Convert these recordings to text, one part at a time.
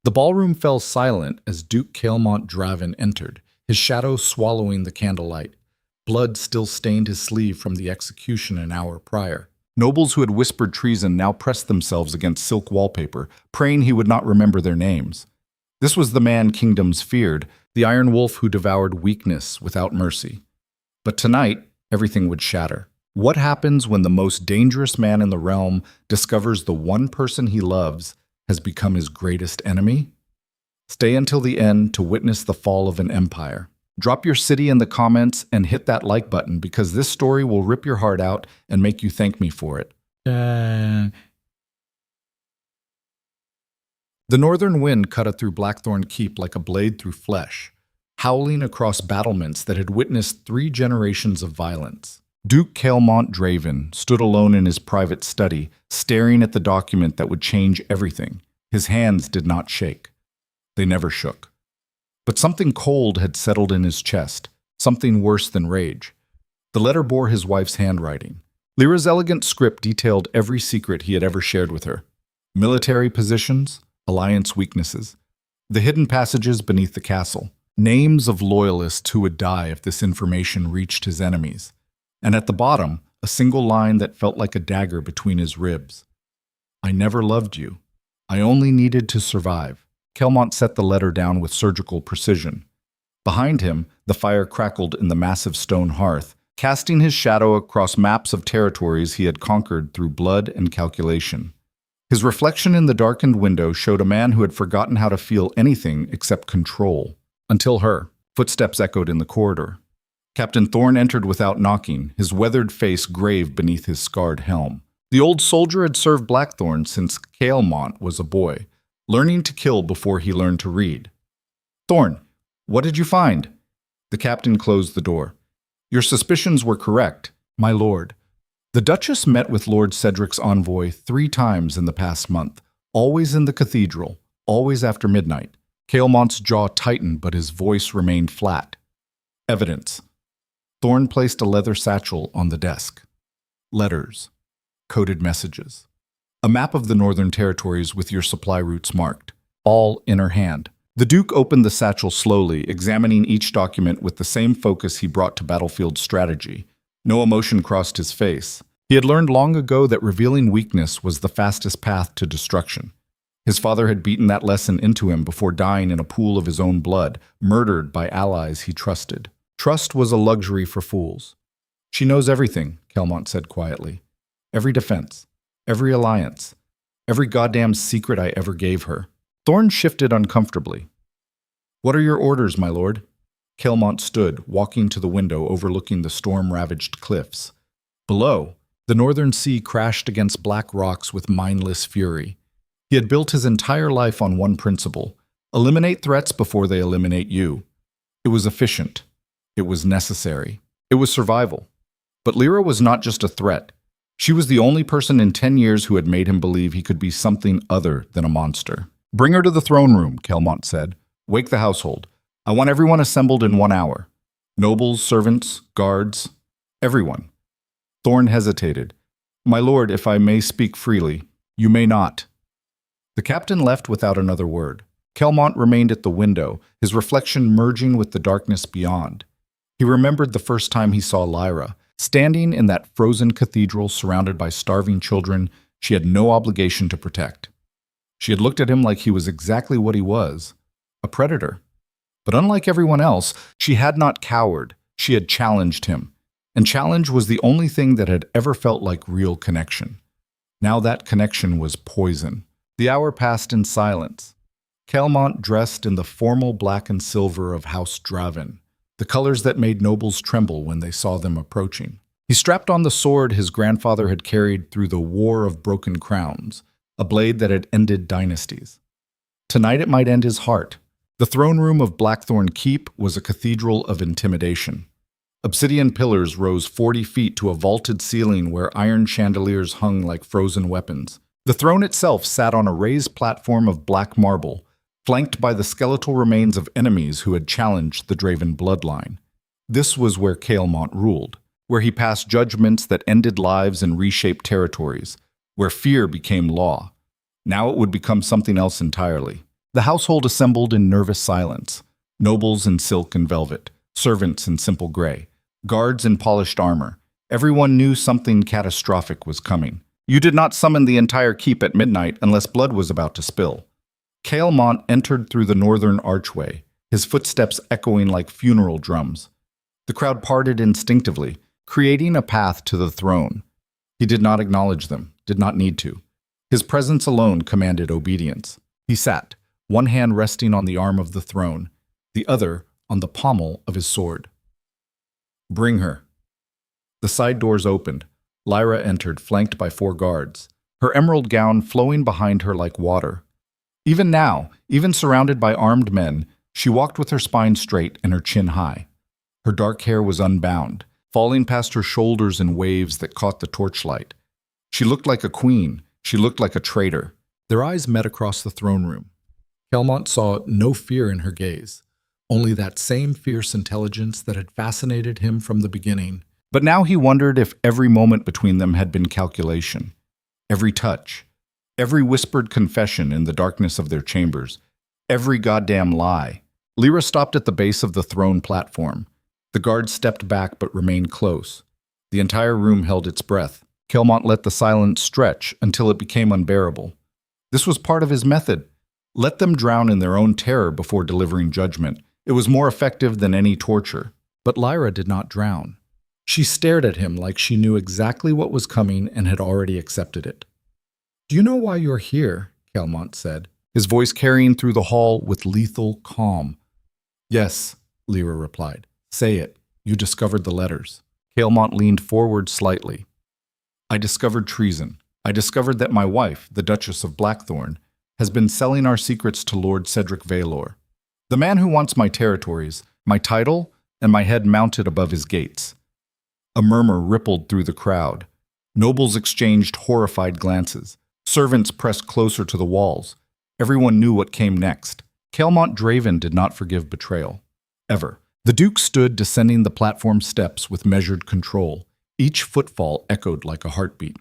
The ballroom fell silent as Duke Kaelmont Draven entered, his shadow swallowing the candlelight. Blood still stained his sleeve from the execution an hour prior. Nobles who had whispered treason now pressed themselves against silk wallpaper, praying he would not remember their names. This was the man kingdoms feared, the Iron Wolf who devoured weakness without mercy. But tonight, everything would shatter. What happens when the most dangerous man in the realm discovers the one person he loves has become his greatest enemy? Stay until the end to witness the fall of an empire. Drop your city in the comments and hit that like button because this story will rip your heart out and make you thank me for it. The northern wind cut through Blackthorne Keep like a blade through flesh, howling across battlements that had witnessed 3 generations of violence. Duke Kaelmont Draven stood alone in his private study, staring at the document that would change everything. His hands did not shake. They never shook. But something cold had settled in his chest, something worse than rage. The letter bore his wife's handwriting. Lyra's elegant script detailed every secret he had ever shared with her. Military positions, alliance weaknesses, the hidden passages beneath the castle, names of loyalists who would die if this information reached his enemies. And at the bottom, a single line that felt like a dagger between his ribs. I never loved you. I only needed to survive. Kaelmont set the letter down with surgical precision. Behind him, the fire crackled in the massive stone hearth, casting his shadow across maps of territories he had conquered through blood and calculation. His reflection in the darkened window showed a man who had forgotten how to feel anything except control. Until her footsteps echoed in the corridor. Captain Thorne entered without knocking, his weathered face grave beneath his scarred helm. The old soldier had served Blackthorne since Kaelmont was a boy, learning to kill before he learned to read. Thorne, what did you find? The captain closed the door. Your suspicions were correct, my lord. The Duchess met with Lord Cedric's envoy 3 times in the past month, always in the cathedral, always after midnight. Kaelmont's jaw tightened, but his voice remained flat. Evidence. Thorne placed a leather satchel on the desk. Letters. Coded messages. A map of the northern territories with your supply routes marked, all in her hand. The Duke opened the satchel slowly, examining each document with the same focus he brought to battlefield strategy. No emotion crossed his face. He had learned long ago that revealing weakness was the fastest path to destruction. His father had beaten that lesson into him before dying in a pool of his own blood, murdered by allies he trusted. Trust was a luxury for fools. She knows everything, Kaelmont said quietly. Every defense. Every alliance. Every goddamn secret I ever gave her. Thorne shifted uncomfortably. What are your orders, my lord? Kaelmont stood, walking to the window overlooking the storm-ravaged cliffs. Below, the northern sea crashed against black rocks with mindless fury. He had built his entire life on one principle: eliminate threats before they eliminate you. It was efficient. It was necessary. It was survival. But Lyra was not just a threat. She was the only person in 10 years who had made him believe he could be something other than a monster. Bring her to the throne room, Kaelmont said. Wake the household. I want everyone assembled in 1 hour. Nobles, servants, guards, everyone. Thorne hesitated. My lord, if I may speak freely. You may not. The captain left without another word. Kaelmont remained at the window, his reflection merging with the darkness beyond. He remembered the first time he saw Lyra, standing in that frozen cathedral surrounded by starving children she had no obligation to protect. She had looked at him like he was exactly what he was, a predator. But unlike everyone else, she had not cowered, she had challenged him. And challenge was the only thing that had ever felt like real connection. Now that connection was poison. The hour passed in silence. Kaelmont dressed in the formal black and silver of House Draven, the colors that made nobles tremble when they saw them approaching. He strapped on the sword his grandfather had carried through the War of Broken Crowns, a blade that had ended dynasties. Tonight it might end his heart. The throne room of Blackthorne Keep was a cathedral of intimidation. Obsidian pillars rose 40 feet to a vaulted ceiling where iron chandeliers hung like frozen weapons. The throne itself sat on a raised platform of black marble, flanked by the skeletal remains of enemies who had challenged the Draven bloodline. This was where Kaelmont ruled, where he passed judgments that ended lives and reshaped territories, where fear became law. Now it would become something else entirely. The household assembled in nervous silence. Nobles in silk and velvet, servants in simple gray, guards in polished armor. Everyone knew something catastrophic was coming. You did not summon the entire keep at midnight unless blood was about to spill. Kaelmont entered through the northern archway, his footsteps echoing like funeral drums. The crowd parted instinctively, creating a path to the throne. He did not acknowledge them, did not need to. His presence alone commanded obedience. He sat, one hand resting on the arm of the throne, the other on the pommel of his sword. "Bring her." The side doors opened. Lyra entered, flanked by 4 guards, her emerald gown flowing behind her like water. Even now, even surrounded by armed men, she walked with her spine straight and her chin high. Her dark hair was unbound, falling past her shoulders in waves that caught the torchlight. She looked like a queen. She looked like a traitor. Their eyes met across the throne room. Kaelmont saw no fear in her gaze, only that same fierce intelligence that had fascinated him from the beginning. But now he wondered if every moment between them had been calculation. Every touch, every whispered confession in the darkness of their chambers, every goddamn lie. Lyra stopped at the base of the throne platform. The guards stepped back but remained close. The entire room held its breath. Kaelmont let the silence stretch until it became unbearable. This was part of his method. Let them drown in their own terror before delivering judgment. It was more effective than any torture. But Lyra did not drown. She stared at him like she knew exactly what was coming and had already accepted it. "Do you know why you're here?" Kaelmont said, his voice carrying through the hall with lethal calm. "Yes," Lyra replied. "Say it. You discovered the letters." Kaelmont leaned forward slightly. "I discovered treason. I discovered that my wife, the Duchess of Blackthorne, has been selling our secrets to Lord Cedric Valor, the man who wants my territories, my title, and my head mounted above his gates." A murmur rippled through the crowd. Nobles exchanged horrified glances. Servants pressed closer to the walls. Everyone knew what came next. Kaelmont Draven did not forgive betrayal. Ever. The Duke stood descending the platform steps with measured control. Each footfall echoed like a heartbeat.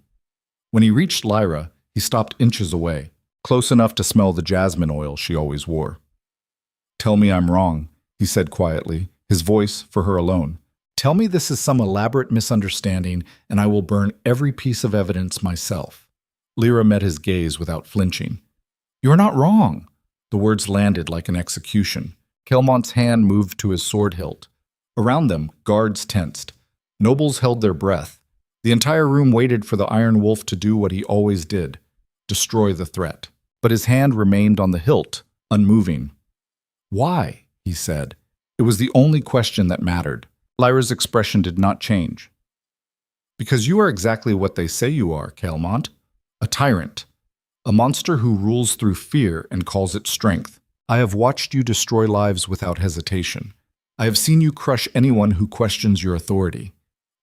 When he reached Lyra, he stopped inches away, close enough to smell the jasmine oil she always wore. "Tell me I'm wrong," he said quietly, his voice for her alone. "Tell me this is some elaborate misunderstanding, and I will burn every piece of evidence myself." Lyra met his gaze without flinching. "You're not wrong." The words landed like an execution. Kaelmont's hand moved to his sword hilt. Around them, guards tensed. Nobles held their breath. The entire room waited for the Iron Wolf to do what he always did, destroy the threat. But his hand remained on the hilt, unmoving. "Why?" he said. It was the only question that mattered. Lyra's expression did not change. "Because you are exactly what they say you are, Kaelmont. A tyrant. A monster who rules through fear and calls it strength. I have watched you destroy lives without hesitation. I have seen you crush anyone who questions your authority.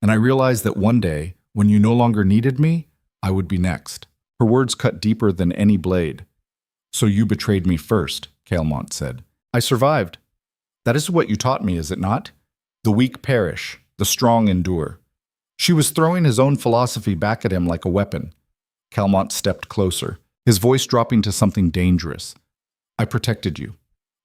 And I realized that one day, when you no longer needed me, I would be next." Her words cut deeper than any blade. "So you betrayed me first," Kaelmont said. "I survived. That is what you taught me, is it not? The weak perish, the strong endure." She was throwing his own philosophy back at him like a weapon. Kaelmont stepped closer, his voice dropping to something dangerous. "I protected you.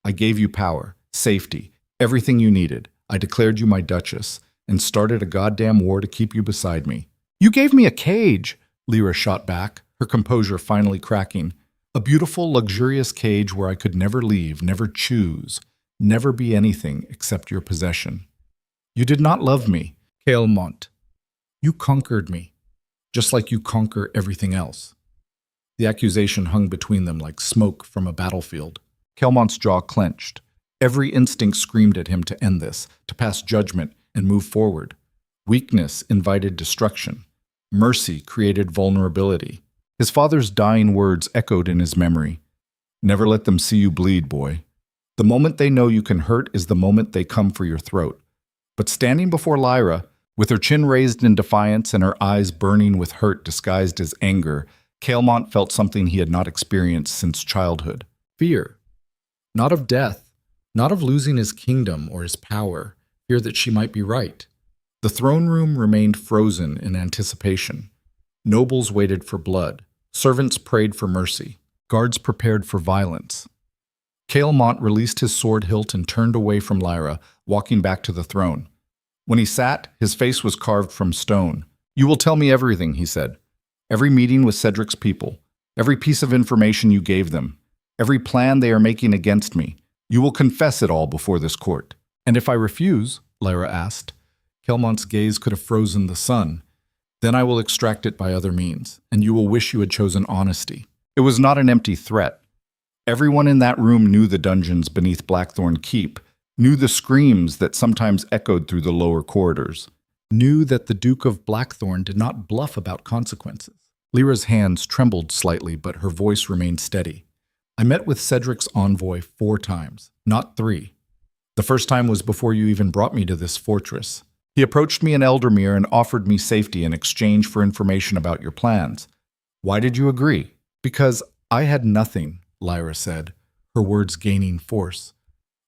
I gave you power, safety, everything you needed. I declared you my duchess, and started a goddamn war to keep you beside me." "You gave me a cage," Lyra shot back, her composure finally cracking. "A beautiful, luxurious cage where I could never leave, never choose, never be anything except your possession. You did not love me, Kaelmont. You conquered me, just like you conquer everything else." The accusation hung between them like smoke from a battlefield. Kaelmont's jaw clenched. Every instinct screamed at him to end this, to pass judgment and move forward. Weakness invited destruction. Mercy created vulnerability. His father's dying words echoed in his memory. "Never let them see you bleed, boy. The moment they know you can hurt is the moment they come for your throat." But standing before Lyra, with her chin raised in defiance and her eyes burning with hurt disguised as anger, Kaelmont felt something he had not experienced since childhood. Fear. Not of death, not of losing his kingdom or his power, fear that she might be right. The throne room remained frozen in anticipation. Nobles waited for blood. Servants prayed for mercy. Guards prepared for violence. Kaelmont released his sword hilt and turned away from Lyra, walking back to the throne. When he sat, his face was carved from stone. "You will tell me everything," he said. "Every meeting with Cedric's people, every piece of information you gave them, every plan they are making against me. You will confess it all before this court." "And if I refuse?" Lyra asked. Kaelmont's gaze could have frozen the sun. "Then I will extract it by other means, and you will wish you had chosen honesty." It was not an empty threat. Everyone in that room knew the dungeons beneath Blackthorne Keep, knew the screams that sometimes echoed through the lower corridors, knew that the Duke of Blackthorne did not bluff about consequences. Lyra's hands trembled slightly, but her voice remained steady. "I met with Cedric's envoy 4 times, not 3. The first time was before you even brought me to this fortress. He approached me in Eldermere and offered me safety in exchange for information about your plans. Why did you agree?" "Because I had nothing," Lyra said, her words gaining force.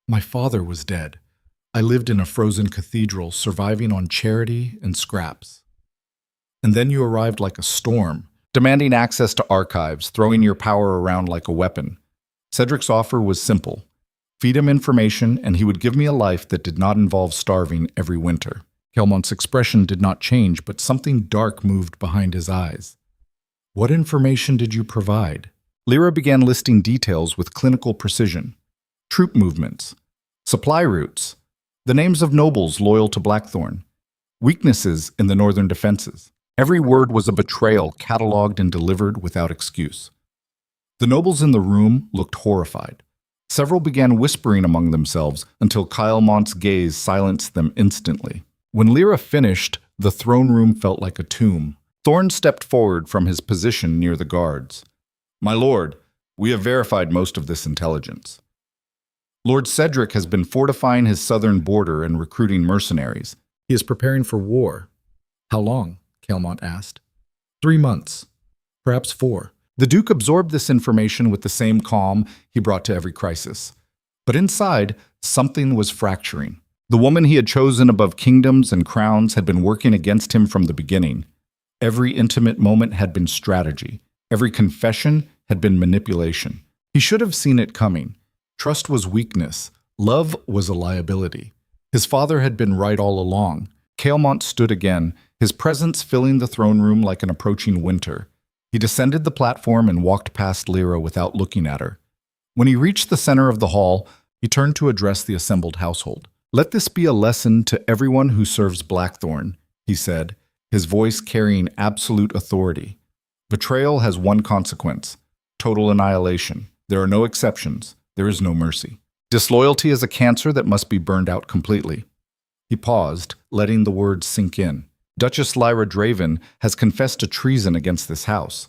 "My father was dead. I lived in a frozen cathedral, surviving on charity and scraps. And then you arrived like a storm, demanding access to archives, throwing your power around like a weapon. Cedric's offer was simple. Feed him information, and he would give me a life that did not involve starving every winter." Kaelmont's expression did not change, but something dark moved behind his eyes. "What information did you provide?" Lyra began listing details with clinical precision. Troop movements, supply routes, the names of nobles loyal to Blackthorne, weaknesses in the northern defenses. Every word was a betrayal, catalogued and delivered without excuse. The nobles in the room looked horrified. Several began whispering among themselves until Kaelmont's gaze silenced them instantly. When Lyra finished, the throne room felt like a tomb. Thorne stepped forward from his position near the guards. "My lord, we have verified most of this intelligence. Lord Cedric has been fortifying his southern border and recruiting mercenaries. He is preparing for war." "How long?" Kaelmont asked. 3 months, perhaps 4. The Duke absorbed this information with the same calm he brought to every crisis. But inside, something was fracturing. The woman he had chosen above kingdoms and crowns had been working against him from the beginning. Every intimate moment had been strategy. Every confession had been manipulation. He should have seen it coming. Trust was weakness. Love was a liability. His father had been right all along. Kaelmont stood again, his presence filling the throne room like an approaching winter. He descended the platform and walked past Lyra without looking at her. When he reached the center of the hall, he turned to address the assembled household. "Let this be a lesson to everyone who serves Blackthorne," he said, his voice carrying absolute authority. "Betrayal has one consequence: total annihilation. There are no exceptions. There is no mercy. Disloyalty is a cancer that must be burned out completely." He paused, letting the words sink in. "Duchess Lyra Draven has confessed to treason against this house.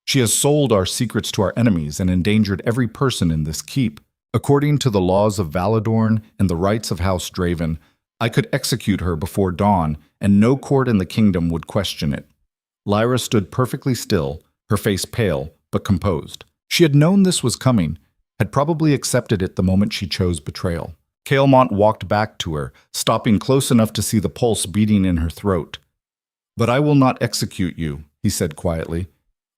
She has sold our secrets to our enemies and endangered every person in this keep. According to the laws of Valadorn and the rights of House Draven, I could execute her before dawn, and no court in the kingdom would question it." Lyra stood perfectly still, her face pale, but composed. She had known this was coming, had probably accepted it the moment she chose betrayal. Kaelmont walked back to her, stopping close enough to see the pulse beating in her throat. "But I will not execute you," he said quietly.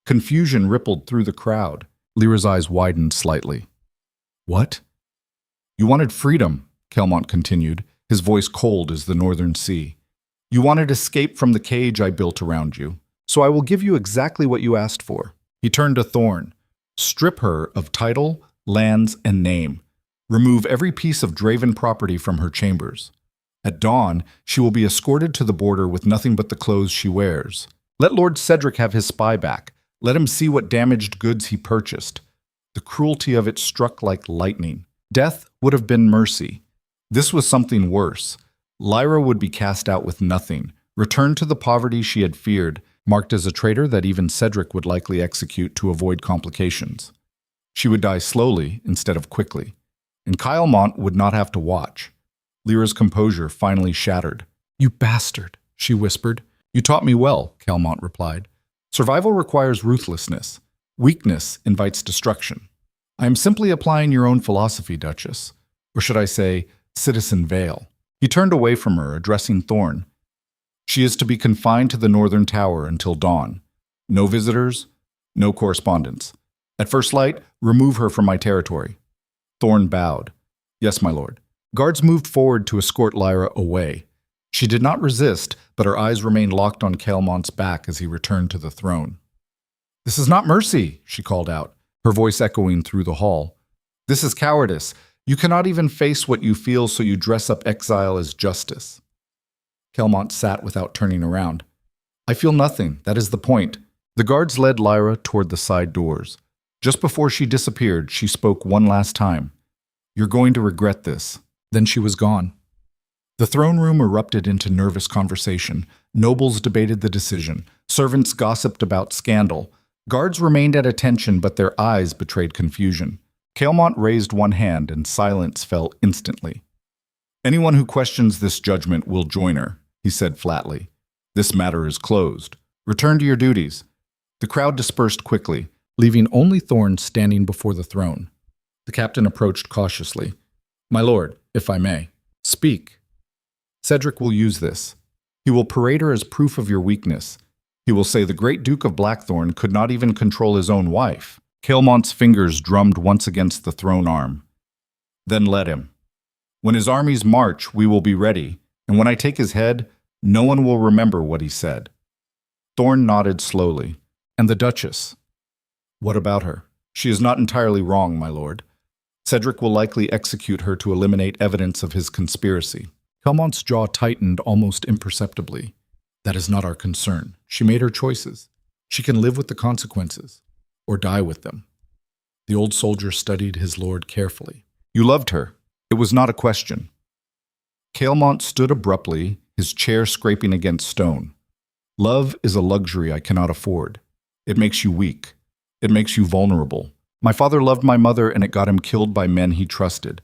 Confusion rippled through the crowd. Lyra's eyes widened slightly. "What?" "You wanted freedom," Kaelmont continued, his voice cold as the northern sea. "You wanted escape from the cage I built around you. So I will give you exactly what you asked for." He turned to Thorne. "Strip her of title, lands, and name. Remove every piece of Draven property from her chambers. At dawn, she will be escorted to the border with nothing but the clothes she wears. Let Lord Cedric have his spy back. Let him see what damaged goods he purchased. The cruelty of it struck like lightning. Death would have been mercy. This was something worse. Lyra would be cast out with nothing, returned to the poverty she had feared, marked as a traitor that even Cedric would likely execute to avoid complications. She would die slowly instead of quickly, and Kaelmont would not have to watch. Lyra's composure finally shattered. "You bastard," she whispered. "You taught me well," Kaelmont replied. "Survival requires ruthlessness. Weakness invites destruction. I am simply applying your own philosophy, Duchess. Or should I say, Citizen Vale." He turned away from her, addressing Thorne. "She is to be confined to the northern tower until dawn. No visitors, no correspondence. At first light, remove her from my territory." Thorne bowed. Yes, my lord. Guards moved forward to escort Lyra away. She did not resist, but her eyes remained locked on Kaelmont's back as he returned to the throne. This is not mercy, she called out, her voice echoing through the hall. This is cowardice. You cannot even face what you feel, so you dress up exile as justice. Kaelmont sat without turning around. I feel nothing, that is the point. The guards led Lyra toward the side doors. Just before she disappeared, she spoke one last time. You're going to regret this. Then she was gone. The throne room erupted into nervous conversation. Nobles debated the decision. Servants gossiped about scandal. Guards remained at attention, but their eyes betrayed confusion. Kaelmont raised one hand, and silence fell instantly. Anyone who questions this judgment will join her, he said flatly. This matter is closed. Return to your duties. The crowd dispersed quickly, leaving only Thorne standing before the throne. The captain approached cautiously. My lord, if I may, speak. Cedric will use this. He will parade her as proof of your weakness. He will say the great Duke of Blackthorne could not even control his own wife. Kaelmont's fingers drummed once against the throne arm. Then let him. When his armies march, we will be ready, and when I take his head, no one will remember what he said. Thorne nodded slowly. And the Duchess? What about her? She is not entirely wrong, my lord. Cedric will likely execute her to eliminate evidence of his conspiracy. Kaelmont's jaw tightened almost imperceptibly. That is not our concern. She made her choices. She can live with the consequences, or die with them. The old soldier studied his lord carefully. You loved her. It was not a question. Kaelmont stood abruptly, his chair scraping against stone. Love is a luxury I cannot afford. It makes you weak. It makes you vulnerable. My father loved my mother, and it got him killed by men he trusted.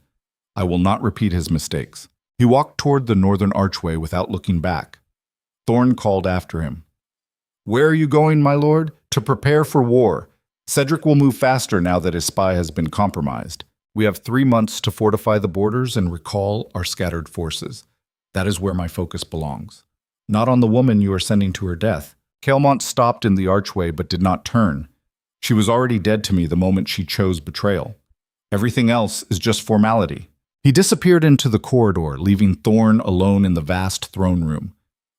I will not repeat his mistakes. He walked toward the northern archway without looking back. Thorne called after him. Where are you going, my lord? To prepare for war. Cedric will move faster now that his spy has been compromised. We have 3 months to fortify the borders and recall our scattered forces. That is where my focus belongs. Not on the woman you are sending to her death. Kaelmont stopped in the archway but did not turn. She was already dead to me the moment she chose betrayal. Everything else is just formality. He disappeared into the corridor, leaving Thorne alone in the vast throne room.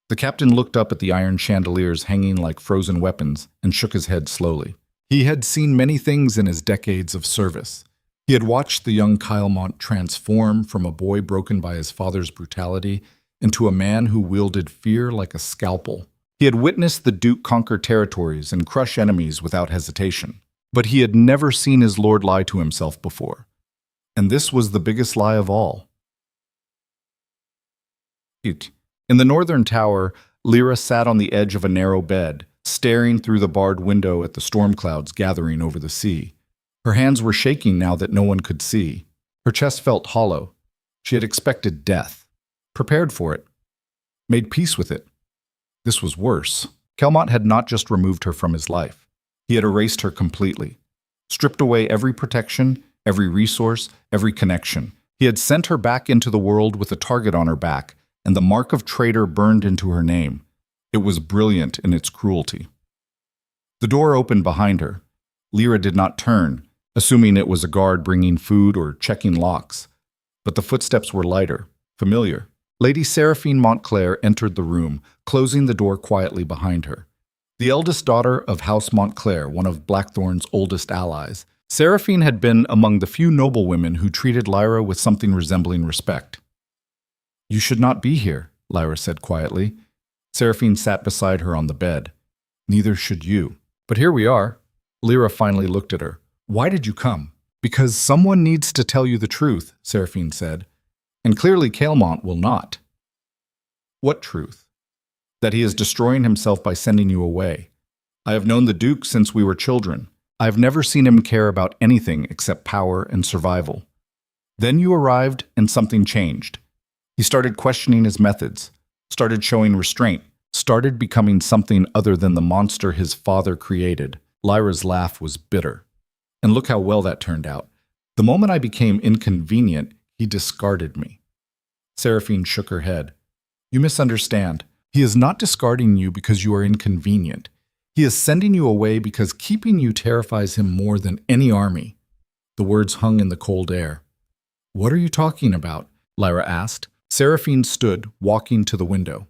The captain looked up at the iron chandeliers hanging like frozen weapons and shook his head slowly. He had seen many things in his decades of service. He had watched the young Kaelmont transform from a boy broken by his father's brutality into a man who wielded fear like a scalpel. He had witnessed the Duke conquer territories and crush enemies without hesitation. But he had never seen his lord lie to himself before. And this was the biggest lie of all. In the northern tower, Lyra sat on the edge of a narrow bed, staring through the barred window at the storm clouds gathering over the sea. Her hands were shaking now that no one could see. Her chest felt hollow. She had expected death, prepared for it, made peace with it. This was worse. Kaelmont had not just removed her from his life. He had erased her completely, stripped away every protection, every resource, every connection. He had sent her back into the world with a target on her back, and the mark of traitor burned into her name. It was brilliant in its cruelty. The door opened behind her. Lyra did not turn, assuming it was a guard bringing food or checking locks. But the footsteps were lighter, familiar. Lady Seraphine Montclair entered the room, closing the door quietly behind her. The eldest daughter of House Montclair, one of Blackthorne's oldest allies, Seraphine had been among the few noblewomen who treated Lyra with something resembling respect. You should not be here, Lyra said quietly. Seraphine sat beside her on the bed. Neither should you. But here we are. Lyra finally looked at her. Why did you come? Because someone needs to tell you the truth, Seraphine said. And clearly Kaelmont will not. What truth? That he is destroying himself by sending you away. I have known the Duke since we were children. I have never seen him care about anything except power and survival. Then you arrived and something changed. He started questioning his methods, started showing restraint, started becoming something other than the monster his father created. Lyra's laugh was bitter. And look how well that turned out. The moment I became inconvenient, he discarded me. Seraphine shook her head. You misunderstand. He is not discarding you because you are inconvenient. He is sending you away because keeping you terrifies him more than any army. The words hung in the cold air. "What are you talking about?" Lyra asked. Seraphine stood, walking to the window.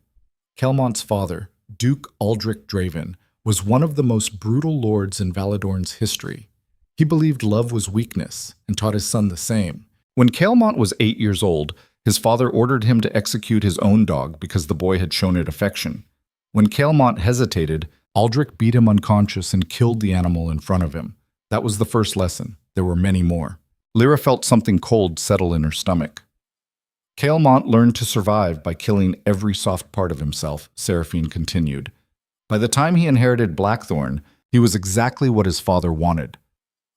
Kaelmont's father, Duke Kaelmont Draven, was one of the most brutal lords in Valadorn's history. He believed love was weakness and taught his son the same. When Kaelmont was 8 years old, his father ordered him to execute his own dog because the boy had shown it affection. When Kaelmont hesitated, Aldrich beat him unconscious and killed the animal in front of him. That was the first lesson. There were many more. Lyra felt something cold settle in her stomach. Kaelmont learned to survive by killing every soft part of himself, Seraphine continued. By the time he inherited Blackthorne, he was exactly what his father wanted.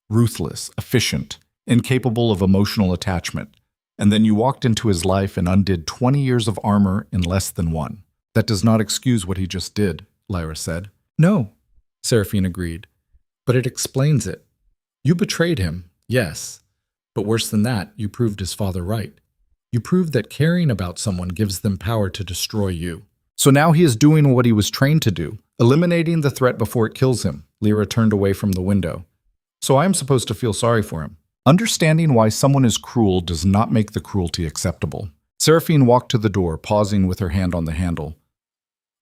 Ruthless, efficient, incapable of emotional attachment. And then you walked into his life and undid 20 years of armor in less than one. That does not excuse what he just did, Lyra said. No, Seraphine agreed. But it explains it. You betrayed him, yes. But worse than that, you proved his father right. You proved that caring about someone gives them power to destroy you. So now he is doing what he was trained to do, eliminating the threat before it kills him. Lyra turned away from the window. So I am supposed to feel sorry for him. Understanding why someone is cruel does not make the cruelty acceptable. Seraphine walked to the door, pausing with her hand on the handle.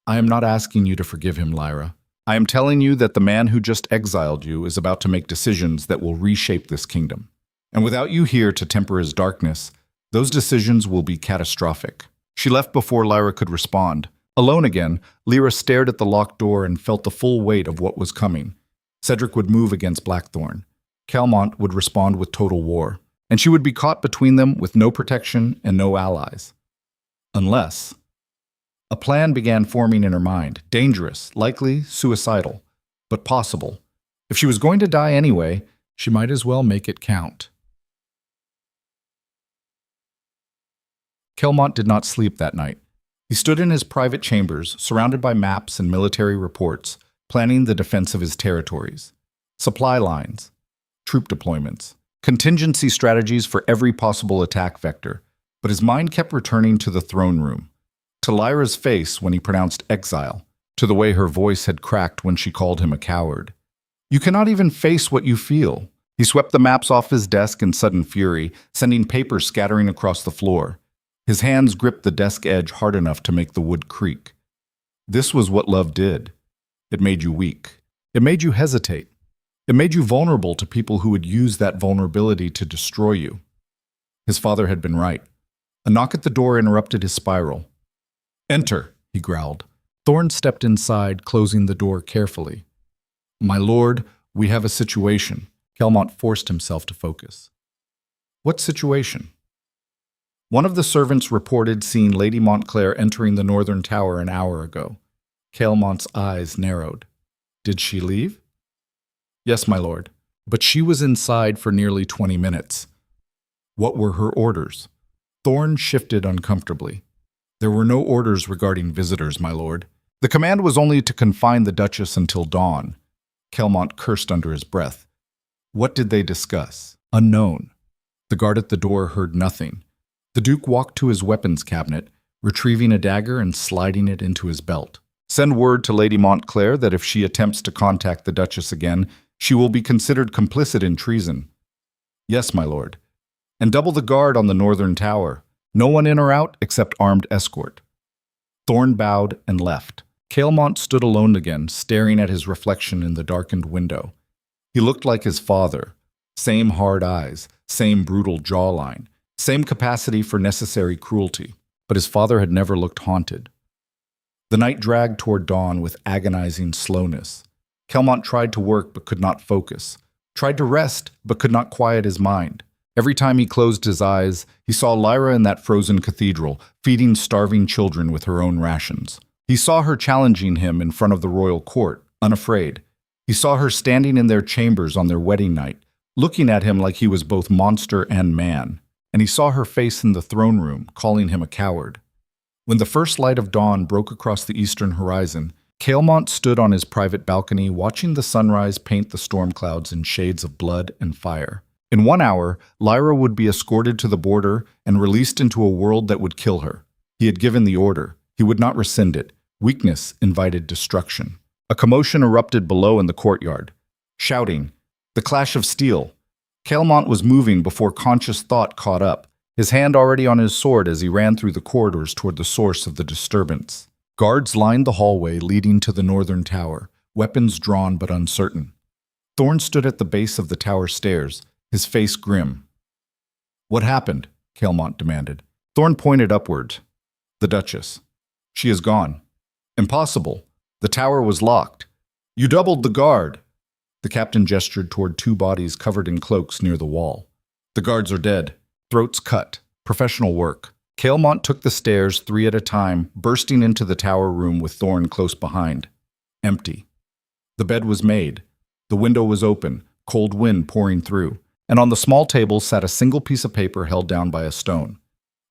I am not asking you to forgive him, Lyra. I am telling you that the man who just exiled you is about to make decisions that will reshape this kingdom. And without you here to temper his darkness, those decisions will be catastrophic. She left before Lyra could respond. Alone again, Lyra stared at the locked door and felt the full weight of what was coming. Cedric would move against Blackthorne. Kaelmont would respond with total war, and she would be caught between them with no protection and no allies. Unless... A plan began forming in her mind, dangerous, likely suicidal, but possible. If she was going to die anyway, she might as well make it count. Kaelmont did not sleep that night. He stood in his private chambers, surrounded by maps and military reports, planning the defense of his territories. Supply lines, troop deployments, contingency strategies for every possible attack vector, but his mind kept returning to the throne room, to Lyra's face when he pronounced exile, to the way her voice had cracked when she called him a coward. You cannot even face what you feel. He swept the maps off his desk in sudden fury, sending papers scattering across the floor. His hands gripped the desk edge hard enough to make the wood creak. This was what love did. It made you weak. It made you hesitate. It made you vulnerable to people who would use that vulnerability to destroy you. His father had been right. A knock at the door interrupted his spiral. Enter, he growled. Thorne stepped inside, closing the door carefully. My lord, we have a situation. Kaelmont forced himself to focus. What situation? One of the servants reported seeing Lady Montclair entering the northern tower an hour ago. Kaelmont's eyes narrowed. Did she leave? Yes, my lord, but she was inside for nearly 20 minutes. What were her orders? Thorne shifted uncomfortably. There were no orders regarding visitors, my lord. The command was only to confine the Duchess until dawn. Kaelmont cursed under his breath. What did they discuss? Unknown. The guard at the door heard nothing. The Duke walked to his weapons cabinet, retrieving a dagger and sliding it into his belt. Send word to Lady Montclair that if she attempts to contact the Duchess again, she will be considered complicit in treason. Yes, my lord. And double the guard on the northern tower. No one in or out except armed escort. Thorne bowed and left. Kaelmont stood alone again, staring at his reflection in the darkened window. He looked like his father. Same hard eyes, same brutal jawline, same capacity for necessary cruelty. But his father had never looked haunted. The night dragged toward dawn with agonizing slowness. Kaelmont tried to work but could not focus, tried to rest but could not quiet his mind. Every time he closed his eyes, he saw Lyra in that frozen cathedral, feeding starving children with her own rations. He saw her challenging him in front of the royal court, unafraid. He saw her standing in their chambers on their wedding night, looking at him like he was both monster and man. And he saw her face in the throne room, calling him a coward. When the first light of dawn broke across the eastern horizon, Kaelmont stood on his private balcony watching the sunrise paint the storm clouds in shades of blood and fire. In 1 hour, Lyra would be escorted to the border and released into a world that would kill her. He had given the order. He would not rescind it. Weakness invited destruction. A commotion erupted below in the courtyard. Shouting. The clash of steel. Kaelmont was moving before conscious thought caught up. his hand already on his sword as he ran through the corridors toward the source of the disturbance. Guards lined the hallway leading to the northern tower, weapons drawn but uncertain. Thorne stood at the base of the tower stairs, his face grim. "What happened?" Kaelmont demanded. Thorne pointed upward. "The Duchess. She is gone." "Impossible. The tower was locked. You doubled the guard." The captain gestured toward two bodies covered in cloaks near the wall. "The guards are dead. Throats cut. Professional work." Kaelmont took the stairs 3 at a time, bursting into the tower room with Thorne close behind. Empty. The bed was made. The window was open, cold wind pouring through, and on the small table sat a single piece of paper held down by a stone.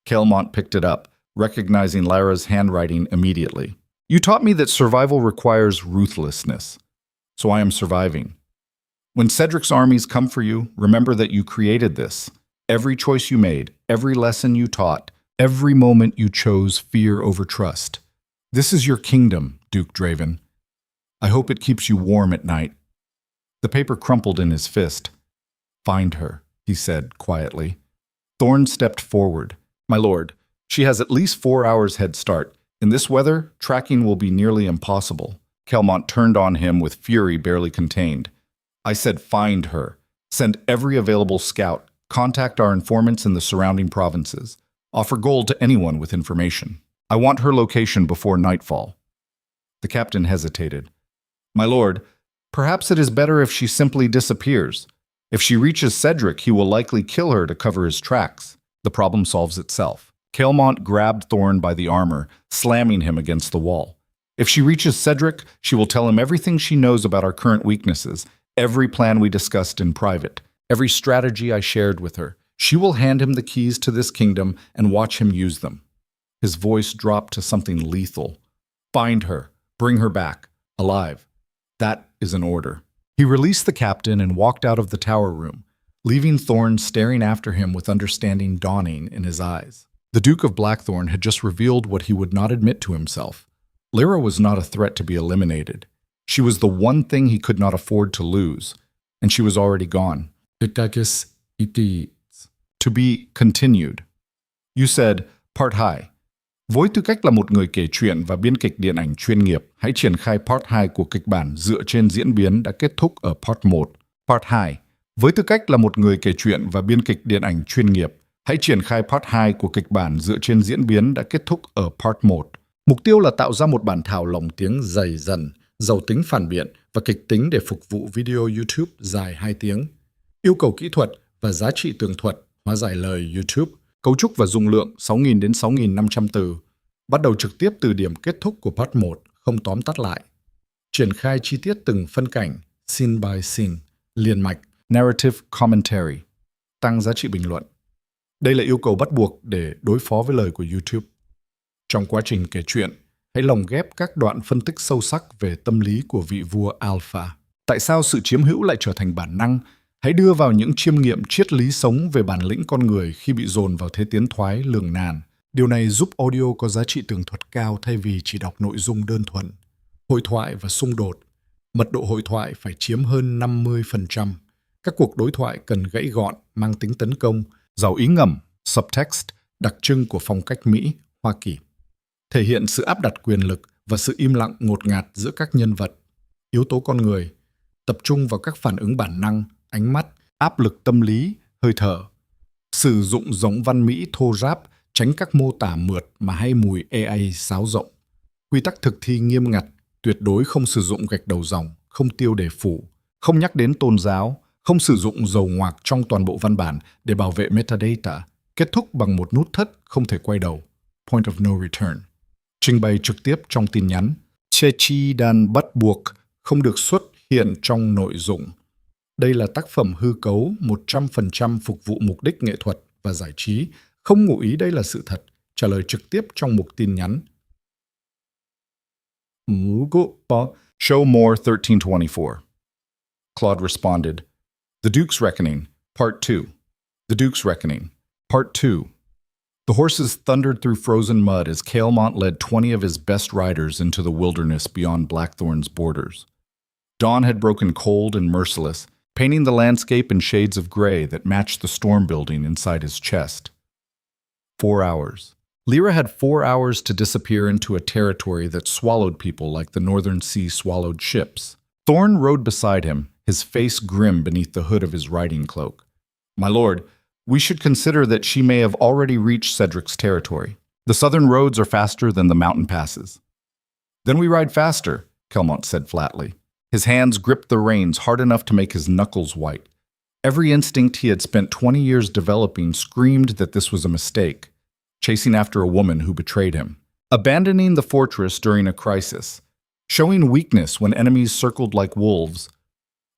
Kaelmont picked it up, recognizing Lyra's handwriting immediately. "You taught me that survival requires ruthlessness, so I am surviving. When Cedric's armies come for you, remember that you created this. Every choice you made, every lesson you taught, every moment you chose fear over trust. This is your kingdom, Duke Draven. I hope it keeps you warm at night." The paper crumpled in his fist. "Find her," he said quietly. Thorne stepped forward. "My lord, she has at least 4 hours head start. In this weather, tracking will be nearly impossible." Kaelmont turned on him with fury barely contained. "I said find her. Send every available scout. Contact our informants in the surrounding provinces. Offer gold to anyone with information. I want her location before nightfall." The captain hesitated. "My lord, perhaps it is better if she simply disappears. If she reaches Cedric, he will likely kill her to cover his tracks. The problem solves itself." Kaelmont grabbed Thorne by the armor, slamming him against the wall. "If she reaches Cedric, she will tell him everything she knows about our current weaknesses, every plan we discussed in private, every strategy I shared with her. She will hand him the keys to this kingdom and watch him use them." His voice dropped to something lethal. "Find her. Bring her back. Alive. That is an order." He released the captain and walked out of the tower room, leaving Thorne staring after him with understanding dawning in his eyes. The Duke of Blackthorne had just revealed what he would not admit to himself. Lyra was not a threat to be eliminated. She was the one thing he could not afford to lose, and she was already gone. To be continued. You said, Part 2. Với tư cách là một người kể chuyện và biên kịch điện ảnh chuyên nghiệp, hãy triển khai Part 2 của kịch bản dựa trên diễn biến đã kết thúc ở Part 1. Part 2. Với tư cách là một người kể chuyện và biên kịch điện ảnh chuyên nghiệp, hãy triển khai Part 2 của kịch bản dựa trên diễn biến đã kết thúc ở Part 1. Mục tiêu là tạo ra một bản thảo lồng tiếng dày dần, giàu tính phản biện và kịch tính để phục vụ video YouTube dài 2 tiếng. Yêu cầu kỹ thuật và giá trị tường thuật, hóa giải lời YouTube. Cấu trúc và dung lượng 6.000 đến 6.500 từ. Bắt đầu trực tiếp từ điểm kết thúc của Part 1, không tóm tắt lại. Triển khai chi tiết từng phân cảnh, scene by scene, liền mạch, narrative commentary, tăng giá trị bình luận. Đây là yêu cầu bắt buộc để đối phó với lời của YouTube. Trong quá trình kể chuyện, hãy lồng ghép các đoạn phân tích sâu sắc về tâm lý của vị vua Alpha. Tại sao sự chiếm hữu lại trở thành bản năng? Hãy đưa vào những chiêm nghiệm triết lý sống về bản lĩnh con người khi bị dồn vào thế tiến thoái lường nan. Điều này giúp audio có giá trị tường thuật cao thay vì chỉ đọc nội dung đơn thuần. Hội thoại và xung đột. Mật độ hội thoại phải chiếm hơn 50%. Các cuộc đối thoại cần gãy gọn, mang tính tấn công, giàu ý ngầm, subtext, đặc trưng của phong cách Mỹ, Hoa Kỳ. Thể hiện sự áp đặt quyền lực và sự im lặng ngột ngạt giữa các nhân vật. Yếu tố con người. Tập trung vào các phản ứng bản năng, ánh mắt, áp lực tâm lý, hơi thở. Sử dụng giống văn Mỹ thô ráp, tránh các mô tả mượt mà hay mùi AI sáo rộng. Quy tắc thực thi nghiêm ngặt, tuyệt đối không sử dụng gạch đầu dòng, không tiêu đề phủ, không nhắc đến tôn giáo, không sử dụng dấu ngoặc trong toàn bộ văn bản để bảo vệ metadata, kết thúc bằng một nút thất không thể quay đầu, point of no return. Trình bày trực tiếp trong tin nhắn, chechi đan bắt buộc, không được xuất hiện trong nội dung. Đây là tác phẩm hư cấu 100% phục vụ mục đích nghệ thuật và giải trí, không ngụ ý đây là sự thật, trả lời trực tiếp trong mục tin nhắn. Show more 1324. Claude responded, The Duke's Reckoning, Part 2. The Duke's Reckoning, Part 2. The horses thundered through frozen mud as Kaelmont led 20 of his best riders into the wilderness beyond Blackthorne's borders. Dawn had broken cold and merciless, painting the landscape in shades of gray that matched the storm building inside his chest. 4 hours. Lyra had 4 hours to disappear into a territory that swallowed people like the Northern Sea swallowed ships. Thorne rode beside him, his face grim beneath the hood of his riding cloak. "My lord, we should consider that she may have already reached Cedric's territory. The southern roads are faster than the mountain passes." "Then we ride faster," Kaelmont said flatly. His hands gripped the reins hard enough to make his knuckles white. Every instinct he had spent 20 years developing screamed that this was a mistake. Chasing after a woman who betrayed him. Abandoning the fortress during a crisis. Showing weakness when enemies circled like wolves.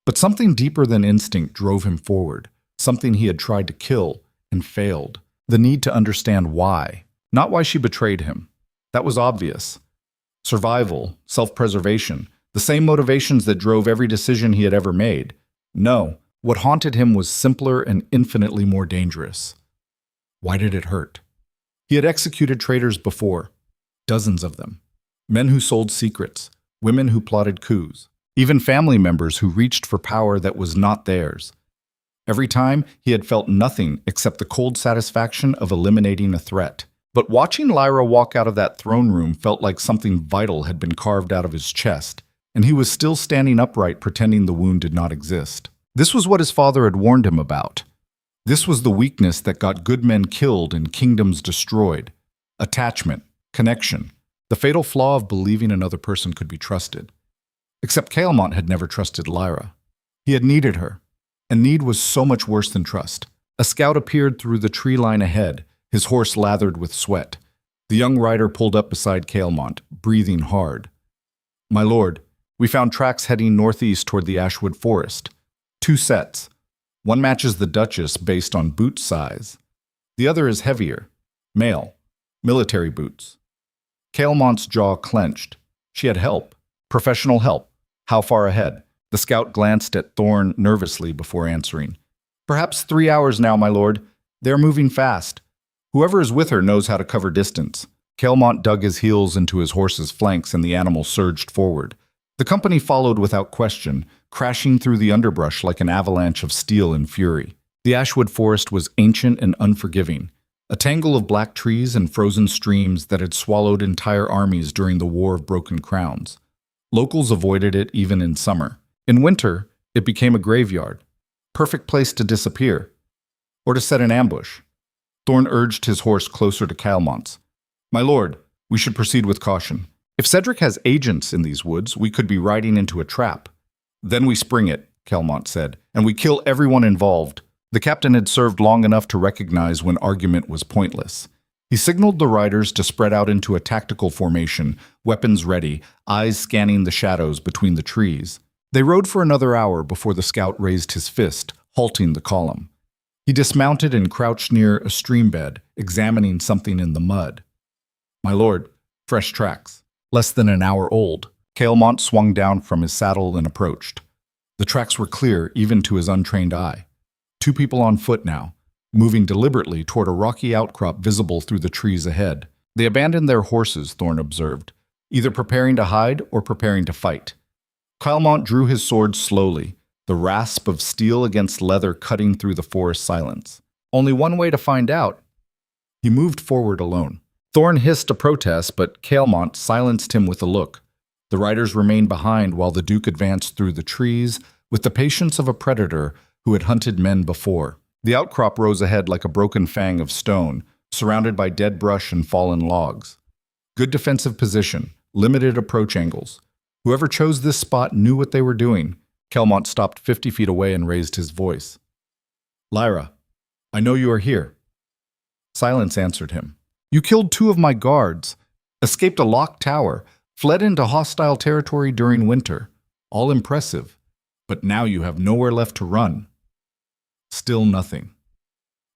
But something deeper than instinct drove him forward. Something he had tried to kill and failed. The need to understand why. Not why she betrayed him. That was obvious. Survival, self-preservation, the same motivations that drove every decision he had ever made. No, what haunted him was simpler and infinitely more dangerous. Why did it hurt? He had executed traitors before, dozens of them. Men who sold secrets, women who plotted coups, even family members who reached for power that was not theirs. Every time, he had felt nothing except the cold satisfaction of eliminating a threat. But watching Lyra walk out of that throne room felt like something vital had been carved out of his chest, and he was still standing upright pretending the wound did not exist. This was what his father had warned him about. This was the weakness that got good men killed and kingdoms destroyed. Attachment, connection, the fatal flaw of believing another person could be trusted. Except Kaelmont had never trusted Lyra. He had needed her, and need was so much worse than trust. A scout appeared through the tree line ahead, his horse lathered with sweat. The young rider pulled up beside Kaelmont, breathing hard. "My lord, we found tracks heading northeast toward the Ashwood Forest. 2 sets. One matches the Duchess based on boot size. The other is heavier, male, military boots." Kaelmont's jaw clenched. She had help, professional help. How far ahead? The scout glanced at Thorne nervously before answering. "Perhaps 3 hours now, my lord. They are moving fast. Whoever is with her knows how to cover distance." Kaelmont dug his heels into his horse's flanks and the animal surged forward. The company followed without question, crashing through the underbrush like an avalanche of steel and fury. The Ashwood Forest was ancient and unforgiving, a tangle of black trees and frozen streams that had swallowed entire armies during the War of Broken Crowns. Locals avoided it even in summer. In winter, it became a graveyard, perfect place to disappear, or to set an ambush. Thorne urged his horse closer to Kaelmont's. "My lord, we should proceed with caution. If Cedric has agents in these woods, we could be riding into a trap." "Then we spring it," Kaelmont said, "and we kill everyone involved." The captain had served long enough to recognize when argument was pointless. He signaled the riders to spread out into a tactical formation, weapons ready, eyes scanning the shadows between the trees. They rode for another hour before the scout raised his fist, halting the column. He dismounted and crouched near a stream bed, examining something in the mud. "My lord, fresh tracks. Less than an hour old." Kaelmont swung down from his saddle and approached. The tracks were clear even to his untrained eye. 2 people on foot now, moving deliberately toward a rocky outcrop visible through the trees ahead. They abandoned their horses, Thorne observed, either preparing to hide or preparing to fight. Kaelmont drew his sword slowly, the rasp of steel against leather cutting through the forest silence. "Only one way to find out." He moved forward alone. Thorne hissed a protest, but Kaelmont silenced him with a look. The riders remained behind while the Duke advanced through the trees with the patience of a predator who had hunted men before. The outcrop rose ahead like a broken fang of stone, surrounded by dead brush and fallen logs. Good defensive position, limited approach angles. Whoever chose this spot knew what they were doing. Kaelmont stopped 50 feet away and raised his voice. "Lyra, I know you are here." Silence answered him. "You killed 2 of my guards, escaped a locked tower, fled into hostile territory during winter. All impressive. But now you have nowhere left to run." Still nothing.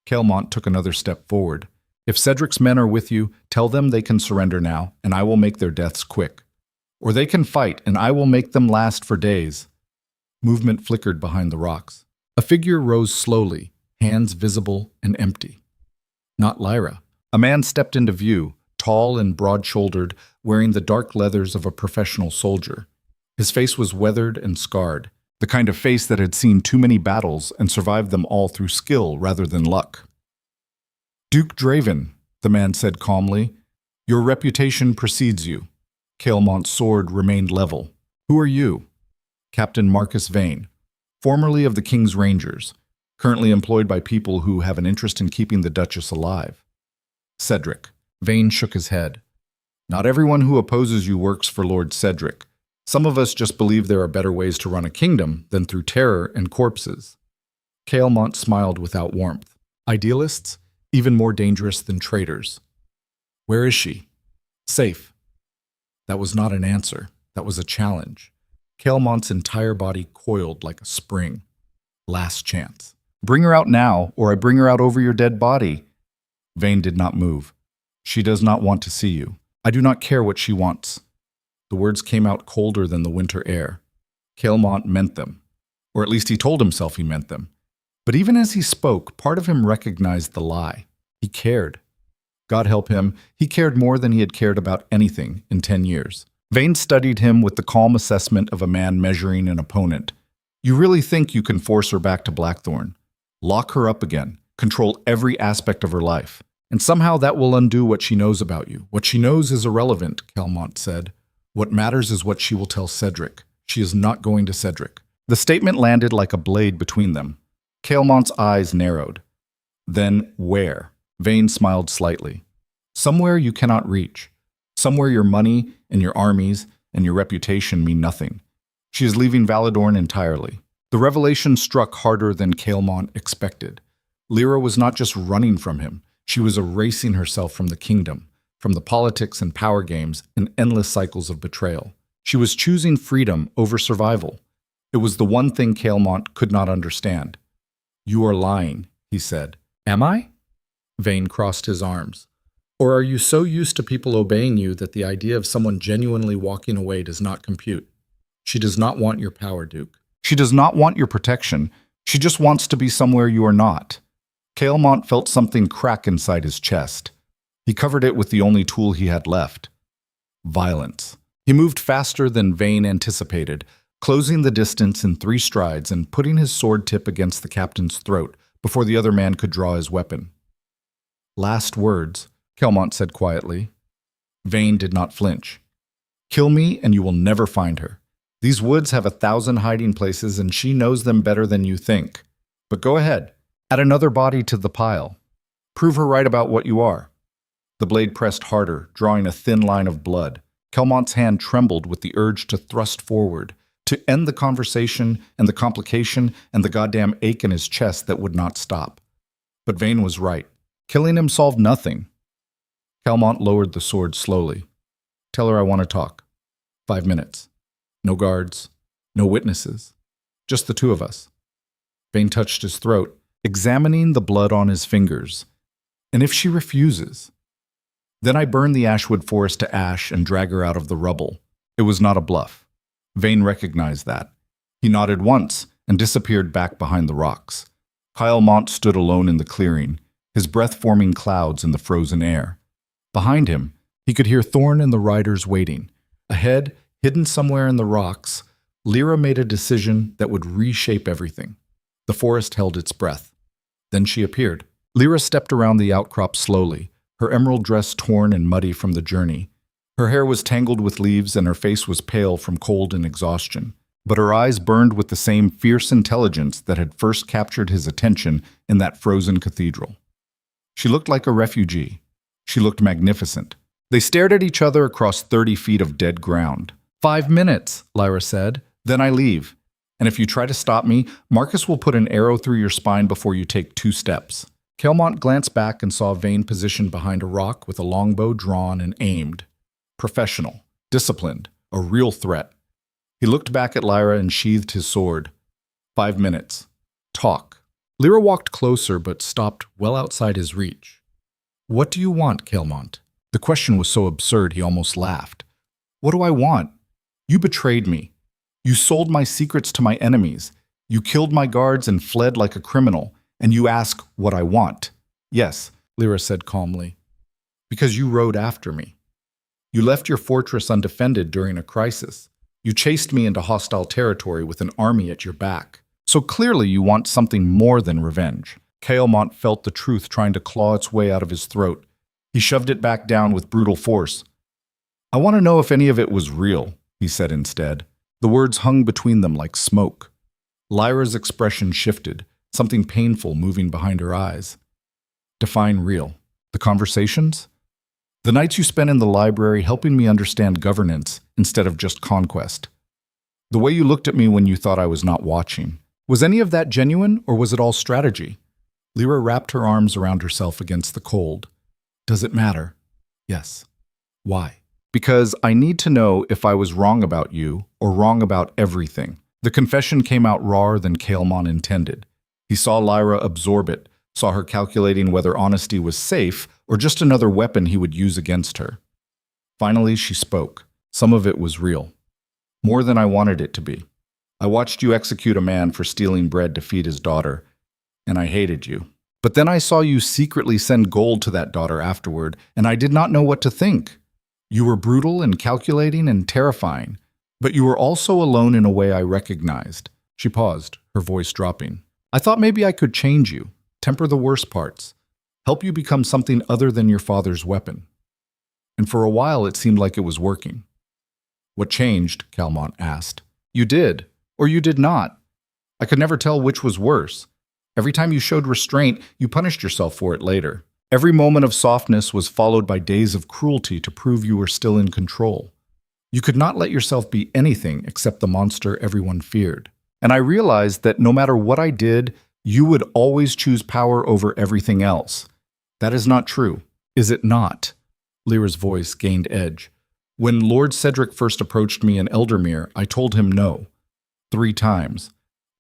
Kaelmont took another step forward. "If Cedric's men are with you, tell them they can surrender now, and I will make their deaths quick. Or they can fight, and I will make them last for days." Movement flickered behind the rocks. A figure rose slowly, hands visible and empty. Not Lyra. A man stepped into view, tall and broad-shouldered, wearing the dark leathers of a professional soldier. His face was weathered and scarred, the kind of face that had seen too many battles and survived them all through skill rather than luck. "Duke Draven," the man said calmly. Your reputation precedes you. Kaelmont's sword remained level. Who are you? Captain Marcus Vane, formerly of the King's Rangers, currently employed by people who have an interest in keeping the Duchess alive. Cedric. Vane shook his head. Not everyone who opposes you works for Lord Cedric. Some of us just believe there are better ways to run a kingdom than through terror and corpses. Kaelmont smiled without warmth. Idealists? Even more dangerous than traitors. Where is she? Safe. That was not an answer. That was a challenge. Kaelmont's entire body coiled like a spring. Last chance. Bring her out now, or I bring her out over your dead body. Vane did not move. She does not want to see you. I do not care what she wants. The words came out colder than the winter air. Kaelmont meant them. Or at least he told himself he meant them. But even as he spoke, part of him recognized the lie. He cared. God help him, he cared more than he had cared about anything in 10 years. Vane studied him with the calm assessment of a man measuring an opponent. You really think you can force her back to Blackthorne? Lock her up again, control every aspect of her life. And somehow that will undo what she knows about you. What she knows is irrelevant, Kaelmont said. What matters is what she will tell Cedric. She is not going to Cedric. The statement landed like a blade between them. Kaelmont's eyes narrowed. Then where? Vane smiled slightly. Somewhere you cannot reach. Somewhere your money and your armies and your reputation mean nothing. She is leaving Valadorn entirely. The revelation struck harder than Kaelmont expected. Lyra was not just running from him. She was erasing herself from the kingdom, from the politics and power games and endless cycles of betrayal. She was choosing freedom over survival. It was the one thing Kaelmont could not understand. You are lying, he said. Am I? Vane crossed his arms. Or are you so used to people obeying you that the idea of someone genuinely walking away does not compute? She does not want your power, Duke. She does not want your protection. She just wants to be somewhere you are not. Kaelmont felt something crack inside his chest. He covered it with the only tool he had left. Violence. He moved faster than Vane anticipated, closing the distance in 3 strides and putting his sword tip against the captain's throat before the other man could draw his weapon. Last words, Kaelmont said quietly. Vane did not flinch. Kill me and you will never find her. These woods have 1,000 hiding places and she knows them better than you think. But go ahead. Add another body to the pile. Prove her right about what you are. The blade pressed harder, drawing a thin line of blood. Kaelmont's hand trembled with the urge to thrust forward, to end the conversation and the complication and the goddamn ache in his chest that would not stop. But Vane was right. Killing him solved nothing. Kaelmont lowered the sword slowly. Tell her I want to talk. 5 minutes. No guards. No witnesses. Just the 2 of us. Vane touched his throat, examining the blood on his fingers. And if she refuses? Then I burn the Ashwood forest to ash and drag her out of the rubble. It was not a bluff. Vane recognized that. He nodded once and disappeared back behind the rocks. Kaelmont stood alone in the clearing, his breath forming clouds in the frozen air. Behind him, he could hear Thorn and the riders waiting. Ahead, hidden somewhere in the rocks, Lyra made a decision that would reshape everything. The forest held its breath. Then she appeared. Lyra stepped around the outcrop slowly, her emerald dress torn and muddy from the journey. Her hair was tangled with leaves and her face was pale from cold and exhaustion. But her eyes burned with the same fierce intelligence that had first captured his attention in that frozen cathedral. She looked like a refugee. She looked magnificent. They stared at each other across 30 feet of dead ground. 5 minutes, Lyra said. Then I leave. And if you try to stop me, Marcus will put an arrow through your spine before you take 2 steps. Kaelmont glanced back and saw Vane positioned behind a rock with a longbow drawn and aimed. Professional, disciplined, a real threat. He looked back at Lyra and sheathed his sword. 5 minutes. Talk. Lyra walked closer but stopped well outside his reach. What do you want, Kaelmont? The question was so absurd he almost laughed. What do I want? You betrayed me. You sold my secrets to my enemies. You killed my guards and fled like a criminal. And you ask what I want. Yes, Lyra said calmly. Because you rode after me. You left your fortress undefended during a crisis. You chased me into hostile territory with an army at your back. So clearly you want something more than revenge. Kaelmont felt the truth trying to claw its way out of his throat. He shoved it back down with brutal force. I want to know if any of it was real, he said instead. The words hung between them like smoke. Lyra's expression shifted, something painful moving behind her eyes. Define real. The conversations? The nights you spent in the library helping me understand governance instead of just conquest. The way you looked at me when you thought I was not watching. Was any of that genuine, or was it all strategy? Lyra wrapped her arms around herself against the cold. Does it matter? Yes. Why? Because I need to know if I was wrong about you or wrong about everything. The confession came out rawer than Kaelmont intended. He saw Lyra absorb it, saw her calculating whether honesty was safe or just another weapon he would use against her. Finally, she spoke. Some of it was real. More than I wanted it to be. I watched you execute a man for stealing bread to feed his daughter, and I hated you. But then I saw you secretly send gold to that daughter afterward, and I did not know what to think. You were brutal and calculating and terrifying, but you were also alone in a way I recognized. She paused, her voice dropping. I thought maybe I could change you, temper the worst parts, help you become something other than your father's weapon. And for a while it seemed like it was working. What changed? Kaelmont asked. You did, or you did not. I could never tell which was worse. Every time you showed restraint, you punished yourself for it later. Every moment of softness was followed by days of cruelty to prove you were still in control. You could not let yourself be anything except the monster everyone feared. And I realized that no matter what I did, you would always choose power over everything else. That is not true, is it not? Lyra's voice gained edge. When Lord Cedric first approached me in Eldermere, I told him no. 3 times.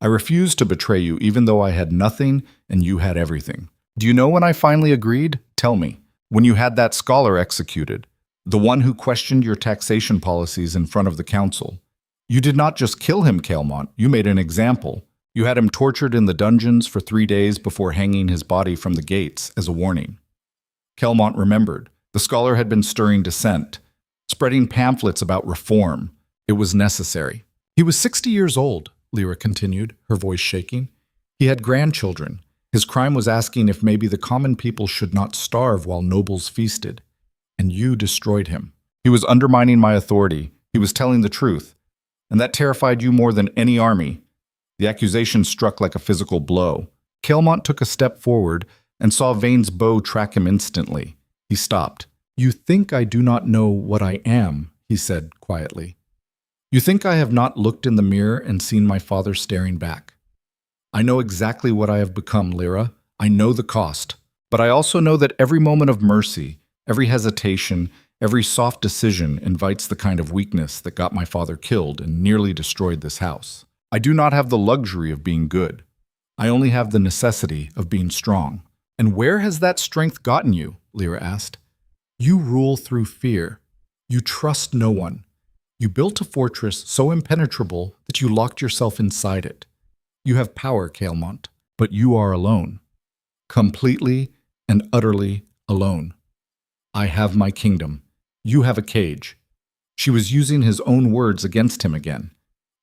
I refused to betray you even though I had nothing and you had everything. Do you know when I finally agreed? Tell me. When you had that scholar executed, the one who questioned your taxation policies in front of the council. You did not just kill him, Kaelmont. You made an example. You had him tortured in the dungeons for 3 days before hanging his body from the gates as a warning. Kaelmont remembered. The scholar had been stirring dissent, spreading pamphlets about reform. It was necessary. He was 60 years old, Lyra continued, her voice shaking. He had grandchildren. His crime was asking if maybe the common people should not starve while nobles feasted. And you destroyed him. He was undermining my authority. He was telling the truth. And that terrified you more than any army. The accusation struck like a physical blow. Kaelmont took a step forward and saw Vane's bow track him instantly. He stopped. You think I do not know what I am, he said quietly. You think I have not looked in the mirror and seen my father staring back. I know exactly what I have become, Lyra. I know the cost. But I also know that every moment of mercy, every hesitation, every soft decision invites the kind of weakness that got my father killed and nearly destroyed this house. I do not have the luxury of being good. I only have the necessity of being strong. And where has that strength gotten you? Lyra asked. You rule through fear. You trust no one. You built a fortress so impenetrable that you locked yourself inside it. You have power, Kaelmont, but you are alone. Completely and utterly alone. I have my kingdom. You have a cage. She was using his own words against him again.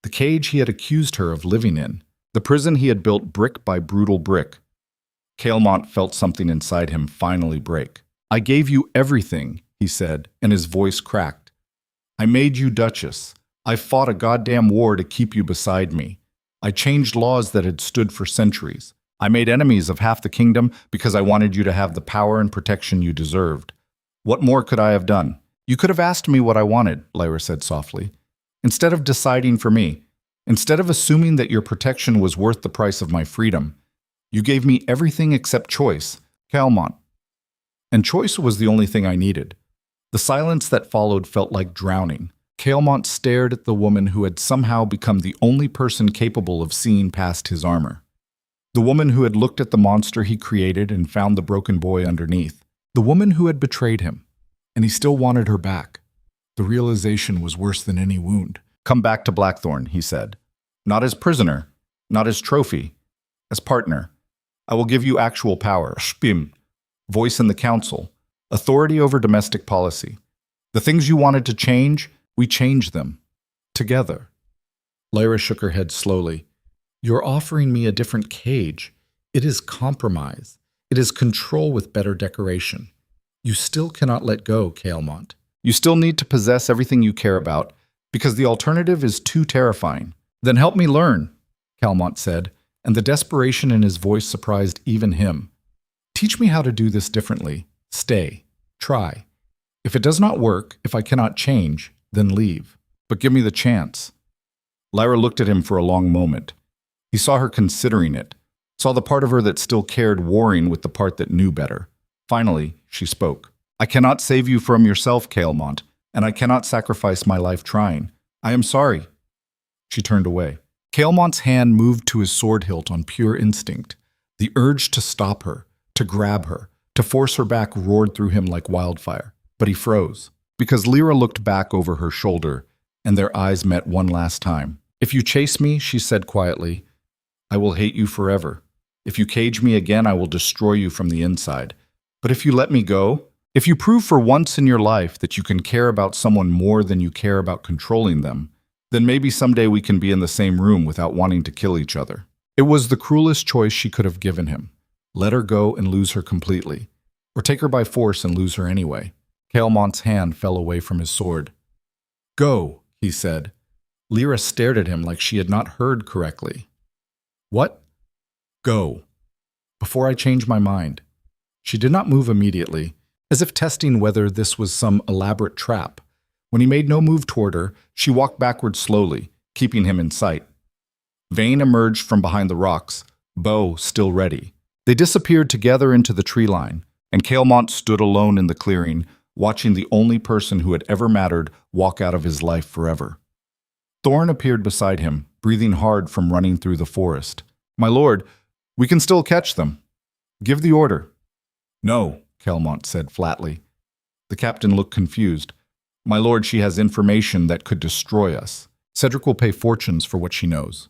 The cage he had accused her of living in. The prison he had built brick by brutal brick. Kaelmont felt something inside him finally break. I gave you everything, he said, and his voice cracked. I made you Duchess. I fought a goddamn war to keep you beside me. I changed laws that had stood for centuries. I made enemies of half the kingdom because I wanted you to have the power and protection you deserved. What more could I have done? You could have asked me what I wanted, Lyra said softly. Instead of deciding for me, instead of assuming that your protection was worth the price of my freedom, you gave me everything except choice, Kaelmont. And choice was the only thing I needed. The silence that followed felt like drowning. Kaelmont stared at the woman who had somehow become the only person capable of seeing past his armor. The woman who had looked at the monster he created and found the broken boy underneath. The woman who had betrayed him. And he still wanted her back. The realization was worse than any wound. Come back to Blackthorne, he said. Not as prisoner, not as trophy, as partner. I will give you actual power, Spim, voice in the council, authority over domestic policy. The things you wanted to change, we change them. Together. Lyra shook her head slowly. You're offering me a different cage. It is compromise. It is control with better decoration. You still cannot let go, Kaelmont. You still need to possess everything you care about, because the alternative is too terrifying. Then help me learn, Kaelmont said, and the desperation in his voice surprised even him. Teach me how to do this differently. Stay. Try. If it does not work, if I cannot change, then leave. But give me the chance. Lyra looked at him for a long moment. He saw her considering it, saw the part of her that still cared warring with the part that knew better. Finally, she spoke. I cannot save you from yourself, Kaelmont, and I cannot sacrifice my life trying. I am sorry. She turned away. Kaelmont's hand moved to his sword hilt on pure instinct. The urge to stop her, to grab her, to force her back roared through him like wildfire. But he froze, because Lyra looked back over her shoulder, and their eyes met one last time. If you chase me, she said quietly, I will hate you forever. If you cage me again, I will destroy you from the inside. But if you let me go, if you prove for once in your life that you can care about someone more than you care about controlling them, then maybe someday we can be in the same room without wanting to kill each other. It was the cruelest choice she could have given him. Let her go and lose her completely, or take her by force and lose her anyway. Kaelmont's hand fell away from his sword. Go, he said. Lyra stared at him like she had not heard correctly. What? Go. Before I change my mind. She did not move immediately, as if testing whether this was some elaborate trap. When he made no move toward her, she walked backward slowly, keeping him in sight. Vayne emerged from behind the rocks, bow still ready. They disappeared together into the tree line, and Kaelmont stood alone in the clearing, watching the only person who had ever mattered walk out of his life forever. Thorn appeared beside him, breathing hard from running through the forest. My lord, we can still catch them. Give the order. No, Kaelmont said flatly. The captain looked confused. My lord, she has information that could destroy us. Cedric will pay fortunes for what she knows.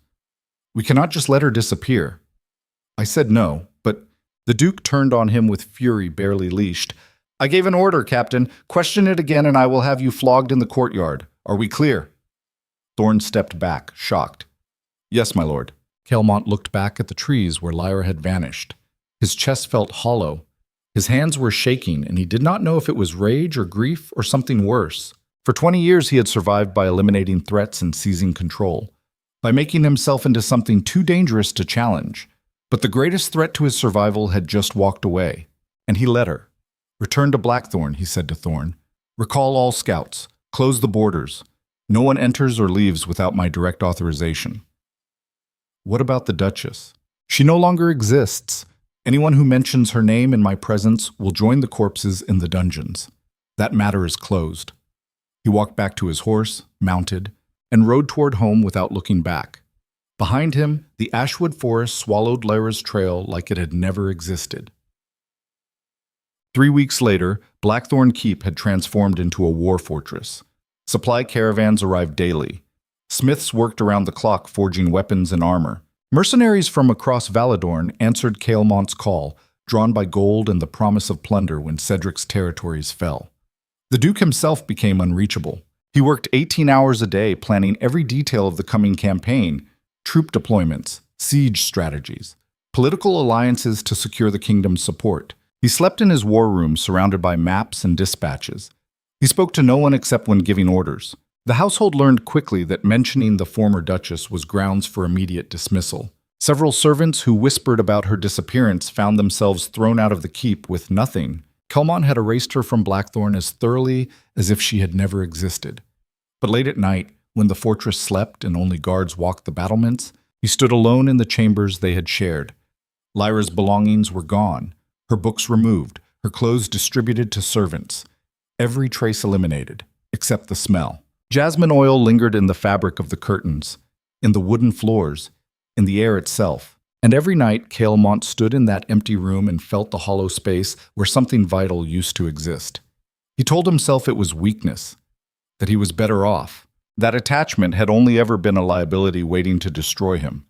We cannot just let her disappear. I said no, but the Duke turned on him with fury barely leashed. I gave an order, Captain. Question it again and I will have you flogged in the courtyard. Are we clear? Thorn stepped back, shocked. Yes, my lord. Kaelmont looked back at the trees where Lyra had vanished. His chest felt hollow. His hands were shaking, and he did not know if it was rage or grief or something worse. For 20 years he had survived by eliminating threats and seizing control, by making himself into something too dangerous to challenge. But the greatest threat to his survival had just walked away, and he let her. Return to Blackthorne, he said to Thorn. Recall all scouts. Close the borders. No one enters or leaves without my direct authorization. What about the Duchess? She no longer exists. Anyone who mentions her name in my presence will join the corpses in the dungeons. That matter is closed. He walked back to his horse, mounted, and rode toward home without looking back. Behind him, the Ashwood Forest swallowed Lyra's trail like it had never existed. 3 weeks later, Blackthorne Keep had transformed into a war fortress. Supply caravans arrived daily. Smiths worked around the clock forging weapons and armor. Mercenaries from across Valadorn answered Kaelmont's call, drawn by gold and the promise of plunder when Cedric's territories fell. The Duke himself became unreachable. He worked 18 hours a day planning every detail of the coming campaign, troop deployments, siege strategies, political alliances to secure the kingdom's support. He slept in his war room surrounded by maps and dispatches. He spoke to no one except when giving orders. The household learned quickly that mentioning the former Duchess was grounds for immediate dismissal. Several servants who whispered about her disappearance found themselves thrown out of the keep with nothing. Kaelmont had erased her from Blackthorne as thoroughly as if she had never existed. But late at night, when the fortress slept and only guards walked the battlements, he stood alone in the chambers they had shared. Lyra's belongings were gone, her books removed, her clothes distributed to servants. Every trace eliminated, except the smell. Jasmine oil lingered in the fabric of the curtains, in the wooden floors, in the air itself. And every night, Kaelmont stood in that empty room and felt the hollow space where something vital used to exist. He told himself it was weakness, that he was better off, that attachment had only ever been a liability waiting to destroy him.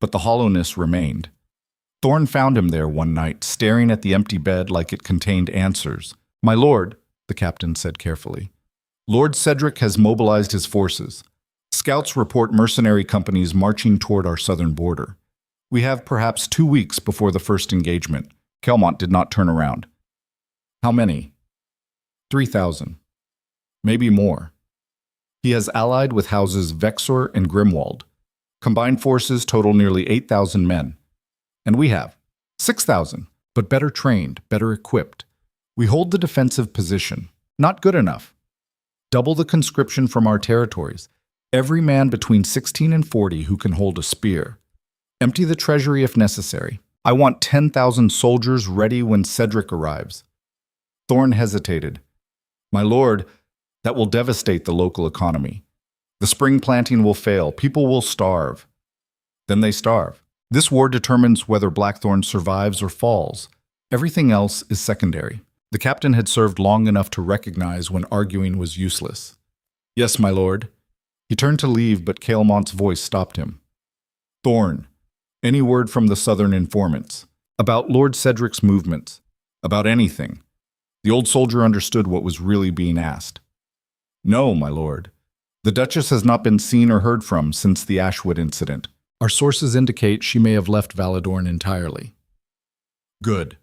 But the hollowness remained. Thorn found him there one night, staring at the empty bed like it contained answers. My lord, the captain said carefully, Lord Cedric has mobilized his forces. Scouts report mercenary companies marching toward our southern border. We have perhaps 2 weeks before the first engagement. Kaelmont did not turn around. How many? 3,000. Maybe more. He has allied with houses Vexor and Grimwald. Combined forces total nearly 8,000 men. And we have 6,000, but better trained, better equipped. We hold the defensive position. Not good enough. Double the conscription from our territories. Every man between 16 and 40 who can hold a spear. Empty the treasury if necessary. I want 10,000 soldiers ready when Cedric arrives. Thorne hesitated. My lord, that will devastate the local economy. The spring planting will fail. People will starve. Then they starve. This war determines whether Blackthorne survives or falls. Everything else is secondary. The captain had served long enough to recognize when arguing was useless. Yes, my lord. He turned to leave, but Kaelmont's voice stopped him. Thorne, any word from the southern informants? About Lord Cedric's movements? About anything? The old soldier understood what was really being asked. No, my lord. The Duchess has not been seen or heard from since the Ashwood incident. Our sources indicate she may have left Valadorn entirely. Good.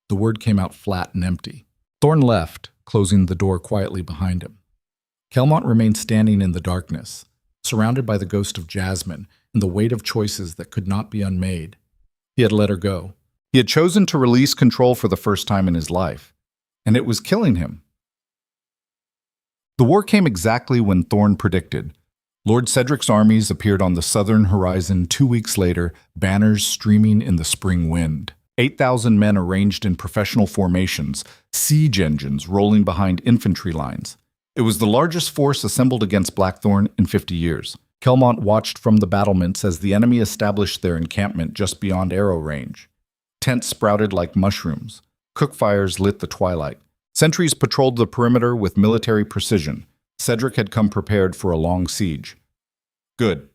The word came out flat and empty. Thorne left, closing the door quietly behind him. Kaelmont remained standing in the darkness, surrounded by the ghost of Jasmine and the weight of choices that could not be unmade. He had let her go. He had chosen to release control for the first time in his life, and it was killing him. The war came exactly when Thorne predicted. Lord Cedric's armies appeared on the southern horizon 2 weeks later, banners streaming in the spring wind. 8,000 men arranged in professional formations, siege engines rolling behind infantry lines. It was the largest force assembled against Blackthorne in 50 years. Kaelmont watched from the battlements as the enemy established their encampment just beyond arrow range. Tents sprouted like mushrooms. Cookfires lit the twilight. Sentries patrolled the perimeter with military precision. Cedric had come prepared for a long siege. Good.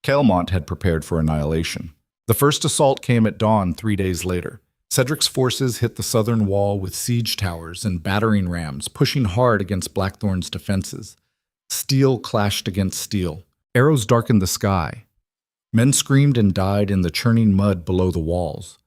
Kaelmont had prepared for annihilation. The first assault came at dawn 3 days later. Cedric's forces hit the southern wall with siege towers and battering rams, pushing hard against Blackthorne's defenses. Steel clashed against steel. Arrows darkened the sky. Men screamed and died in the churning mud below the walls.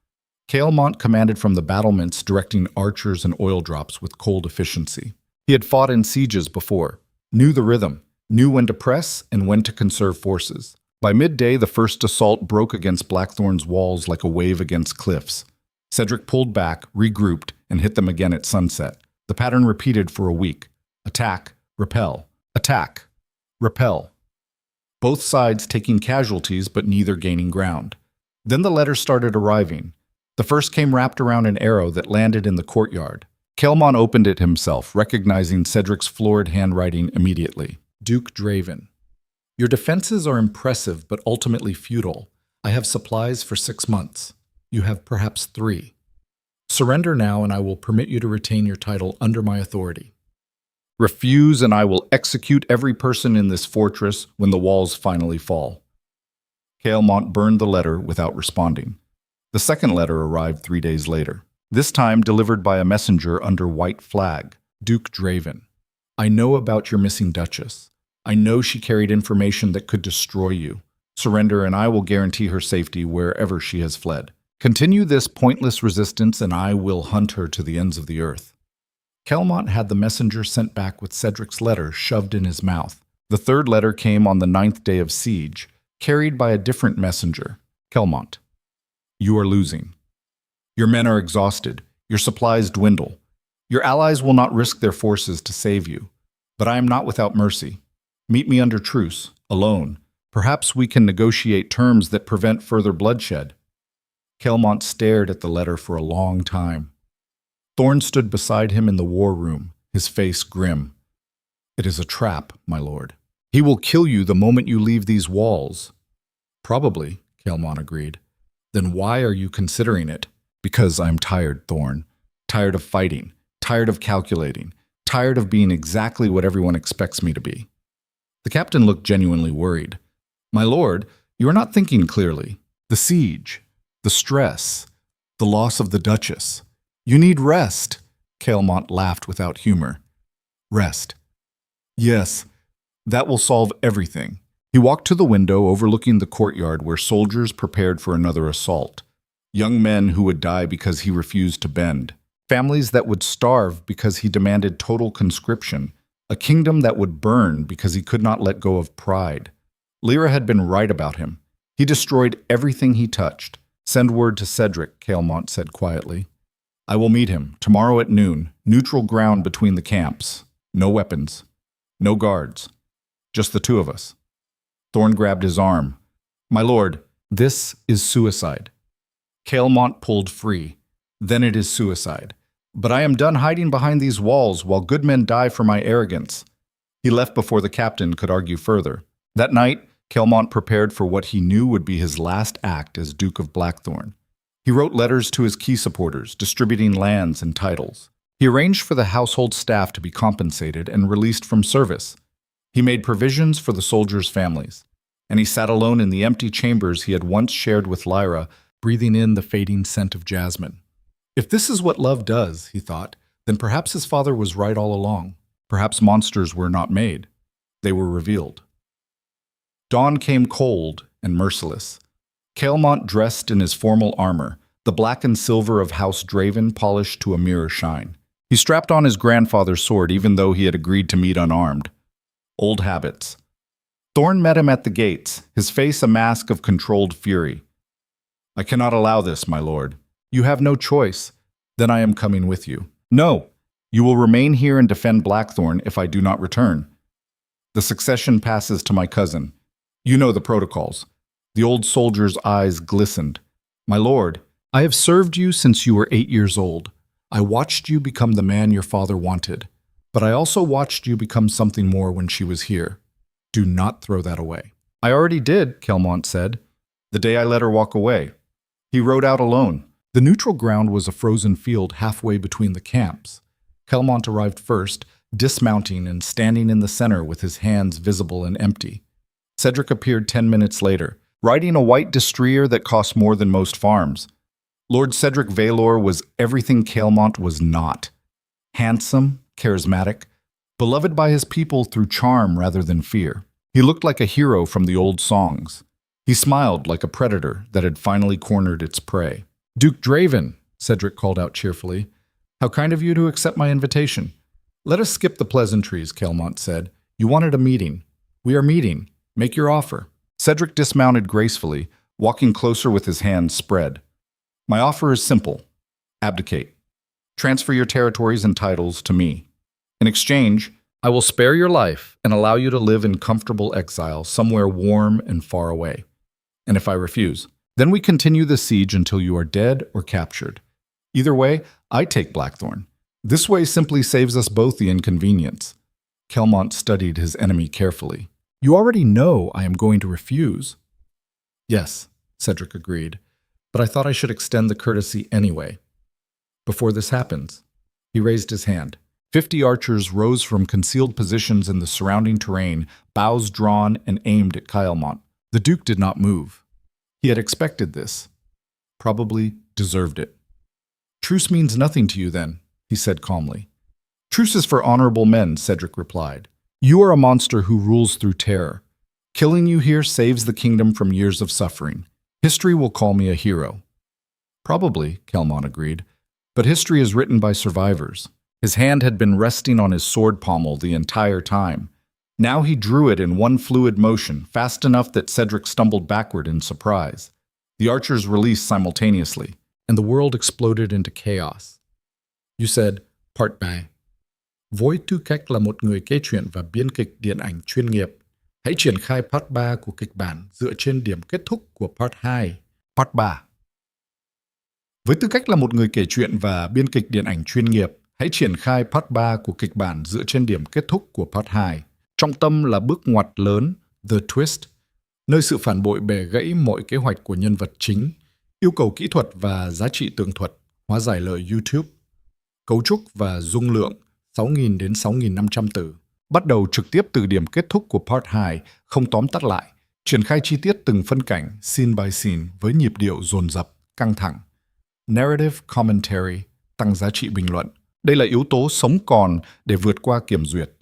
Kaelmont commanded from the battlements, directing archers and oil drops with cold efficiency. He had fought in sieges before, knew the rhythm, knew when to press and when to conserve forces. By midday, the first assault broke against Blackthorne's walls like a wave against cliffs. Cedric pulled back, regrouped, and hit them again at sunset. The pattern repeated for a week. Attack, repel, attack, repel. Both sides taking casualties, but neither gaining ground. Then the letters started arriving. The first came wrapped around an arrow that landed in the courtyard. Kaelmont opened it himself, recognizing Cedric's florid handwriting immediately. Duke Draven. Your defenses are impressive, but ultimately futile. I have supplies for 6 months. You have perhaps 3. Surrender now, and I will permit you to retain your title under my authority. Refuse, and I will execute every person in this fortress when the walls finally fall. Kaelmont burned the letter without responding. The second letter arrived 3 days later, this time delivered by a messenger under white flag. Duke Draven. I know about your missing Duchess. I know she carried information that could destroy you. Surrender, and I will guarantee her safety wherever she has fled. Continue this pointless resistance, and I will hunt her to the ends of the earth. Kaelmont had the messenger sent back with Cedric's letter shoved in his mouth. The third letter came on the 9th day of siege, carried by a different messenger. Kaelmont. You are losing. Your men are exhausted. Your supplies dwindle. Your allies will not risk their forces to save you. But I am not without mercy. Meet me under truce, alone. Perhaps we can negotiate terms that prevent further bloodshed. Kaelmont stared at the letter for a long time. Thorne stood beside him in the war room, his face grim. It is a trap, my lord. He will kill you the moment you leave these walls. Probably, Kaelmont agreed. Then why are you considering it? Because I'm tired, Thorne. Tired of fighting. Tired of calculating. Tired of being exactly what everyone expects me to be. The captain looked genuinely worried. My lord, you are not thinking clearly. The siege. The stress. The loss of the Duchess. You need rest. Kaelmont laughed without humor. Rest. Yes, that will solve everything. He walked to the window overlooking the courtyard where soldiers prepared for another assault. Young men who would die because he refused to bend. families that would starve because he demanded total conscription, a kingdom that would burn because he could not let go of pride. Lyra had been right about him. He destroyed everything he touched. Send word to Cedric, Kaelmont said quietly. I will meet him tomorrow at noon, neutral ground between the camps. No weapons, no guards, just the two of us. Thorne grabbed his arm. My lord, this is suicide. Kaelmont pulled free. Then it is suicide. But I am done hiding behind these walls while good men die for my arrogance. He left before the captain could argue further. That night, Kaelmont prepared for what he knew would be his last act as Duke of Blackthorne. He wrote letters to his key supporters, distributing lands and titles. He arranged for the household staff to be compensated and released from service. He made provisions for the soldiers' families. And he sat alone in the empty chambers he had once shared with Lyra, breathing in the fading scent of jasmine. If this is what love does, he thought, then perhaps his father was right all along. Perhaps monsters were not made. They were revealed. Dawn came cold and merciless. Kaelmont dressed in his formal armor, the black and silver of House Draven polished to a mirror shine. He strapped on his grandfather's sword even though he had agreed to meet unarmed. Old habits. Thorne met him at the gates, his face a mask of controlled fury. I cannot allow this, my lord. You have no choice. Then I am coming with you. No, you will remain here and defend Blackthorne if I do not return. The succession passes to my cousin. You know the protocols. The old soldier's eyes glistened. My lord, I have served you since you were 8 years old. I watched you become the man your father wanted. But I also watched you become something more when she was here. Do not throw that away. I already did, Kaelmont said, the day I let her walk away. He rode out alone. The neutral ground was a frozen field halfway between the camps. Kaelmont arrived first, dismounting and standing in the center with his hands visible and empty. Cedric appeared 10 minutes later, riding a white destrier that cost more than most farms. Lord Cedric Valor was everything Kaelmont was not. Handsome, charismatic, beloved by his people through charm rather than fear. He looked like a hero from the old songs. He smiled like a predator that had finally cornered its prey. Duke Draven, Cedric called out cheerfully. How kind of you to accept my invitation. Let us skip the pleasantries, Kaelmont said. You wanted a meeting. We are meeting. Make your offer. Cedric dismounted gracefully, walking closer with his hands spread. My offer is simple. Abdicate. Transfer your territories and titles to me. In exchange, I will spare your life and allow you to live in comfortable exile somewhere warm and far away. And if I refuse, then we continue the siege until you are dead or captured. Either way, I take Blackthorne. This way simply saves us both the inconvenience. Kaelmont studied his enemy carefully. You already know I am going to refuse. Yes, Cedric agreed, but I thought I should extend the courtesy anyway. Before this happens, he raised his hand. 50 archers rose from concealed positions in the surrounding terrain, bows drawn and aimed at Kaelmont. The Duke did not move. He had expected this. Probably deserved it. Truce means nothing to you then, he said calmly. Truce is for honorable men, Cedric replied. You are a monster who rules through terror. Killing you here saves the kingdom from years of suffering. History will call me a hero. Probably, Kaelmont agreed, but history is written by survivors. His hand had been resting on his sword pommel the entire time. Now he drew it in one fluid motion, fast enough that Cedric stumbled backward in surprise. The archers released simultaneously, and the world exploded into chaos. You said, Part 3. Với tư cách là một người kể chuyện và biên kịch điện ảnh chuyên nghiệp, hãy triển khai Part 3 của kịch bản dựa trên điểm kết thúc của Part 2. Part 3. Với tư cách là một người kể chuyện và biên kịch điện ảnh chuyên nghiệp, hãy triển khai Part 3 của kịch bản dựa trên điểm kết thúc của Part 2. Trọng tâm là bước ngoặt lớn, The Twist, nơi sự phản bội bẻ gãy mọi kế hoạch của nhân vật chính, yêu cầu kỹ thuật và giá trị tường thuật, hóa giải lời YouTube, cấu trúc và dung lượng 6.000 đến 6.500 từ. Bắt đầu trực tiếp từ điểm kết thúc của Part 2, không tóm tắt lại, triển khai chi tiết từng phân cảnh, scene by scene với nhịp điệu dồn dập, căng thẳng. Narrative commentary, tăng giá trị bình luận. Đây là yếu tố sống còn để vượt qua kiểm duyệt.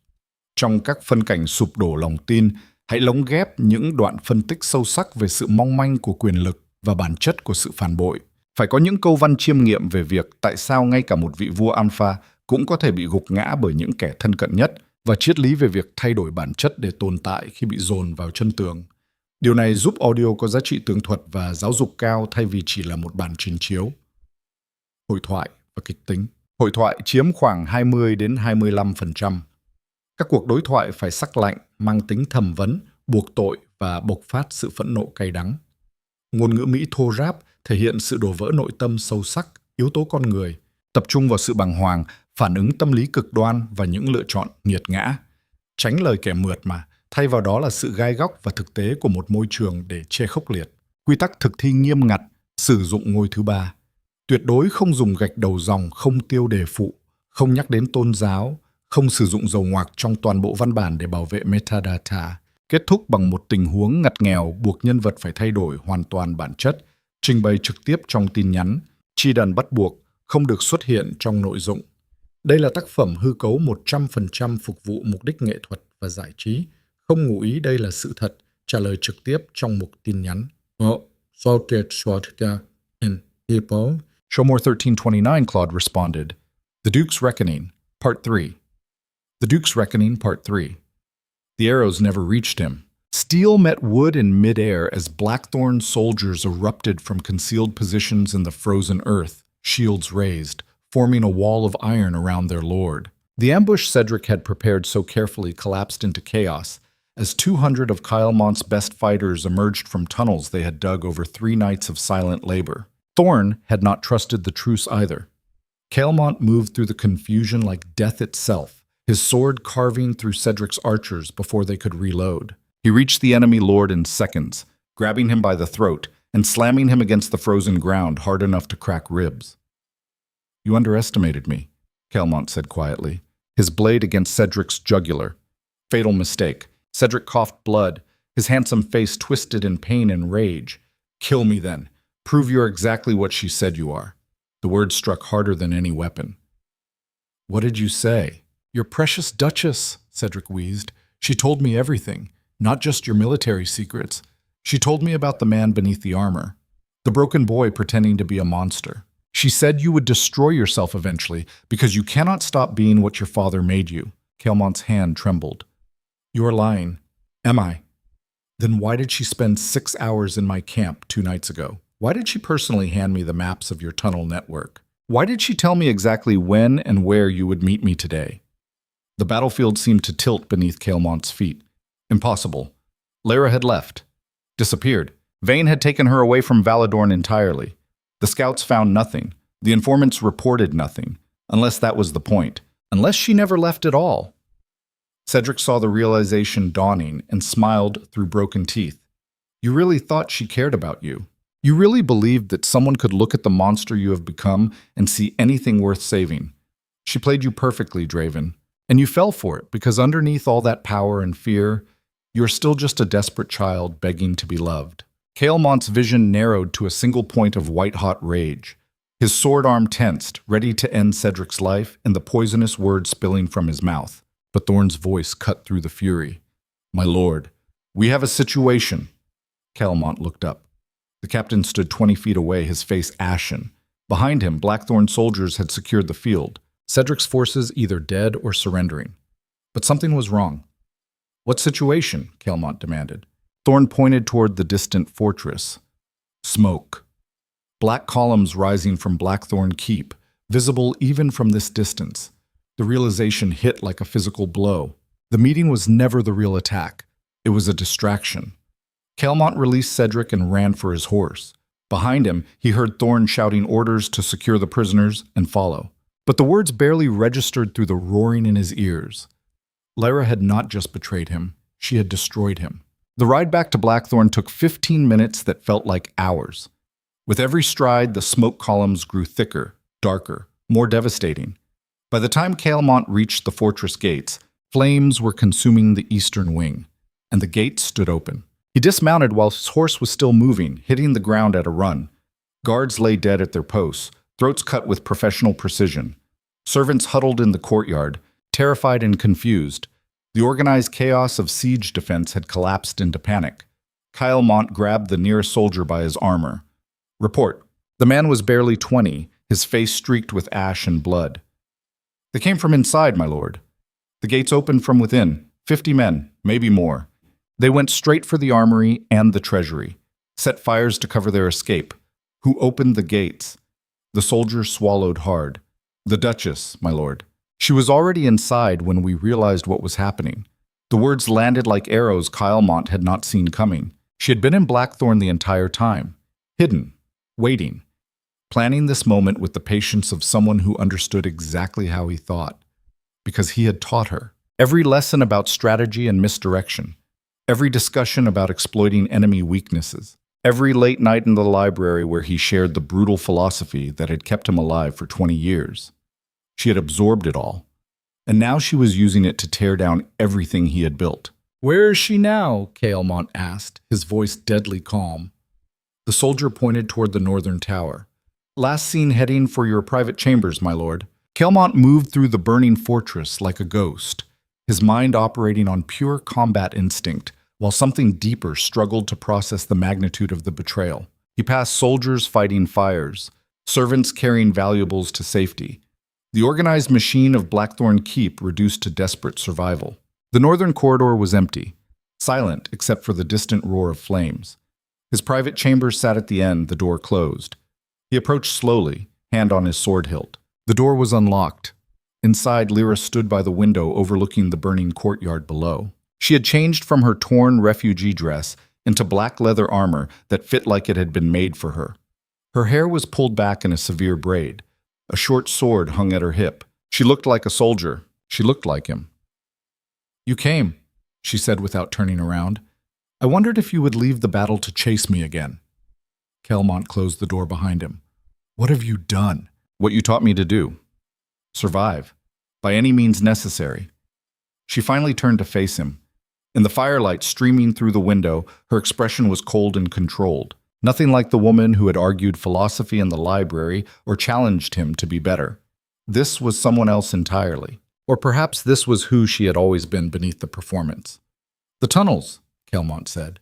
Trong các phân cảnh sụp đổ lòng tin, hãy lồng ghép những đoạn phân tích sâu sắc về sự mong manh của quyền lực và bản chất của sự phản bội. Phải có những câu văn chiêm nghiệm về việc tại sao ngay cả một vị vua alpha cũng có thể bị gục ngã bởi những kẻ thân cận nhất, và triết lý về việc thay đổi bản chất để tồn tại khi bị dồn vào chân tường. Điều này giúp audio có giá trị tường thuật và giáo dục cao thay vì chỉ là một bản trình chiếu. Hội thoại và kịch tính. Hội thoại chiếm khoảng 20 đến 25%. Các cuộc đối thoại phải sắc lạnh, mang tính thẩm vấn, buộc tội và bộc phát sự phẫn nộ cay đắng. Ngôn ngữ Mỹ thô ráp thể hiện sự đổ vỡ nội tâm sâu sắc, yếu tố con người, tập trung vào sự bàng hoàng, phản ứng tâm lý cực đoan và những lựa chọn nghiệt ngã. Tránh lời kẻ mượt mà, thay vào đó là sự gai góc và thực tế của một môi trường để chê khốc liệt. Quy tắc thực thi nghiêm ngặt, sử dụng ngôi thứ ba. Tuyệt đối không dùng gạch đầu dòng, không tiêu đề phụ, không nhắc đến tôn giáo, không sử dụng dấu ngoặc trong toàn bộ văn bản để bảo vệ metadata. Kết thúc bằng một tình huống ngặt nghèo buộc nhân vật phải thay đổi hoàn toàn bản chất, trình bày trực tiếp trong tin nhắn, chi đần bắt buộc, không được xuất hiện trong nội dung. Đây là tác phẩm hư cấu 100% phục vụ mục đích nghệ thuật và giải trí, không ngụ ý đây là sự thật, trả lời trực tiếp trong một tin nhắn. Showmore 1329 Claude responded, The Duke's Reckoning, Part 3. The Duke's Reckoning, Part 3. The arrows never reached him. Steel met wood in midair as Blackthorne soldiers erupted from concealed positions in the frozen earth, shields raised, forming a wall of iron around their lord. The ambush Cedric had prepared so carefully collapsed into chaos, as 200 of Kaelmont's best fighters emerged from tunnels they had dug over 3 nights of silent labor. Thorne had not trusted the truce either. Kaelmont moved through the confusion like death itself, his sword carving through Cedric's archers before they could reload. He reached the enemy lord in seconds, grabbing him by the throat and slamming him against the frozen ground hard enough to crack ribs. You underestimated me, Kaelmont said quietly, his blade against Cedric's jugular. Fatal mistake. Cedric coughed blood, his handsome face twisted in pain and rage. Kill me then. Prove you're exactly what she said you are. The words struck harder than any weapon. What did you say? Your precious Duchess, Cedric wheezed. She told me everything, not just your military secrets. She told me about the man beneath the armor, the broken boy pretending to be a monster. She said you would destroy yourself eventually because you cannot stop being what your father made you. Kaelmont's hand trembled. You're lying. Am I? Then why did she spend 6 hours in my camp 2 nights ago? Why did she personally hand me the maps of your tunnel network? Why did she tell me exactly when and where you would meet me today? The battlefield seemed to tilt beneath Kaelmont's feet. Impossible. Lara had left. Disappeared. Vayne had taken her away from Valadorn entirely. The scouts found nothing. The informants reported nothing. Unless that was the point. Unless she never left at all. Cedric saw the realization dawning and smiled through broken teeth. You really thought she cared about you. You really believed that someone could look at the monster you have become and see anything worth saving. She played you perfectly, Draven. And you fell for it because underneath all that power and fear, you're still just a desperate child begging to be loved. Kaelmont's vision narrowed to a single point of white-hot rage. His sword arm tensed, ready to end Cedric's life, and the poisonous words spilling from his mouth. But Thorne's voice cut through the fury. My lord, we have a situation. Kaelmont looked up. The captain stood 20 feet away, his face ashen. Behind him, Blackthorne soldiers had secured the field. Cedric's forces either dead or surrendering. But something was wrong. What situation? Kaelmont demanded. Thorne pointed toward the distant fortress. Smoke. Black columns rising from Blackthorne Keep, visible even from this distance. The realization hit like a physical blow. The meeting was never the real attack. It was a distraction. Kaelmont released Cedric and ran for his horse. Behind him, he heard Thorne shouting orders to secure the prisoners and follow. But the words barely registered through the roaring in his ears. Lara had not just betrayed him, she had destroyed him. The ride back to Blackthorne took 15 minutes that felt like hours. With every stride, the smoke columns grew thicker, darker, more devastating. By the time Kaelmont reached the fortress gates, flames were consuming the eastern wing, and the gates stood open. He dismounted while his horse was still moving, hitting the ground at a run. Guards lay dead at their posts, throats cut with professional precision. Servants huddled in the courtyard, terrified and confused. The organized chaos of siege defense had collapsed into panic. Kaelmont grabbed the nearest soldier by his armor. Report. The man was barely 20, his face streaked with ash and blood. They came from inside, my lord. The gates opened from within, 50 men, maybe more. They went straight for the armory and the treasury, set fires to cover their escape. Who opened the gates? The soldier swallowed hard. The Duchess, my lord. She was already inside when we realized what was happening. The words landed like arrows Kaelmont had not seen coming. She had been in Blackthorne the entire time, hidden, waiting, planning this moment with the patience of someone who understood exactly how he thought, because he had taught her. Every lesson about strategy and misdirection, every discussion about exploiting enemy weaknesses, every late night in the library where he shared the brutal philosophy that had kept him alive for 20 years. She had absorbed it all, and now she was using it to tear down everything he had built. "Where is she now?" Kaelmont asked, his voice deadly calm. The soldier pointed toward the northern tower. "Last seen heading for your private chambers, my lord." Kaelmont moved through the burning fortress like a ghost, his mind operating on pure combat instinct, while something deeper struggled to process the magnitude of the betrayal. He passed soldiers fighting fires, servants carrying valuables to safety, the organized machine of Blackthorne Keep reduced to desperate survival. The northern corridor was empty, silent except for the distant roar of flames. His private chambers sat at the end, the door closed. He approached slowly, hand on his sword hilt. The door was unlocked. Inside, Lyra stood by the window overlooking the burning courtyard below. She had changed from her torn refugee dress into black leather armor that fit like it had been made for her. Her hair was pulled back in a severe braid. A short sword hung at her hip. She looked like a soldier. She looked like him. "You came," she said without turning around. "I wondered if you would leave the battle to chase me again." Kaelmont closed the door behind him. "What have you done?" "What you taught me to do. Survive. By any means necessary." She finally turned to face him. In the firelight streaming through the window, her expression was cold and controlled. Nothing like the woman who had argued philosophy in the library or challenged him to be better. This was someone else entirely. Or perhaps this was who she had always been beneath the performance. "The tunnels," Kaelmont said.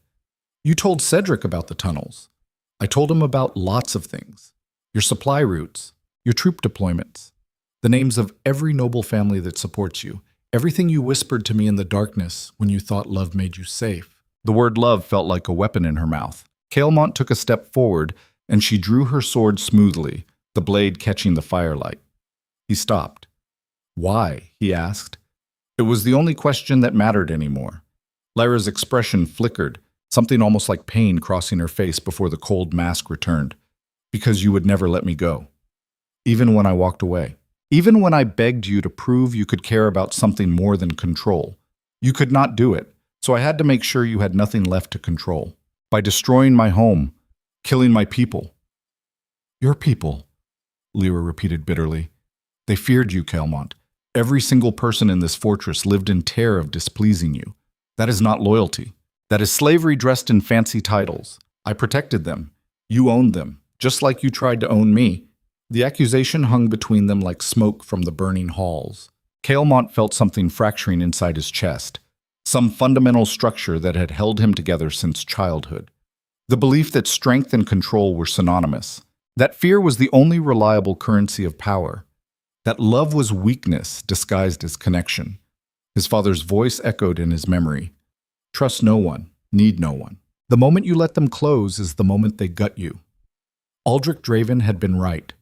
"You told Cedric about the tunnels. I told him about lots of things. Your supply routes, your troop deployments, the names of every noble family that supports you, everything you whispered to me in the darkness when you thought love made you safe." The word love felt like a weapon in her mouth. Kaelmont took a step forward, and she drew her sword smoothly, the blade catching the firelight. He stopped. "Why?" he asked. It was the only question that mattered anymore. Lyra's expression flickered, something almost like pain crossing her face before the cold mask returned. "Because you would never let me go. Even when I walked away. Even when I begged you to prove you could care about something more than control. You could not do it, so I had to make sure you had nothing left to control. By destroying my home, killing my people." "Your people," Lyra repeated bitterly. "They feared you, Kaelmont. Every single person in this fortress lived in terror of displeasing you. That is not loyalty. That is slavery dressed in fancy titles. I protected them. You owned them, just like you tried to own me." The accusation hung between them like smoke from the burning halls. Kaelmont felt something fracturing inside his chest, some fundamental structure that had held him together since childhood. The belief that strength and control were synonymous, that fear was the only reliable currency of power, that love was weakness disguised as connection. His father's voice echoed in his memory. "Trust no one, need no one. The moment you let them close is the moment they gut you." Aldrich Draven had been right.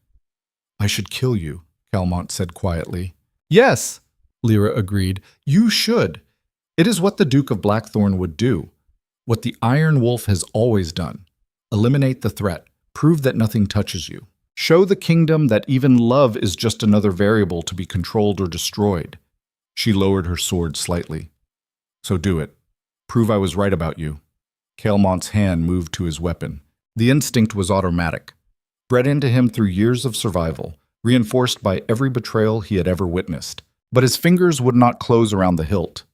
"I should kill you," Kaelmont said quietly. "Yes," Lyra agreed. "You should. It is what the Duke of Blackthorne would do, what the Iron Wolf has always done. Eliminate the threat. Prove that nothing touches you. Show the kingdom that even love is just another variable to be controlled or destroyed." She lowered her sword slightly. "So do it. Prove I was right about you." Kaelmont's hand moved to his weapon. The instinct was automatic, bred into him through years of survival, reinforced by every betrayal he had ever witnessed. But his fingers would not close around the hilt.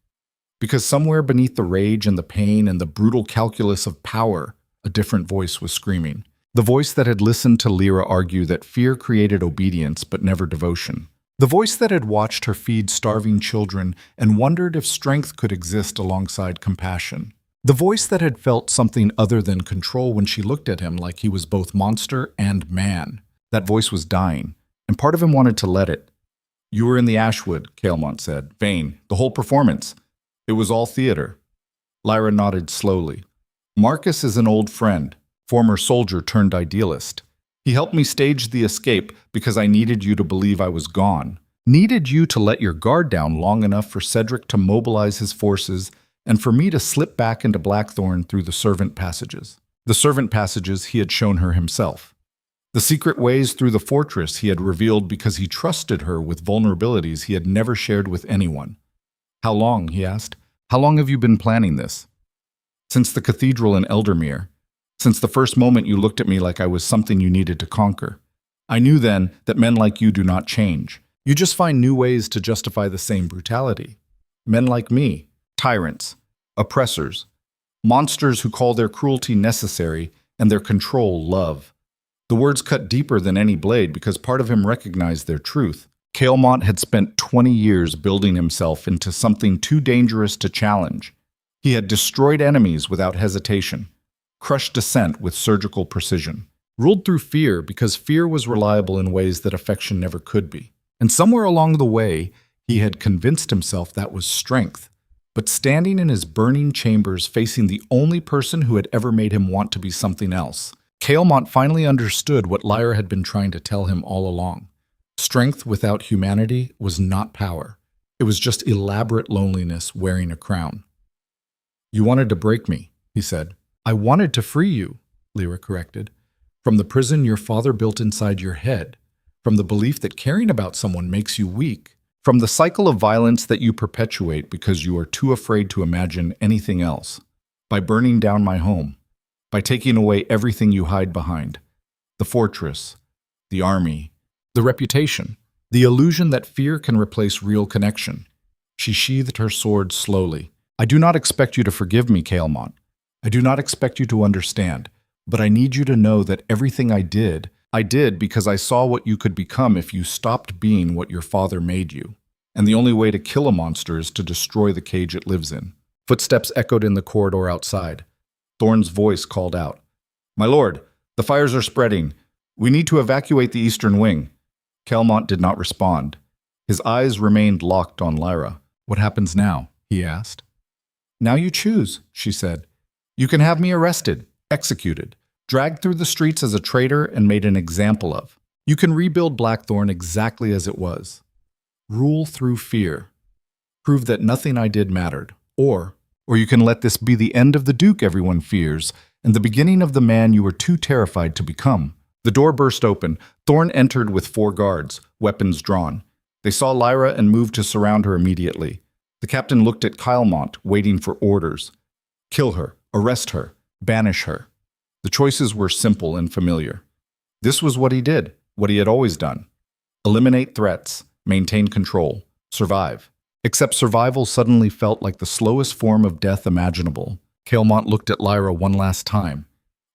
Because somewhere beneath the rage and the pain and the brutal calculus of power, a different voice was screaming. The voice that had listened to Lyra argue that fear created obedience but never devotion. The voice that had watched her feed starving children and wondered if strength could exist alongside compassion. The voice that had felt something other than control when she looked at him like he was both monster and man. That voice was dying, and part of him wanted to let it. "You were in the Ashwood," Kaelmont said. "Vain. The whole performance. It was all theater." Lyra nodded slowly. "Marcus is an old friend, former soldier turned idealist. He helped me stage the escape because I needed you to believe I was gone. Needed you to let your guard down long enough for Cedric to mobilize his forces and for me to slip back into Blackthorne through the servant passages. The servant passages he had shown her himself. The secret ways through the fortress he had revealed because he trusted her with vulnerabilities he had never shared with anyone. How long, he asked. How long have you been planning this? Since the cathedral in Eldermere. Since the first moment you looked at me like I was something you needed to conquer. I knew then that men like you do not change. You just find new ways to justify the same brutality. Men like me, tyrants, oppressors, monsters who call their cruelty necessary and their control love. The words cut deeper than any blade because part of him recognized their truth. Kaelmont had spent 20 years building himself into something too dangerous to challenge. He had destroyed enemies without hesitation, crushed dissent with surgical precision, ruled through fear because fear was reliable in ways that affection never could be. And somewhere along the way, he had convinced himself that was strength. But standing in his burning chambers facing the only person who had ever made him want to be something else, Kaelmont finally understood what Lyra had been trying to tell him all along. Strength without humanity was not power. It was just elaborate loneliness wearing a crown. "You wanted to break me," he said. "I wanted to free you," Lyra corrected, "from the prison your father built inside your head, from the belief that caring about someone makes you weak, from the cycle of violence that you perpetuate because you are too afraid to imagine anything else, by burning down my home, by taking away everything you hide behind, the fortress, the army, the reputation, the illusion that fear can replace real connection." She sheathed her sword slowly. "I do not expect you to forgive me, Kaelmont. I do not expect you to understand, but I need you to know that everything I did because I saw what you could become if you stopped being what your father made you. And the only way to kill a monster is to destroy the cage it lives in." Footsteps echoed in the corridor outside. Thorne's voice called out, "My lord, the fires are spreading. We need to evacuate the eastern wing." Kaelmont did not respond. His eyes remained locked on Lyra. "What happens now?" he asked. "Now you choose," she said. "You can have me arrested, executed, dragged through the streets as a traitor and made an example of. You can rebuild Blackthorne exactly as it was. Rule through fear. Prove that nothing I did mattered. Or you can let this be the end of the Duke everyone fears and the beginning of the man you were too terrified to become." The door burst open. Thorne entered with 4 guards, weapons drawn. They saw Lyra and moved to surround her immediately. The captain looked at Kaelmont, waiting for orders. Kill her, arrest her, banish her. The choices were simple and familiar. This was what he did, what he had always done. Eliminate threats, maintain control, survive. Except survival suddenly felt like the slowest form of death imaginable. Kaelmont looked at Lyra one last time.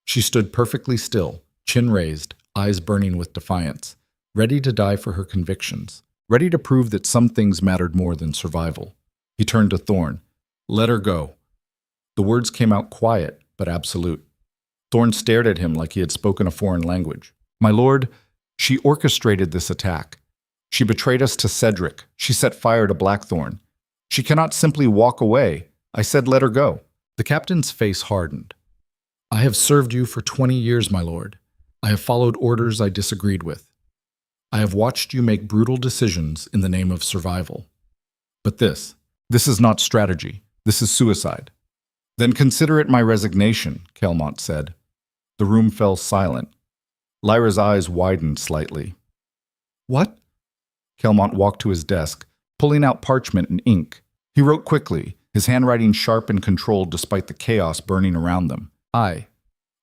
She stood perfectly still, chin raised, eyes burning with defiance, ready to die for her convictions, ready to prove that some things mattered more than survival. He turned to Thorne. "Let her go." The words came out quiet, but absolute. Thorne stared at him like he had spoken a foreign language. "My lord, she orchestrated this attack. She betrayed us to Cedric. She set fire to Blackthorne. She cannot simply walk away. I said let her go." The captain's face hardened. "I have served you for 20 years, my lord. I have followed orders I disagreed with. I have watched you make brutal decisions in the name of survival. But this is not strategy. This is suicide." "Then consider it my resignation," Kaelmont said. The room fell silent. Lyra's eyes widened slightly. "What?" Kaelmont walked to his desk, pulling out parchment and ink. He wrote quickly, his handwriting sharp and controlled despite the chaos burning around them. "I,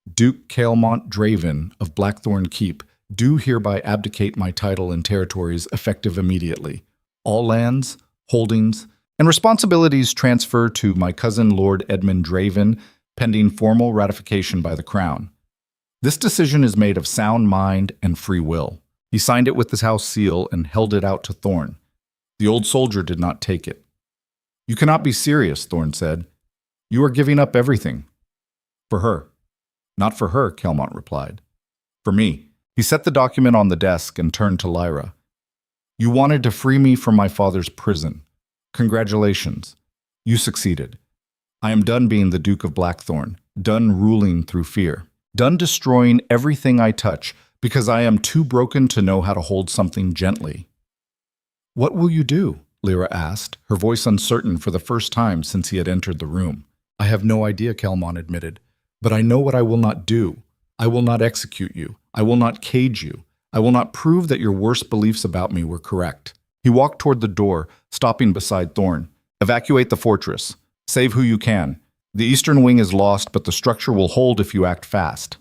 Duke Kaelmont Draven of Blackthorne Keep, do hereby abdicate my title and territories effective immediately. All lands, holdings, and responsibilities transfer to my cousin Lord Edmund Draven, pending formal ratification by the Crown. This decision is made of sound mind and free will." He signed it with his house seal and held it out to Thorne. The old soldier did not take it. "You cannot be serious," Thorne said. You are giving up everything. For her. Not for her, Kaelmont replied. For me. He set the document on the desk and turned to Lyra. You wanted to free me from my father's prison. Congratulations. You succeeded. I am done being the Duke of Blackthorne, done ruling through fear, done destroying everything I touch because I am too broken to know how to hold something gently. What will you do? Lyra asked, her voice uncertain for the first time since he had entered the room. I have no idea, Kaelmont admitted, but I know what I will not do. I will not execute you. I will not cage you. I will not prove that your worst beliefs about me were correct. He walked toward the door, stopping beside Thorne. Evacuate the fortress. Save who you can. The eastern wing is lost, but the structure will hold if you act fast.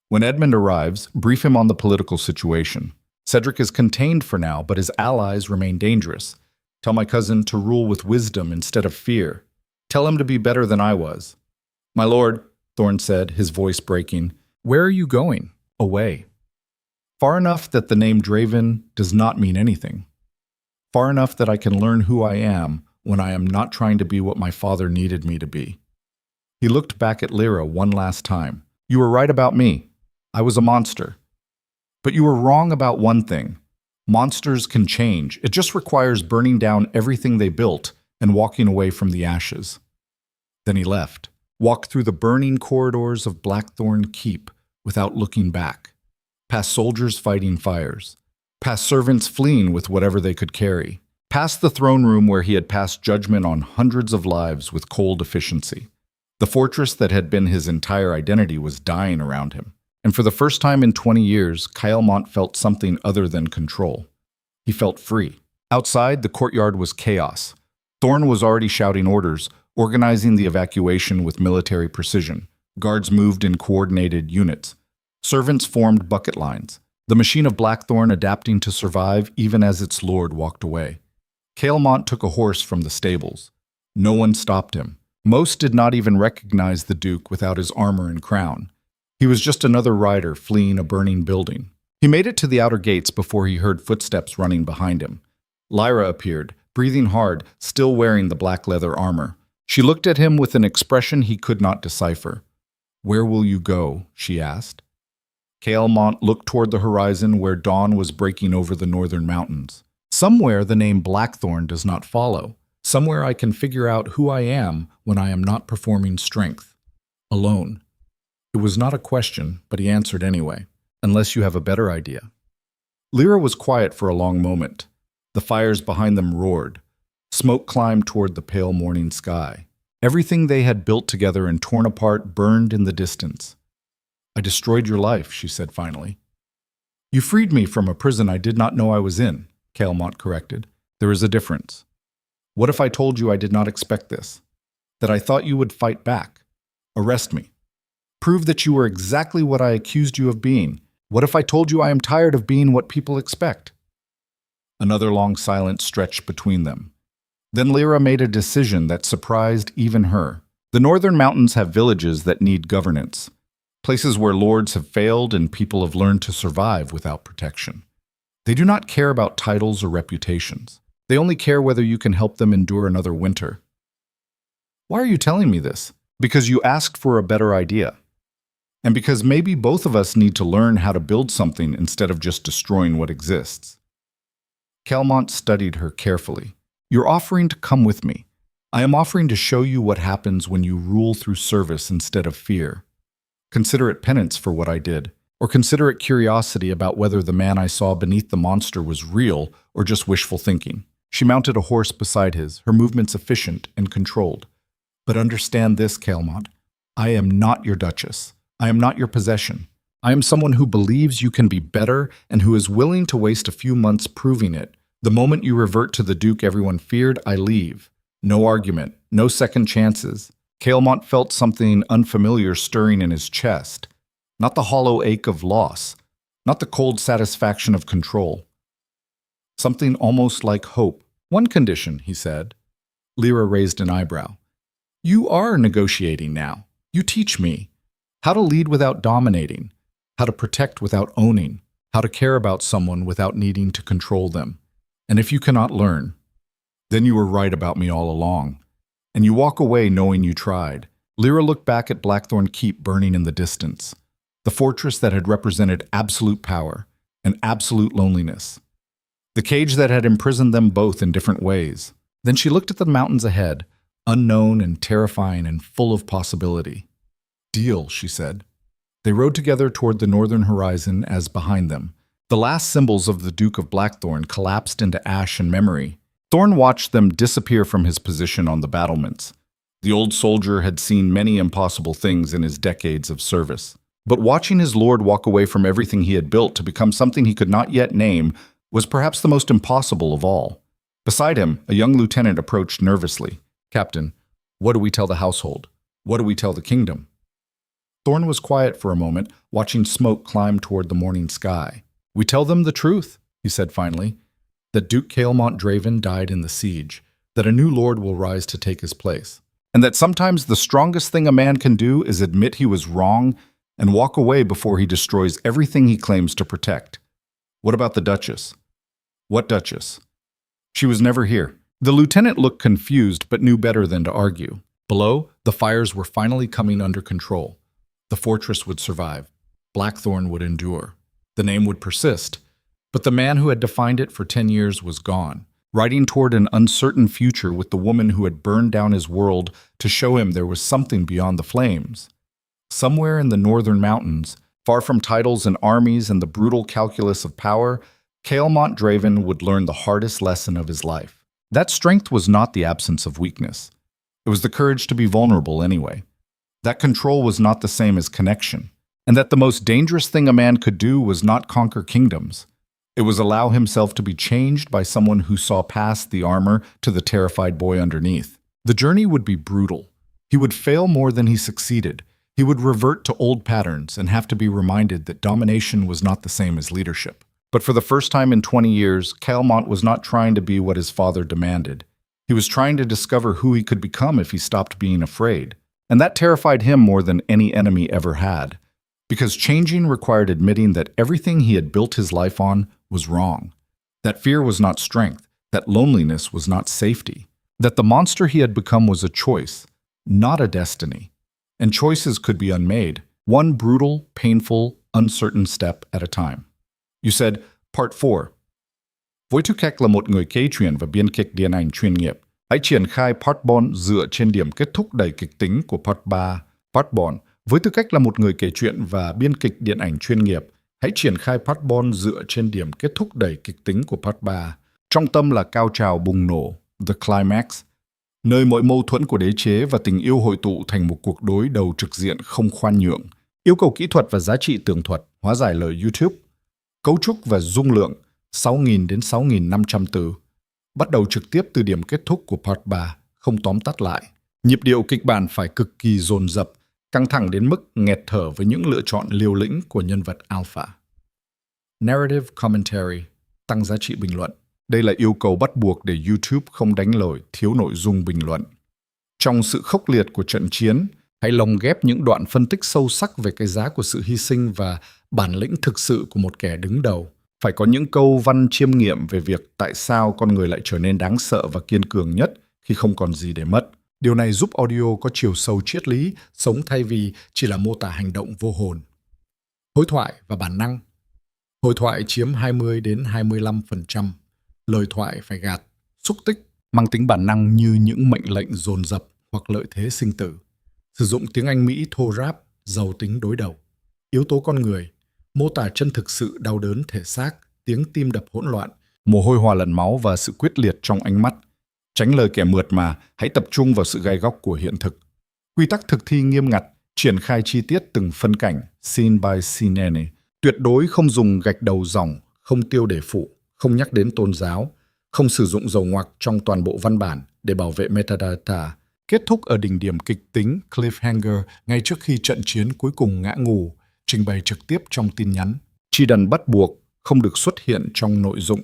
When Edmund arrives, brief him on the political situation. Cedric is contained for now, but his allies remain dangerous. Tell my cousin to rule with wisdom instead of fear. Tell him to be better than I was. My lord, Thorne said, his voice breaking, where are you going? Away. Far enough that the name Draven does not mean anything. Far enough that I can learn who I am when I am not trying to be what my father needed me to be. He looked back at Lyra one last time. You were right about me. I was a monster. But you were wrong about one thing. Monsters can change. It just requires burning down everything they built and walking away from the ashes. Then he left, walked through the burning corridors of Blackthorne Keep without looking back, past soldiers fighting fires, past servants fleeing with whatever they could carry, past the throne room where he had passed judgment on hundreds of lives with cold efficiency. The fortress that had been his entire identity was dying around him. And for the first time in 20 years, Kaelmont felt something other than control. He felt free. Outside, the courtyard was chaos. Thorne was already shouting orders, organizing the evacuation with military precision. Guards moved in coordinated units. Servants formed bucket lines. The machine of Blackthorne adapting to survive even as its lord walked away. Kaelmont took a horse from the stables. No one stopped him. Most did not even recognize the Duke without his armor and crown. He was just another rider fleeing a burning building. He made it to the outer gates before he heard footsteps running behind him. Lyra appeared, breathing hard, still wearing the black leather armor. She looked at him with an expression he could not decipher. Where will you go? She asked. Kaelmont looked toward the horizon where dawn was breaking over the northern mountains. Somewhere the name Blackthorne does not follow. Somewhere I can figure out who I am when I am not performing strength. Alone. It was not a question, but he answered anyway. Unless you have a better idea. Lyra was quiet for a long moment. The fires behind them roared. Smoke climbed toward the pale morning sky. Everything they had built together and torn apart burned in the distance. I destroyed your life, she said finally. You freed me from a prison I did not know I was in, Kaelmont corrected. There is a difference. What if I told you I did not expect this? That I thought you would fight back? Arrest me? Prove that you were exactly what I accused you of being? What if I told you I am tired of being what people expect? Another long silence stretched between them. Then Lyra made a decision that surprised even her. The northern mountains have villages that need governance. Places where lords have failed and people have learned to survive without protection. They do not care about titles or reputations. They only care whether you can help them endure another winter. Why are you telling me this? Because you asked for a better idea. And because maybe both of us need to learn how to build something instead of just destroying what exists. Kaelmont studied her carefully. You're offering to come with me. I am offering to show you what happens when you rule through service instead of fear. Consider it penance for what I did, or consider it curiosity about whether the man I saw beneath the monster was real or just wishful thinking. She mounted a horse beside his, her movements efficient and controlled. But understand this, Kaelmont. I am not your duchess. I am not your possession. I am someone who believes you can be better and who is willing to waste a few months proving it. The moment you revert to the Duke everyone feared, I leave. No argument, no second chances. Kaelmont felt something unfamiliar stirring in his chest. Not the hollow ache of loss, not the cold satisfaction of control. Something almost like hope. One condition, he said. Lyra raised an eyebrow. You are negotiating now. You teach me. How to lead without dominating. How to protect without owning. How to care about someone without needing to control them. And if you cannot learn, then you were right about me all along. and you walk away knowing you tried. Lyra looked back at Blackthorne Keep burning in the distance, the fortress that had represented absolute power and absolute loneliness, the cage that had imprisoned them both in different ways. Then she looked at the mountains ahead, unknown and terrifying and full of possibility. "Deal," she said. They rode together toward the northern horizon as behind them, the last symbols of the Duke of Blackthorne collapsed into ash and memory. Thorne watched them disappear from his position on the battlements. The old soldier had seen many impossible things in his decades of service. But watching his lord walk away from everything he had built to become something he could not yet name was perhaps the most impossible of all. Beside him, a young lieutenant approached nervously. "Captain, what do we tell the household? What do we tell the kingdom?" Thorne was quiet for a moment, watching smoke climb toward the morning sky. "We tell them the truth," he said finally, "that Duke Kaelmont Draven died in the siege, that a new lord will rise to take his place, and that sometimes the strongest thing a man can do is admit he was wrong and walk away before he destroys everything he claims to protect." "What about the Duchess?" "What Duchess?" "She was never here." The lieutenant looked confused but knew better than to argue. Below, the fires were finally coming under control. The fortress would survive. Blackthorne would endure. The name would persist. But the man who had defined it for 10 years was gone, riding toward an uncertain future with the woman who had burned down his world to show him there was something beyond the flames. Somewhere in the northern mountains, far from titles and armies and the brutal calculus of power, Kaelmont Draven would learn the hardest lesson of his life. That strength was not the absence of weakness. It was the courage to be vulnerable anyway. That control was not the same as connection, and that the most dangerous thing a man could do was not conquer kingdoms. It was allow himself to be changed by someone who saw past the armor to the terrified boy underneath. The journey would be brutal. He would fail more than he succeeded. He would revert to old patterns and have to be reminded that domination was not the same as leadership. But for the first time in 20 years, Kaelmont was not trying to be what his father demanded. He was trying to discover who he could become if he stopped being afraid. And that terrified him more than any enemy ever had. Because changing required admitting that everything he had built his life on was wrong. That fear was not strength. That loneliness was not safety. That the monster he had become was a choice, not a destiny. And choices could be unmade, one brutal, painful, uncertain step at a time. You said, Part 4. Với tư cách là một người kể chuyện và biên kịch điện ảnh chuyên nghiệp, hãy triển khai Part 4 dựa trên điểm kết thúc đầy kịch tính của Part 3. Part 4. Với tư cách là một người kể chuyện và biên kịch điện ảnh chuyên nghiệp, hãy triển khai Part 4 dựa trên điểm kết thúc đầy kịch tính của Part 3. Trong tâm là cao trào bùng nổ, The Climax, nơi mọi mâu thuẫn của đế chế và tình yêu hội tụ thành một cuộc đối đầu trực diện không khoan nhượng. Yêu cầu kỹ thuật và giá trị tường thuật, hóa giải lời YouTube. Cấu trúc và dung lượng 6.000 đến 6.500 từ. Bắt đầu trực tiếp từ điểm kết thúc của Part 3, không tóm tắt lại. Nhịp điệu kịch bản phải cực kỳ dồn dập, căng thẳng đến mức nghẹt thở với những lựa chọn liều lĩnh của nhân vật alpha. Narrative commentary, tăng giá trị bình luận. Đây là yêu cầu bắt buộc để YouTube không đánh lỗi thiếu nội dung bình luận. Trong sự khốc liệt của trận chiến, hãy lồng ghép những đoạn phân tích sâu sắc về cái giá của sự hy sinh và bản lĩnh thực sự của một kẻ đứng đầu. Phải có những câu văn chiêm nghiệm về việc tại sao con người lại trở nên đáng sợ và kiên cường nhất khi không còn gì để mất. Điều này giúp audio có chiều sâu triết lý, sống thay vì chỉ là mô tả hành động vô hồn. Hội thoại và bản năng. Hội thoại chiếm 20 đến 25%. Lời thoại phải gạt, xúc tích, mang tính bản năng như những mệnh lệnh dồn dập hoặc lợi thế sinh tử. Sử dụng tiếng Anh Mỹ thô ráp, giàu tính đối đầu. Yếu tố con người, mô tả chân thực sự đau đớn thể xác, tiếng tim đập hỗn loạn, mồ hôi hòa lẫn máu và sự quyết liệt trong ánh mắt. Tránh lời kẻ mượt mà, hãy tập trung vào sự gai góc của hiện thực. Quy tắc thực thi nghiêm ngặt, triển khai chi tiết từng phân cảnh, scene by scene. Tuyệt đối không dùng gạch đầu dòng, không tiêu đề phụ, không nhắc đến tôn giáo, không sử dụng dấu ngoặc trong toàn bộ văn bản để bảo vệ metadata. Kết thúc ở đỉnh điểm kịch tính cliffhanger ngay trước khi trận chiến cuối cùng ngã ngù, trình bày trực tiếp trong tin nhắn. Chi đần bắt buộc, không được xuất hiện trong nội dung.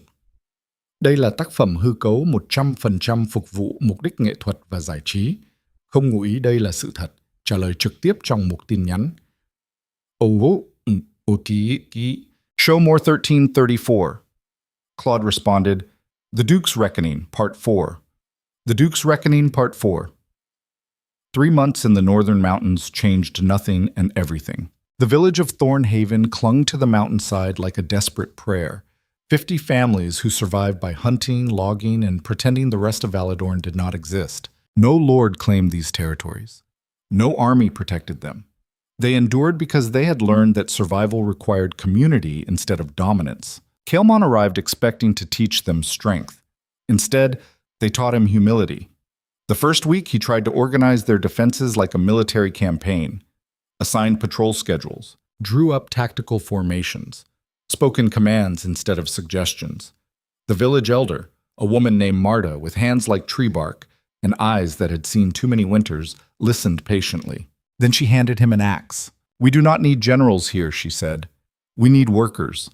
Đây là tác phẩm hư cấu 100% phục vụ mục đích nghệ thuật và giải trí. Không ngụ ý đây là sự thật, trả lời trực tiếp trong một tin nhắn. Show more 1334. Claude responded, The Duke's Reckoning, Part 4. The Duke's Reckoning, Part 4. 3 months in the northern mountains changed nothing and everything. The village of Thornhaven clung to the mountainside like a desperate prayer. 50 families who survived by hunting, logging, and pretending the rest of Valadorn did not exist. No lord claimed these territories. No army protected them. They endured because they had learned that survival required community instead of dominance. Kaelmont arrived expecting to teach them strength. Instead, they taught him humility. The first week, he tried to organize their defenses like a military campaign, assigned patrol schedules, drew up tactical formations, spoke in commands instead of suggestions. The village elder, a woman named Marta with hands like tree bark and eyes that had seen too many winters, listened patiently. Then she handed him an axe. "We do not need generals here," she said. "We need workers.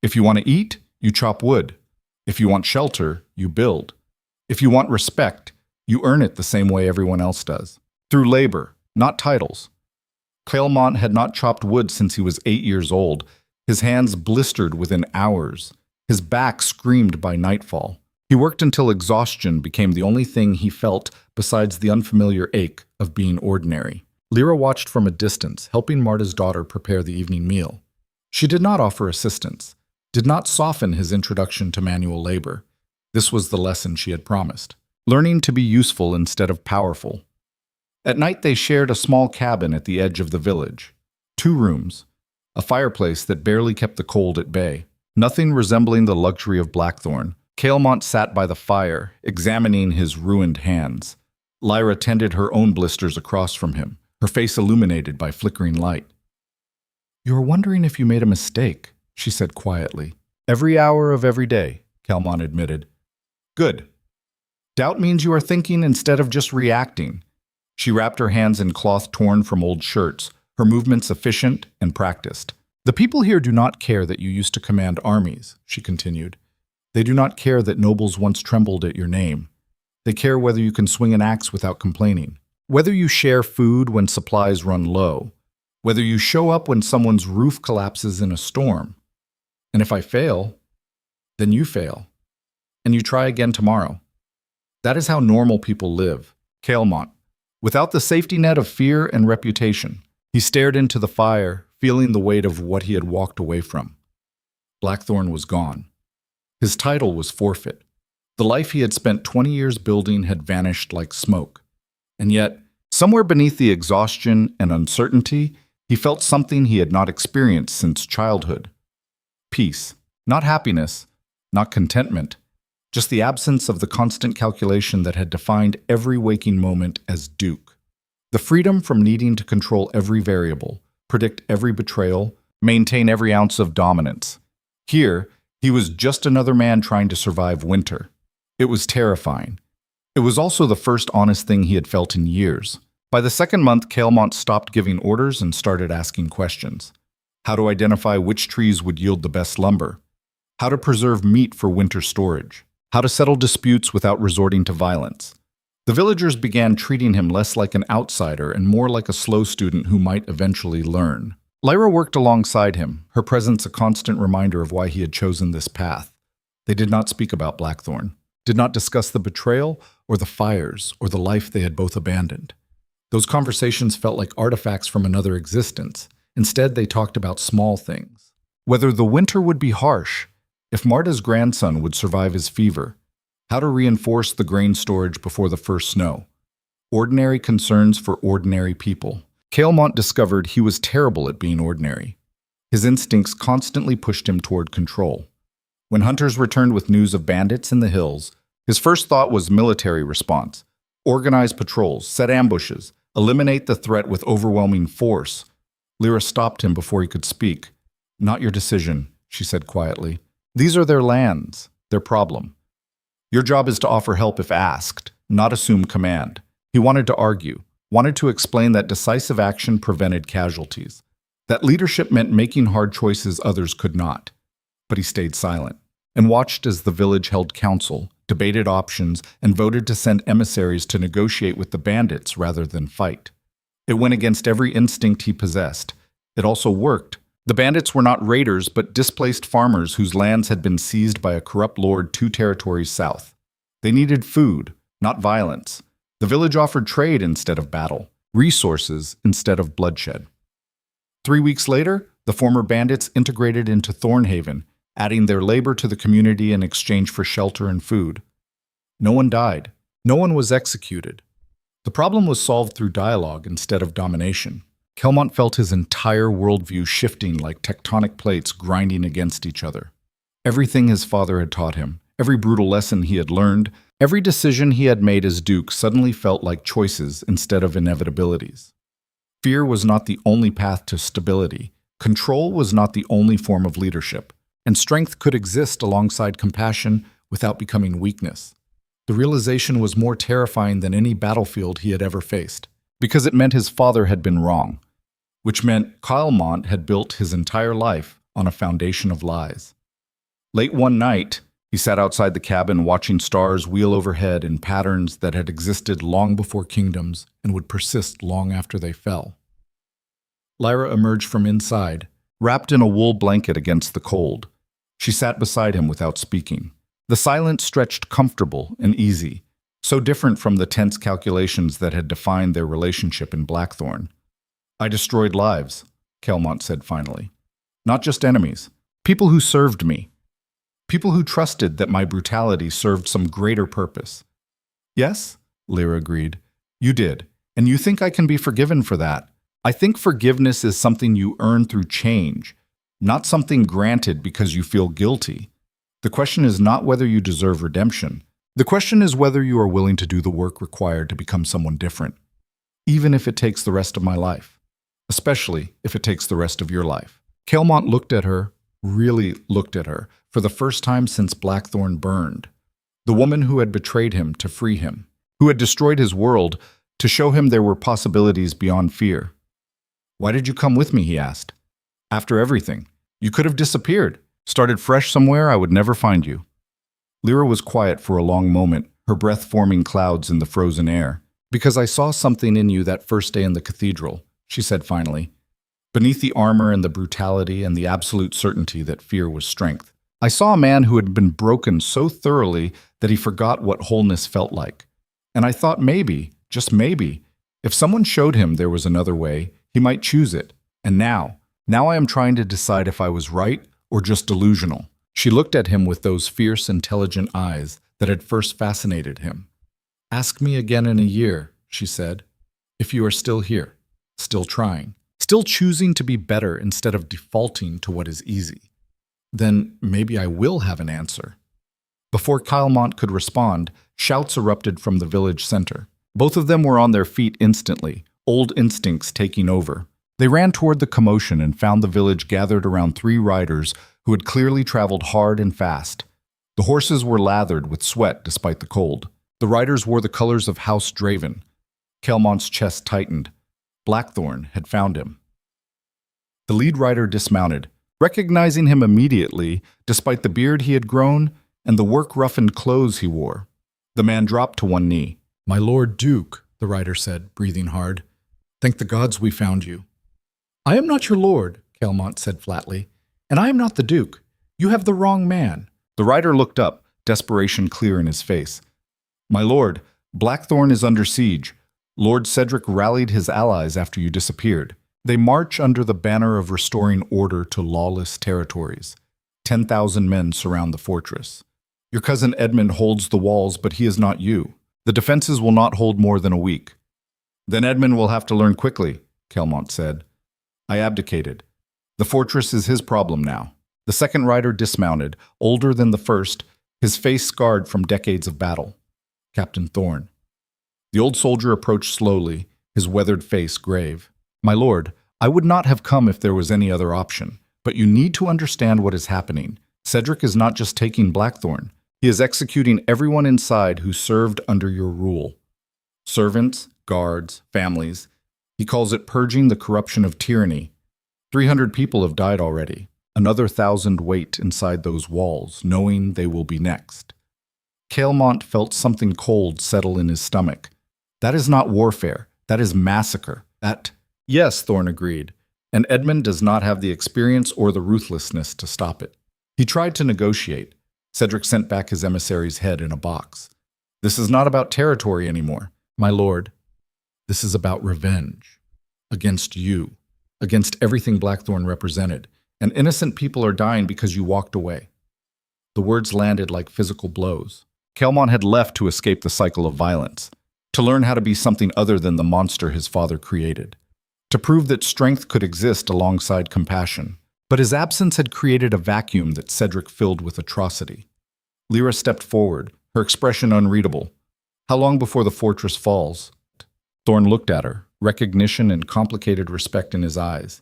If you want to eat, you chop wood. If you want shelter, you build. If you want respect, you earn it the same way everyone else does. Through labor, not titles." Kaelmont had not chopped wood since he was 8 years old. His hands blistered within hours. His back screamed by nightfall. He worked until exhaustion became the only thing he felt besides the unfamiliar ache of being ordinary. Lyra watched from a distance, helping Marta's daughter prepare the evening meal. She did not offer assistance, did not soften his introduction to manual labor. This was the lesson she had promised. Learning to be useful instead of powerful. At night they shared a small cabin at the edge of the village. 2 rooms, a fireplace that barely kept the cold at bay. Nothing resembling the luxury of Blackthorne. Kaelmont sat by the fire, examining his ruined hands. Lyra tended her own blisters across from him, her face illuminated by flickering light. "You are wondering if you made a mistake," she said quietly. "Every hour of every day," Kaelmont admitted. "Good. Doubt means you are thinking instead of just reacting." She wrapped her hands in cloth torn from old shirts, her movements efficient and practiced. "The people here do not care that you used to command armies," she continued. "They do not care that nobles once trembled at your name. They care whether you can swing an axe without complaining, whether you share food when supplies run low, whether you show up when someone's roof collapses in a storm. And if I fail, then you fail, and you try again tomorrow. That is how normal people live." Kaelmont, without the safety net of fear and reputation. He stared into the fire, feeling the weight of what he had walked away from. Blackthorne was gone. His title was forfeit. The life he had spent 20 years building had vanished like smoke. And yet, somewhere beneath the exhaustion and uncertainty, he felt something he had not experienced since childhood. Peace. Not happiness, not contentment, just the absence of the constant calculation that had defined every waking moment as Duke. The freedom from needing to control every variable, predict every betrayal, maintain every ounce of dominance. Here, he was just another man trying to survive winter. It was terrifying. It was also the first honest thing he had felt in years. By the second month, Kaelmont stopped giving orders and started asking questions. How to identify which trees would yield the best lumber. How to preserve meat for winter storage. How to settle disputes without resorting to violence. The villagers began treating him less like an outsider and more like a slow student who might eventually learn. Lyra worked alongside him, her presence a constant reminder of why he had chosen this path. They did not speak about Blackthorne, did not discuss the betrayal or the fires or the life they had both abandoned. Those conversations felt like artifacts from another existence. Instead, they talked about small things. Whether the winter would be harsh, if Marta's grandson would survive his fever, how to reinforce the grain storage before the first snow. Ordinary concerns for ordinary people. Kaelmont discovered he was terrible at being ordinary. His instincts constantly pushed him toward control. When hunters returned with news of bandits in the hills, his first thought was military response. Organize patrols, set ambushes, eliminate the threat with overwhelming force. Lyra stopped him before he could speak. "Not your decision," she said quietly. "These are their lands, their problem. Your job is to offer help if asked, not assume command." He wanted to argue, wanted to explain that decisive action prevented casualties, that leadership meant making hard choices others could not. But he stayed silent and watched as the village held council, debated options, and voted to send emissaries to negotiate with the bandits rather than fight. It went against every instinct he possessed. It also worked. The bandits were not raiders, but displaced farmers whose lands had been seized by a corrupt lord 2 territories south. They needed food, not violence. The village offered trade instead of battle, resources instead of bloodshed. 3 weeks later, the former bandits integrated into Thornhaven, adding their labor to the community in exchange for shelter and food. No one died. No one was executed. The problem was solved through dialogue instead of domination. Kaelmont felt his entire worldview shifting like tectonic plates grinding against each other. Everything his father had taught him, every brutal lesson he had learned, every decision he had made as Duke suddenly felt like choices instead of inevitabilities. Fear was not the only path to stability. Control was not the only form of leadership. And strength could exist alongside compassion without becoming weakness. The realization was more terrifying than any battlefield he had ever faced, because it meant his father had been wrong, which meant Kaelmont had built his entire life on a foundation of lies. Late one night, he sat outside the cabin watching stars wheel overhead in patterns that had existed long before kingdoms and would persist long after they fell. Lyra emerged from inside, wrapped in a wool blanket against the cold. She sat beside him without speaking. The silence stretched comfortable and easy, so different from the tense calculations that had defined their relationship in Blackthorne. "I destroyed lives," Kaelmont said finally. "Not just enemies. People who served me. People who trusted that my brutality served some greater purpose." "Yes," Lyra agreed. "You did. And you think I can be forgiven for that. I think forgiveness is something you earn through change, not something granted because you feel guilty. The question is not whether you deserve redemption. The question is whether you are willing to do the work required to become someone different, even if it takes the rest of my life, especially if it takes the rest of your life." Kaelmont looked at her, really looked at her, for the first time since Blackthorne burned. The woman who had betrayed him to free him, who had destroyed his world to show him there were possibilities beyond fear. "Why did you come with me?" he asked. "After everything. You could have disappeared, started fresh somewhere I would never find you." Lyra was quiet for a long moment, her breath forming clouds in the frozen air. "Because I saw something in you that first day in the cathedral," she said finally. "Beneath the armor and the brutality and the absolute certainty that fear was strength, I saw a man who had been broken so thoroughly that he forgot what wholeness felt like. And I thought maybe, just maybe, if someone showed him there was another way, he might choose it. And now I am trying to decide if I was right or just delusional." She looked at him with those fierce, intelligent eyes that had first fascinated him. "Ask me again in a year," she said, "if you are still here, still trying, still choosing to be better instead of defaulting to what is easy. Then maybe I will have an answer." Before Kaelmont could respond, shouts erupted from the village center. Both of them were on their feet instantly, old instincts taking over. They ran toward the commotion and found the village gathered around 3 riders who had clearly traveled hard and fast. The horses were lathered with sweat despite the cold. The riders wore the colors of House Draven. Kaelmont's chest tightened. Blackthorne had found him. The lead rider dismounted, recognizing him immediately despite the beard he had grown and the work-roughened clothes he wore. The man dropped to one knee. "My Lord Duke," the rider said, breathing hard. "Thank the gods we found you." "I am not your lord," Kaelmont said flatly, "and I am not the Duke. You have the wrong man." The rider looked up, desperation clear in his face. "My lord, Blackthorne is under siege. Lord Cedric rallied his allies after you disappeared. They march under the banner of restoring order to lawless territories. 10,000 men surround the fortress. Your cousin Edmund holds the walls, but he is not you. The defenses will not hold more than a week." "Then Edmund will have to learn quickly," Kaelmont said. "I abdicated. The fortress is his problem now." The second rider dismounted, older than the first, his face scarred from decades of battle. Captain Thorne. The old soldier approached slowly, his weathered face grave. "My lord, I would not have come if there was any other option, but you need to understand what is happening. Cedric is not just taking Blackthorne. He is executing everyone inside who served under your rule. Servants, guards, families. He calls it purging the corruption of tyranny. 300 people have died already. Another 1,000 wait inside those walls, knowing they will be next." Kaelmont felt something cold settle in his stomach. "That is not warfare. That is massacre. That—" "Yes," Thorne agreed, "and Edmund does not have the experience or the ruthlessness to stop it." He tried to negotiate. Cedric sent back his emissary's head in a box. "This is not about territory anymore. My lord, this is about revenge. Against you. Against everything Blackthorne represented. And innocent people are dying because you walked away. The words landed like physical blows. Kaelmont had left to escape the cycle of violence, to learn how to be something other than the monster his father created, to prove that strength could exist alongside compassion. But his absence had created a vacuum that Cedric filled with atrocity. Lyra stepped forward, her expression unreadable. How long before the fortress falls? Thorne looked at her, recognition and complicated respect in his eyes.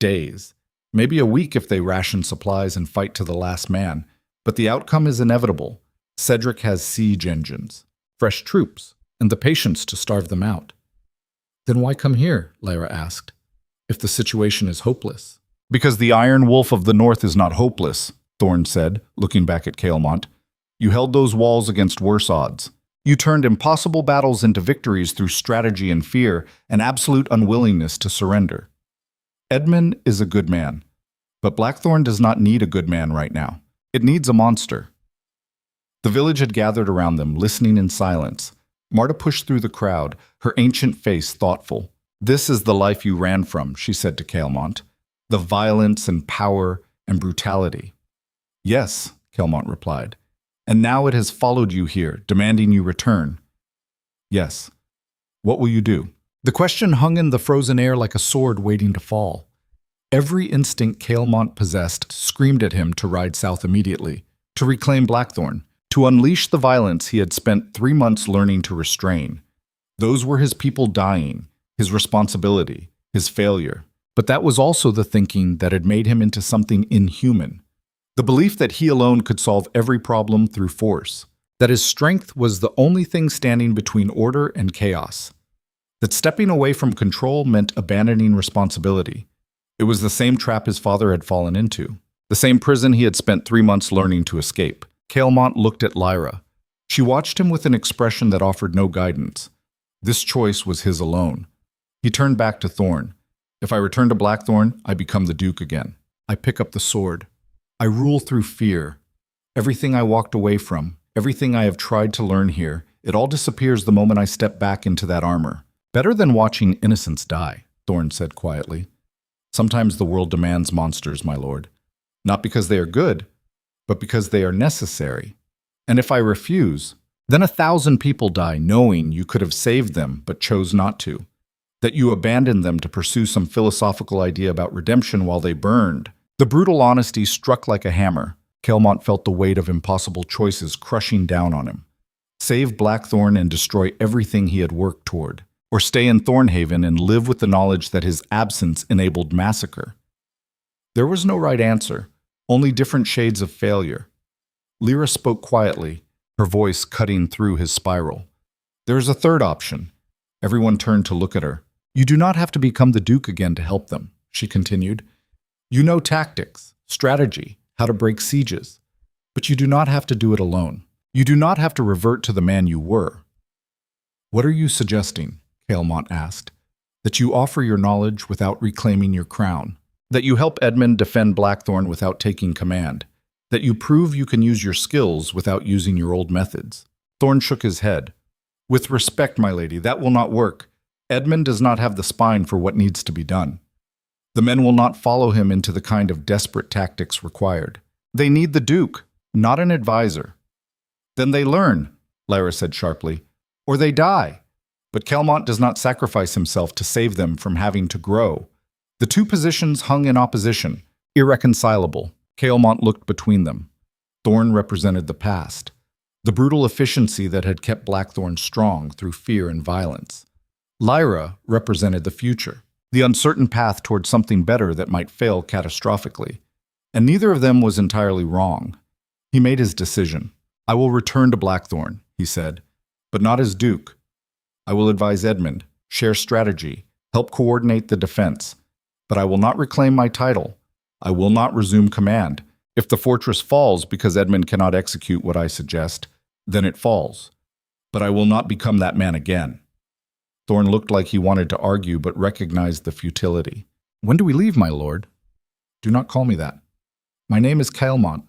Days. Maybe a week if they ration supplies and fight to the last man. But the outcome is inevitable. Cedric has siege engines, fresh troops, and the patience to starve them out. Then why come here? Lyra asked. If the situation is hopeless. Because the Iron Wolf of the North is not hopeless, Thorne said, looking back at Kaelmont. You held those walls against worse odds. You turned impossible battles into victories through strategy and fear and absolute unwillingness to surrender. Edmund is a good man, but Blackthorne does not need a good man right now. It needs a monster. The village had gathered around them, listening in silence. Marta pushed through the crowd, her ancient face thoughtful. This is the life you ran from, she said to Kaelmont. The violence and power and brutality. Yes, Kaelmont replied. And now it has followed you here, demanding you return. Yes. What will you do? The question hung in the frozen air like a sword waiting to fall. Every instinct Kaelmont possessed screamed at him to ride south immediately, to reclaim Blackthorne, to unleash the violence he had spent 3 months learning to restrain. Those were his people dying, his responsibility, his failure. But that was also the thinking that had made him into something inhuman. The belief that he alone could solve every problem through force, that his strength was the only thing standing between order and chaos, that stepping away from control meant abandoning responsibility. It was the same trap his father had fallen into, the same prison he had spent 3 months learning to escape. Kaelmont looked at Lyra. She watched him with an expression that offered no guidance. This choice was his alone. He turned back to Thorne. If I return to Blackthorne, I become the Duke again. I pick up the sword. I rule through fear. Everything I walked away from, everything I have tried to learn here, it all disappears the moment I step back into that armor. Better than watching innocents die, Thorne said quietly. Sometimes the world demands monsters, my lord. Not because they are good, but because they are necessary. And if I refuse, then 1,000 people die knowing you could have saved them but chose not to. That you abandoned them to pursue some philosophical idea about redemption while they burned. The brutal honesty struck like a hammer. Kaelmont felt the weight of impossible choices crushing down on him. Save Blackthorne and destroy everything he had worked toward. Or stay in Thornhaven and live with the knowledge that his absence enabled massacre. There was no right answer, only different shades of failure. Lyra spoke quietly, her voice cutting through his spiral. There is a third option. Everyone turned to look at her. You do not have to become the Duke again to help them, she continued. You know tactics, strategy, how to break sieges. But you do not have to do it alone. You do not have to revert to the man you were. What are you suggesting? Kaelmont asked. That you offer your knowledge without reclaiming your crown. That you help Edmund defend Blackthorne without taking command. That you prove you can use your skills without using your old methods. Thorne shook his head. With respect, my lady, that will not work. Edmund does not have the spine for what needs to be done. The men will not follow him into the kind of desperate tactics required. They need the Duke, not an advisor. Then they learn, Lyra said sharply, or they die. But Kaelmont does not sacrifice himself to save them from having to grow. The two positions hung in opposition, irreconcilable. Kaelmont looked between them. Thorne represented the past, the brutal efficiency that had kept Blackthorne strong through fear and violence. Lyra represented the future, the uncertain path toward something better that might fail catastrophically. And neither of them was entirely wrong. He made his decision. I will return to Blackthorne, he said, but not as Duke. I will advise Edmund, share strategy, help coordinate the defense. But I will not reclaim my title. I will not resume command. If the fortress falls because Edmund cannot execute what I suggest, then it falls. But I will not become that man again. Thorne looked like he wanted to argue but recognized the futility. When do we leave, my lord? Do not call me that. My name is Kaelmont,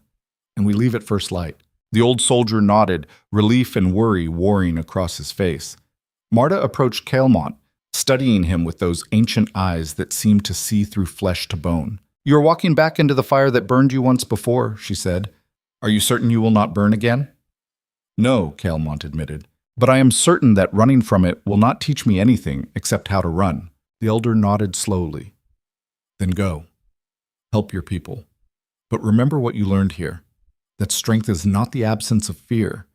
and we leave at first light. The old soldier nodded, relief and worry warring across his face. Marta approached Kaelmont, studying him with those ancient eyes that seemed to see through flesh to bone. "You are walking back into the fire that burned you once before," she said. "Are you certain you will not burn again?" "No," Kaelmont admitted, "but I am certain that running from it will not teach me anything except how to run." The elder nodded slowly. "Then go. Help your people. But remember what you learned here, that strength is not the absence of fear.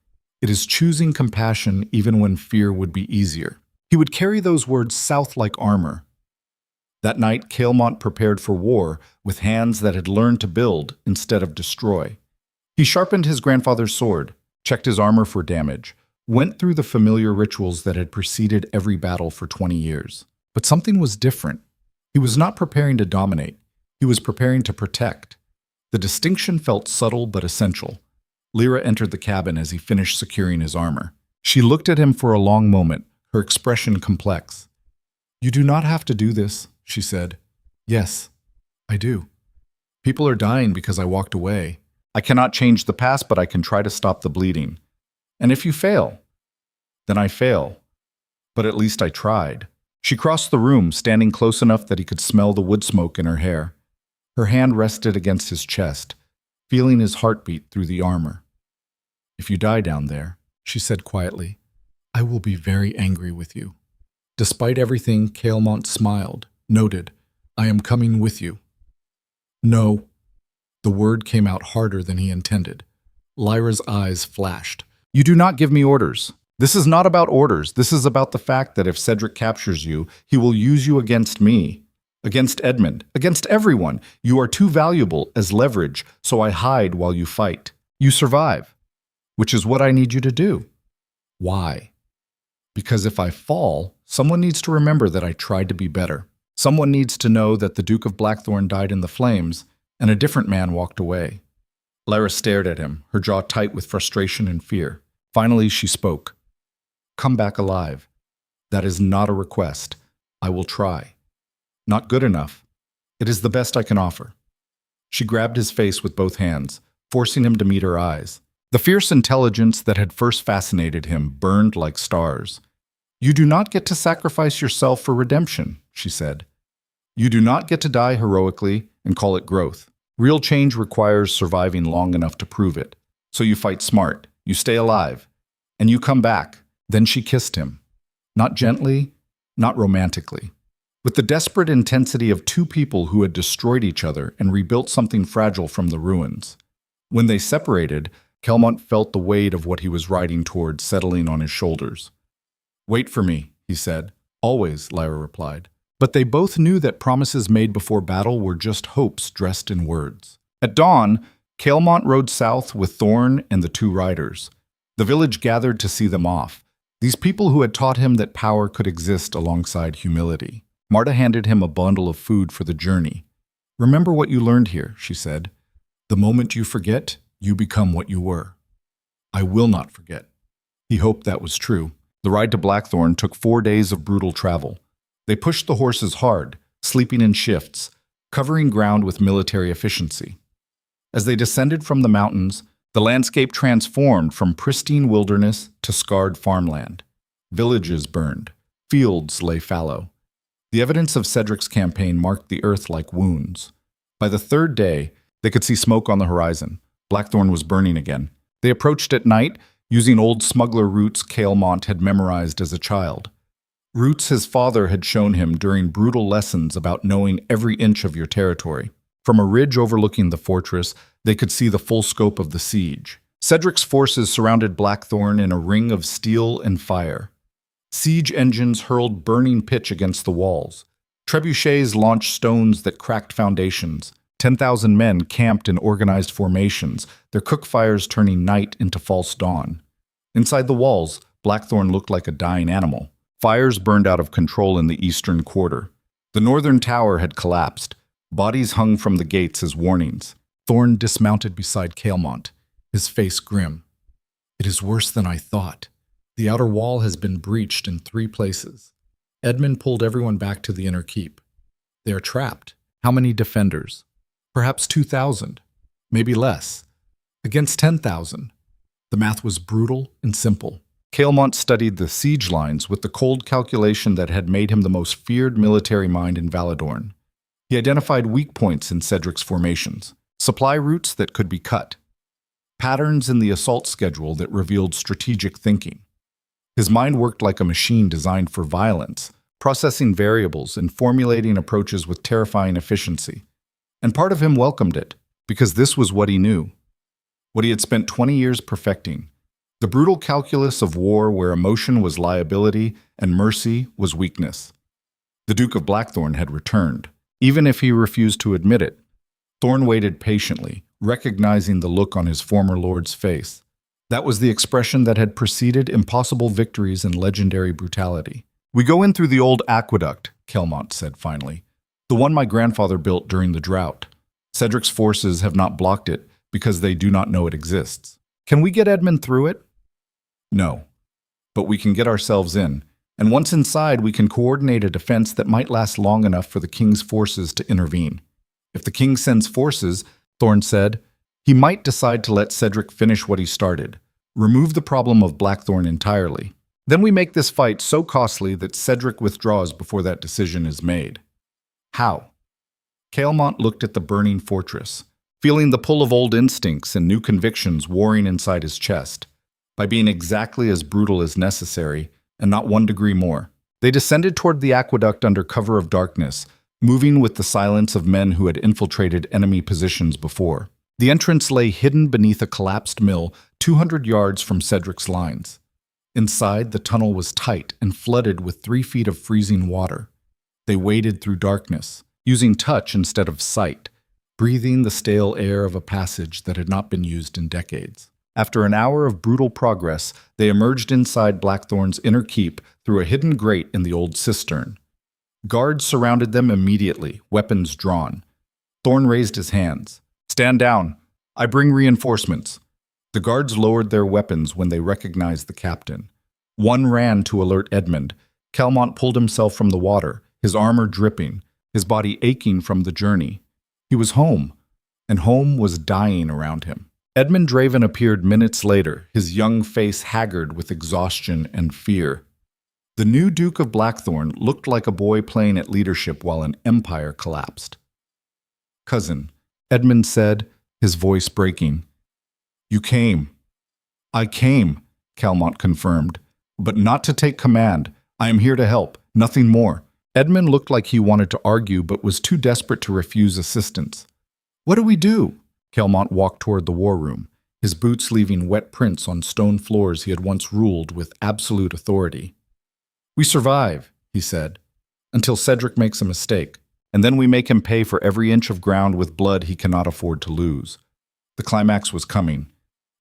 It is choosing compassion even when fear would be easier." He would carry those words south like armor. That night, Kaelmont prepared for war with hands that had learned to build instead of destroy. He sharpened his grandfather's sword, checked his armor for damage, went through the familiar rituals that had preceded every battle for 20 years. But something was different. He was not preparing to dominate. He was preparing to protect. The distinction felt subtle but essential. Lyra entered the cabin as he finished securing his armor. She looked at him for a long moment, her expression complex. "You do not have to do this," she said. "Yes, I do. People are dying because I walked away. I cannot change the past, but I can try to stop the bleeding. And if you fail, then I fail. But at least I tried." She crossed the room, standing close enough that he could smell the wood smoke in her hair. Her hand rested against his chest, feeling his heartbeat through the armor. "If you die down there," she said quietly, "I will be very angry with you." Despite everything, Kaelmont smiled, noted, "I am coming with you." "No." The word came out harder than he intended. Lyra's eyes flashed. "You do not give me orders. This is not about orders. This is about the fact that if Cedric captures you, he will use you against me, against Edmund, against everyone. You are too valuable as leverage, so I hide while you fight. You survive, which is what I need you to do." "Why?" "Because if I fall, someone needs to remember that I tried to be better. Someone needs to know that the Duke of Blackthorne died in the flames, and a different man walked away." Lyra stared at him, her jaw tight with frustration and fear. Finally, she spoke. "Come back alive. That is not a request. I will try. Not good enough. It is the best I can offer." She grabbed his face with both hands, forcing him to meet her eyes. The fierce intelligence that had first fascinated him burned like stars. "You do not get to sacrifice yourself for redemption," she said. "You do not get to die heroically and call it growth. Real change requires surviving long enough to prove it. So you fight smart, you stay alive, and you come back." Then she kissed him. Not gently, not romantically. With the desperate intensity of two people who had destroyed each other and rebuilt something fragile from the ruins. When they separated, Kaelmont felt the weight of what he was riding toward settling on his shoulders. "Wait for me," he said. "Always," Lyra replied. But they both knew that promises made before battle were just hopes dressed in words. At dawn, Kaelmont rode south with Thorne and the two riders. The village gathered to see them off. These people who had taught him that power could exist alongside humility. Marta handed him a bundle of food for the journey. "Remember what you learned here," she said. "The moment you forget, you become what you were." "I will not forget." He hoped that was true. The ride to Blackthorne took 4 days of brutal travel. They pushed the horses hard, sleeping in shifts, covering ground with military efficiency. As they descended from the mountains, the landscape transformed from pristine wilderness to scarred farmland. Villages burned. Fields lay fallow. The evidence of Cedric's campaign marked the earth like wounds. By the third day, they could see smoke on the horizon. Blackthorne was burning again. They approached at night, using old smuggler routes Kaelmont had memorized as a child. Routes his father had shown him during brutal lessons about knowing every inch of your territory. From a ridge overlooking the fortress, they could see the full scope of the siege. Cedric's forces surrounded Blackthorne in a ring of steel and fire. Siege engines hurled burning pitch against the walls. Trebuchets launched stones that cracked foundations. 10,000 men camped in organized formations, their cook fires turning night into false dawn. Inside the walls, Blackthorne looked like a dying animal. Fires burned out of control in the eastern quarter. The northern tower had collapsed. Bodies hung from the gates as warnings. Thorne dismounted beside Kaelmont, his face grim. "It is worse than I thought. The outer wall has been breached in 3 places. Edmund pulled everyone back to the inner keep. They are trapped. How many defenders? Perhaps 2,000. Maybe less. Against 10,000. The math was brutal and simple. Kaelmont studied the siege lines with the cold calculation that had made him the most feared military mind in Valadorn. He identified weak points in Cedric's formations, supply routes that could be cut, patterns in the assault schedule that revealed strategic thinking. His mind worked like a machine designed for violence, processing variables and formulating approaches with terrifying efficiency. And part of him welcomed it, because this was what he knew, what he had spent 20 years perfecting. The brutal calculus of war where emotion was liability and mercy was weakness. The Duke of Blackthorne had returned, even if he refused to admit it. Thorne waited patiently, recognizing the look on his former lord's face. That was the expression that had preceded impossible victories and legendary brutality. "We go in through the old aqueduct," Kaelmont said finally, "the one my grandfather built during the drought. Cedric's forces have not blocked it because they do not know it exists. Can we get Edmund through it? No. But we can get ourselves in, and once inside we can coordinate a defense that might last long enough for the king's forces to intervene. If the king sends forces," Thorne said, "he might decide to let Cedric finish what he started, remove the problem of Blackthorne entirely. Then we make this fight so costly that Cedric withdraws before that decision is made." "How?" Kaelmont looked at the burning fortress, feeling the pull of old instincts and new convictions warring inside his chest. By being exactly as brutal as necessary, and not 1 degree more. They descended toward the aqueduct under cover of darkness, moving with the silence of men who had infiltrated enemy positions before. The entrance lay hidden beneath a collapsed mill 200 yards from Cedric's lines. Inside, the tunnel was tight and flooded with 3 feet of freezing water. They waded through darkness, using touch instead of sight, breathing the stale air of a passage that had not been used in decades. After an hour of brutal progress, they emerged inside Blackthorne's inner keep through a hidden grate in the old cistern. Guards surrounded them immediately, weapons drawn. Thorne raised his hands. "Stand down. I bring reinforcements." The guards lowered their weapons when they recognized the captain. One ran to alert Edmund. Kaelmont pulled himself from the water, his armor dripping, his body aching from the journey. He was home, and home was dying around him. Edmund Draven appeared minutes later, his young face haggard with exhaustion and fear. The new Duke of Blackthorne looked like a boy playing at leadership while an empire collapsed. "Cousin," Edmund said, his voice breaking. "You came." "I came," Kaelmont confirmed, "but not to take command. I am here to help, nothing more." Edmund looked like he wanted to argue but was too desperate to refuse assistance. "What do we do?" Kaelmont walked toward the war room, his boots leaving wet prints on stone floors he had once ruled with absolute authority. "We survive," he said, "until Cedric makes a mistake, and then we make him pay for every inch of ground with blood he cannot afford to lose." The climax was coming,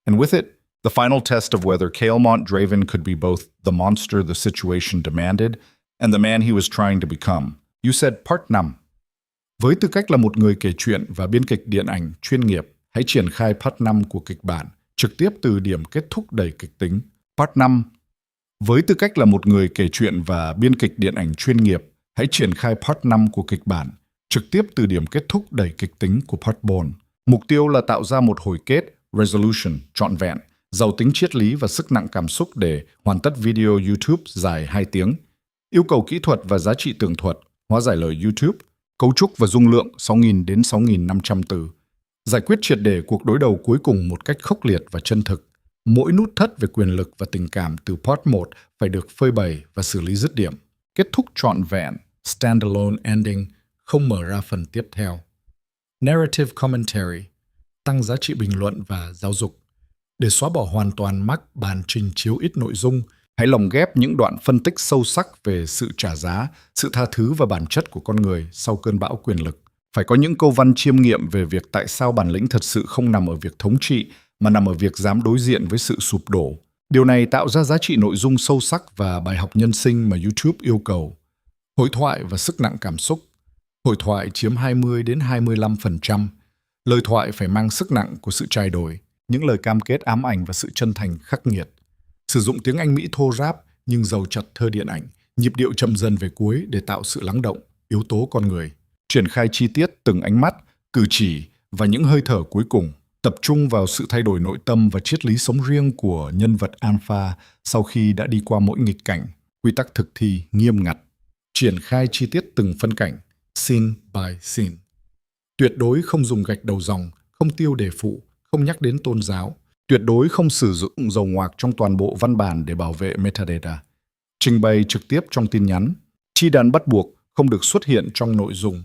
and with it, the final test of whether Kaelmont Draven could be both the monster the situation demanded and the man he was trying to become. You said Part 5. Với tư cách là một người kể chuyện và biên kịch điện ảnh chuyên nghiệp, hãy triển khai Part 5 của kịch bản, trực tiếp từ điểm kết thúc đầy kịch tính. Part 5. Với tư cách là một người kể chuyện và biên kịch điện ảnh chuyên nghiệp, hãy triển khai Part 5 của kịch bản, trực tiếp từ điểm kết thúc đầy kịch tính của Part 4. Mục tiêu là tạo ra một hồi kết, resolution, trọn vẹn, giàu tính triết lý và sức nặng cảm xúc để hoàn tất video YouTube dài 2 tiếng. Yêu cầu kỹ thuật và giá trị tường thuật, hóa giải lời YouTube, cấu trúc và dung lượng 6.000 đến 6.500 từ. Giải quyết triệt để cuộc đối đầu cuối cùng một cách khốc liệt và chân thực. Mỗi nút thắt về quyền lực và tình cảm từ Part 1 phải được phơi bày và xử lý dứt điểm. Kết thúc trọn vẹn, standalone ending, không mở ra phần tiếp theo. Narrative commentary, tăng giá trị bình luận và giáo dục. Để xóa bỏ hoàn toàn mác bàn trình chiếu ít nội dung, hãy lồng ghép những đoạn phân tích sâu sắc về sự trả giá, sự tha thứ và bản chất của con người sau cơn bão quyền lực. Phải có những câu văn chiêm nghiệm về việc tại sao bản lĩnh thật sự không nằm ở việc thống trị, mà nằm ở việc dám đối diện với sự sụp đổ. Điều này tạo ra giá trị nội dung sâu sắc và bài học nhân sinh mà YouTube yêu cầu. Hội thoại và sức nặng cảm xúc. Hội thoại chiếm 20 đến 25%. Lời thoại phải mang sức nặng của sự trải đổi, những lời cam kết ám ảnh và sự chân thành khắc nghiệt. Sử dụng tiếng Anh Mỹ thô ráp nhưng giàu chặt thơ điện ảnh, nhịp điệu chậm dần về cuối để tạo sự lắng động, yếu tố con người. Triển khai chi tiết từng ánh mắt, cử chỉ và những hơi thở cuối cùng. tập trung vào sự thay đổi nội tâm và triết lý sống riêng của nhân vật alpha sau khi đã đi qua mỗi nghịch cảnh. Quy tắc thực thi nghiêm ngặt, triển khai chi tiết từng phân cảnh, scene by scene. Tuyệt đối không dùng gạch đầu dòng, không tiêu đề phụ, không nhắc đến tôn giáo. Tuyệt đối không sử dụng dấu ngoặc trong toàn bộ văn bản để bảo vệ metadata. Trình bày trực tiếp trong tin nhắn. Chi đàn bắt buộc không được xuất hiện trong nội dung.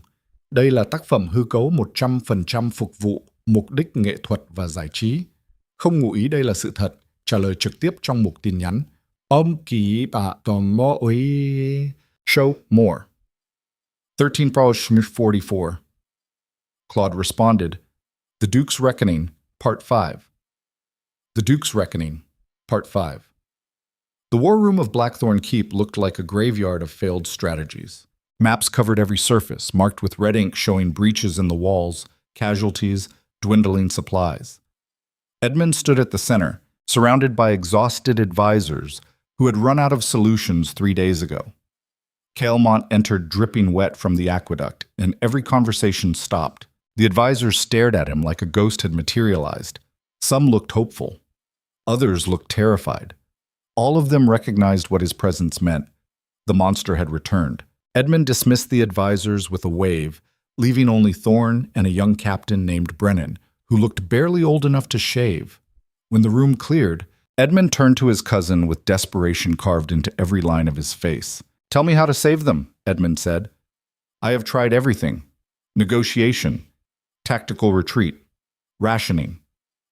Đây là tác phẩm hư cấu 100% phục vụ mục đích nghệ thuật và giải trí. Không ngụ ý đây là sự thật, trả lời trực tiếp trong mục tin nhắn. Ông kỳ bà tò mò ấy. Show more. 13-44. Claude responded, The Duke's Reckoning, Part 5. The Duke's Reckoning, Part 5. The war room of Blackthorne Keep looked like a graveyard of failed strategies. Maps covered every surface, marked with red ink showing breaches in the walls, casualties, dwindling supplies. Edmund stood at the center, surrounded by exhausted advisors who had run out of solutions 3 days ago. Kaelmont entered dripping wet from the aqueduct, and every conversation stopped. The advisors stared at him like a ghost had materialized. Some looked hopeful. Others looked terrified. All of them recognized what his presence meant. The monster had returned. Edmund dismissed the advisors with a wave, leaving only Thorne and a young captain named Brennan, who looked barely old enough to shave. When the room cleared, Edmund turned to his cousin with desperation carved into every line of his face. Tell me how to save them, Edmund said. I have tried everything. Negotiation, tactical retreat, rationing.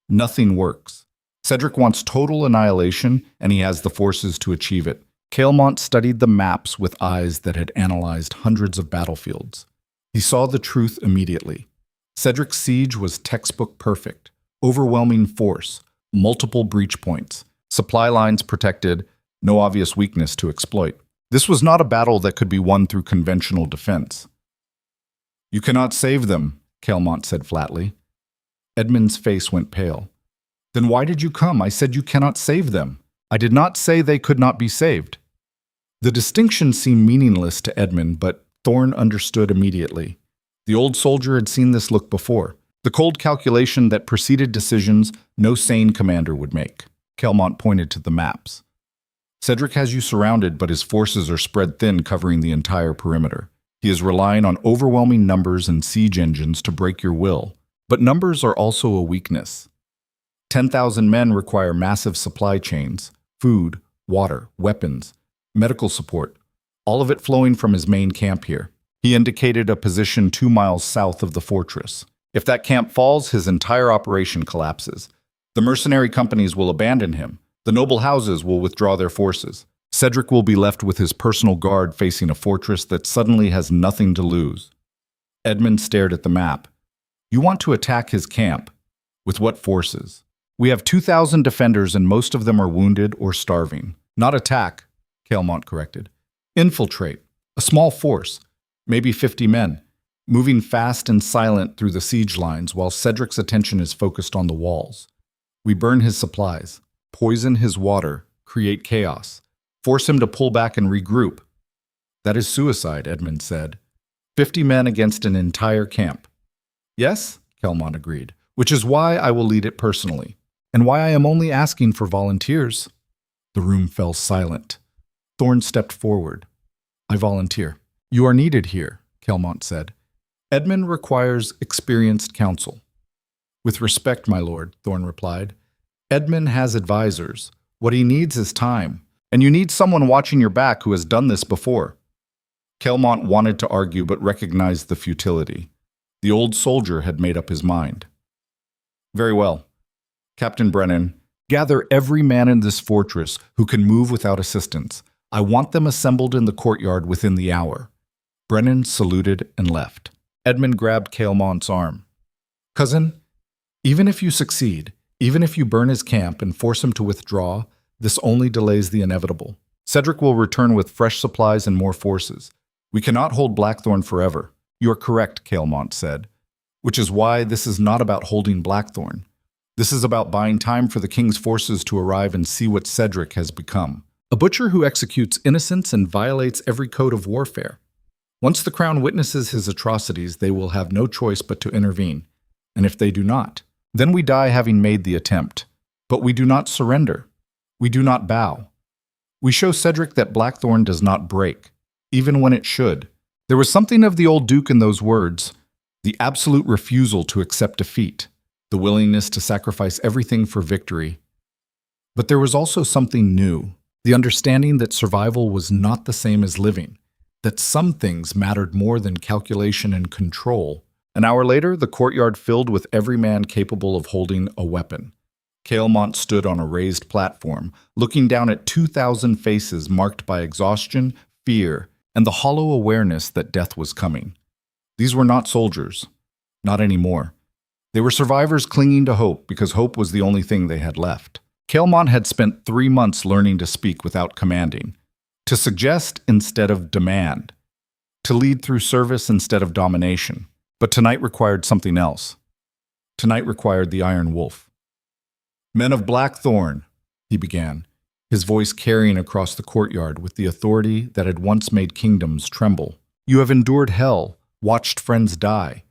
Nothing works. Cedric wants total annihilation, and he has the forces to achieve it. Kaelmont studied the maps with eyes that had analyzed hundreds of battlefields. He saw the truth immediately. Cedric's siege was textbook perfect. Overwhelming force, multiple breach points, supply lines protected, no obvious weakness to exploit. This was not a battle that could be won through conventional defense. You cannot save them, Kaelmont said flatly. Edmund's face went pale. Then why did you come? I said you cannot save them. I did not say they could not be saved. The distinction seemed meaningless to Edmund, but Thorne understood immediately. The old soldier had seen this look before. The cold calculation that preceded decisions no sane commander would make. Kaelmont pointed to the maps. Cedric has you surrounded, but his forces are spread thin, covering the entire perimeter. He is relying on overwhelming numbers and siege engines to break your will. But numbers are also a weakness. 10,000 men require massive supply chains, food, water, weapons, medical support, all of it flowing from his main camp here. He indicated a position 2 miles south of the fortress. If that camp falls, his entire operation collapses. The mercenary companies will abandon him. The noble houses will withdraw their forces. Cedric will be left with his personal guard facing a fortress that suddenly has nothing to lose. Edmund stared at the map. You want to attack his camp. With what forces? We have 2,000 defenders and most of them are wounded or starving. Not attack, Kaelmont corrected. Infiltrate. A small force, maybe 50 men, moving fast and silent through the siege lines while Cedric's attention is focused on the walls. We burn his supplies, poison his water, create chaos, force him to pull back and regroup. That is suicide, Edmund said. 50 men against an entire camp. Yes, Kaelmont agreed, which is why I will lead it personally, and why I am only asking for volunteers. The room fell silent. Thorne stepped forward. I volunteer. You are needed here, Kaelmont said. Edmund requires experienced counsel. With respect, my lord, Thorne replied. Edmund has advisors. What he needs is time, and you need someone watching your back who has done this before. Kaelmont wanted to argue but recognized the futility. The old soldier had made up his mind. Very well. Captain Brennan, gather every man in this fortress who can move without assistance. I want them assembled in the courtyard within the hour. Brennan saluted and left. Edmund grabbed Kaelmont's arm. Cousin, even if you succeed, even if you burn his camp and force him to withdraw, this only delays the inevitable. Cedric will return with fresh supplies and more forces. We cannot hold Blackthorne forever. You are correct, Kaelmont said, which is why this is not about holding Blackthorne. This is about buying time for the king's forces to arrive and see what Cedric has become. A butcher who executes innocents and violates every code of warfare. Once the crown witnesses his atrocities, they will have no choice but to intervene. And if they do not, Then we die having made the attempt. But we do not surrender. We do not bow. We show Cedric that Blackthorne does not break, even when it should. There was something of the old Duke in those words, the absolute refusal to accept defeat, the willingness to sacrifice everything for victory. But there was also something new, the understanding that survival was not the same as living, that some things mattered more than calculation and control. An hour later, the courtyard filled with every man capable of holding a weapon. Kaelmont stood on a raised platform, looking down at 2,000 faces marked by exhaustion, fear, and the hollow awareness that death was coming. These were not soldiers. Not anymore. They were survivors clinging to hope because hope was the only thing they had left. Kaelmont had spent 3 months learning to speak without commanding, to suggest instead of demand, to lead through service instead of domination. But tonight required something else. Tonight required the Iron Wolf. "Men of Blackthorne," he began, his voice carrying across the courtyard with the authority that had once made kingdoms tremble. "You have endured hell, watched friends die,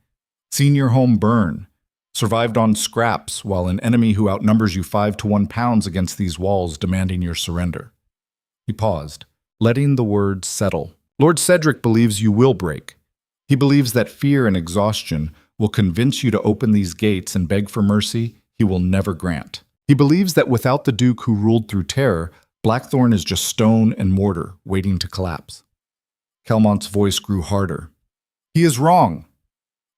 seen your home burn, survived on scraps while an enemy who outnumbers you 5 to 1 pounds against these walls demanding your surrender." He paused, letting the words settle. "Lord Cedric believes you will break. He believes that fear and exhaustion will convince you to open these gates and beg for mercy he will never grant. He believes that without the Duke who ruled through terror, Blackthorne is just stone and mortar waiting to collapse." Kaelmont's voice grew harder. "He is wrong."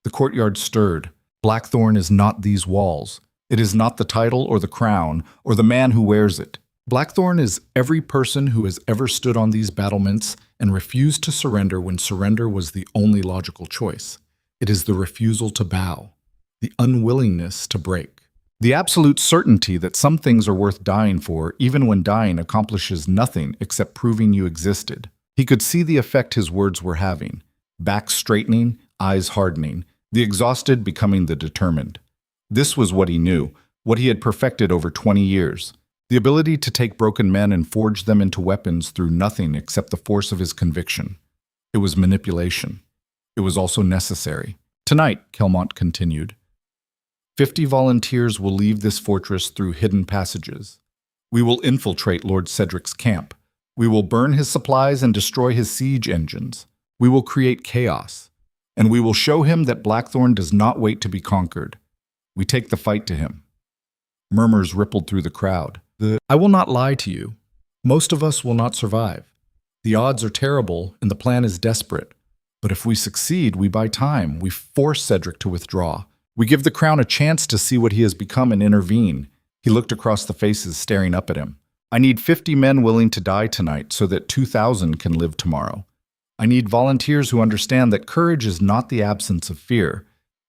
The courtyard stirred. Blackthorne is not these walls. It is not the title or the crown or the man who wears it. Blackthorne is every person who has ever stood on these battlements and refused to surrender when surrender was the only logical choice. It is the refusal to bow, the unwillingness to break, the absolute certainty that some things are worth dying for even when dying accomplishes nothing except proving you existed. He could see the effect his words were having, back straightening, eyes hardening, the exhausted becoming the determined. This was what he knew, what he had perfected over 20 years. The ability to take broken men and forge them into weapons through nothing except the force of his conviction. It was manipulation. It was also necessary. "Tonight," Kaelmont continued, 50 volunteers will leave this fortress through hidden passages. We will infiltrate Lord Cedric's camp. We will burn his supplies and destroy his siege engines. We will create chaos. And we will show him that Blackthorne does not wait to be conquered. We take the fight to him." Murmurs rippled through the crowd. "I will not lie to you. Most of us will not survive. The odds are terrible and the plan is desperate. But if we succeed, we buy time. We force Cedric to withdraw. We give the crown a chance to see what he has become and intervene." He looked across the faces staring up at him. "I need 50 men willing to die tonight so that 2,000 can live tomorrow. I need volunteers who understand that courage is not the absence of fear.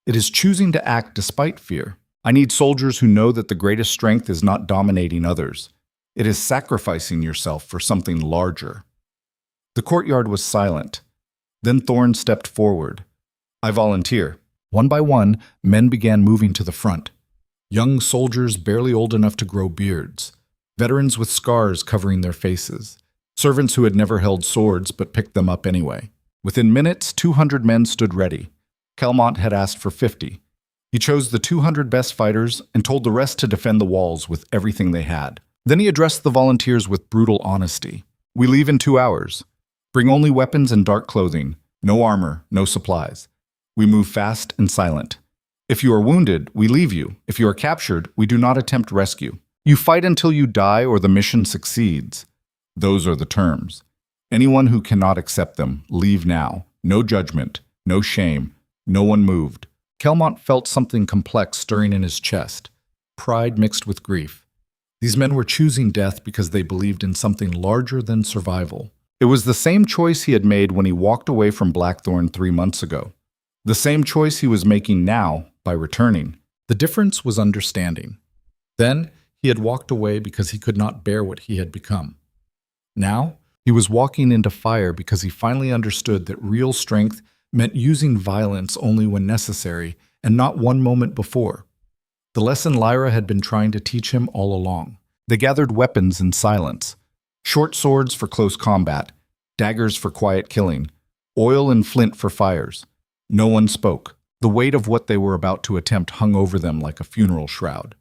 It is choosing to act despite fear. I need soldiers who know that the greatest strength is not dominating others. It is sacrificing yourself for something larger." The courtyard was silent. Then Thorne stepped forward. "I volunteer." One by one, men began moving to the front. Young soldiers barely old enough to grow beards. Veterans with scars covering their faces. Servants who had never held swords but picked them up anyway. Within minutes, 200 men stood ready. Kaelmont had asked for 50. He chose the 200 best fighters and told the rest to defend the walls with everything they had. Then he addressed the volunteers with brutal honesty. "We leave in 2 hours. Bring only weapons and dark clothing. No armor, no supplies. We move fast and silent. If you are wounded, we leave you. If you are captured, we do not attempt rescue. You fight until you die or the mission succeeds. Those are the terms. Anyone who cannot accept them, leave now. No judgment, no shame, no one moved." Kaelmont felt something complex stirring in his chest, pride mixed with grief. These men were choosing death because they believed in something larger than survival. It was the same choice he had made when he walked away from Blackthorne 3 months ago. The same choice he was making now by returning. The difference was understanding. Then, he had walked away because he could not bear what he had become. Now, he was walking into fire because he finally understood that real strength meant using violence only when necessary and not one moment before. The lesson Lyra had been trying to teach him all along. They gathered weapons in silence. Short swords for close combat, daggers for quiet killing, oil and flint for fires. No one spoke. The weight of what they were about to attempt hung over them like a funeral shroud.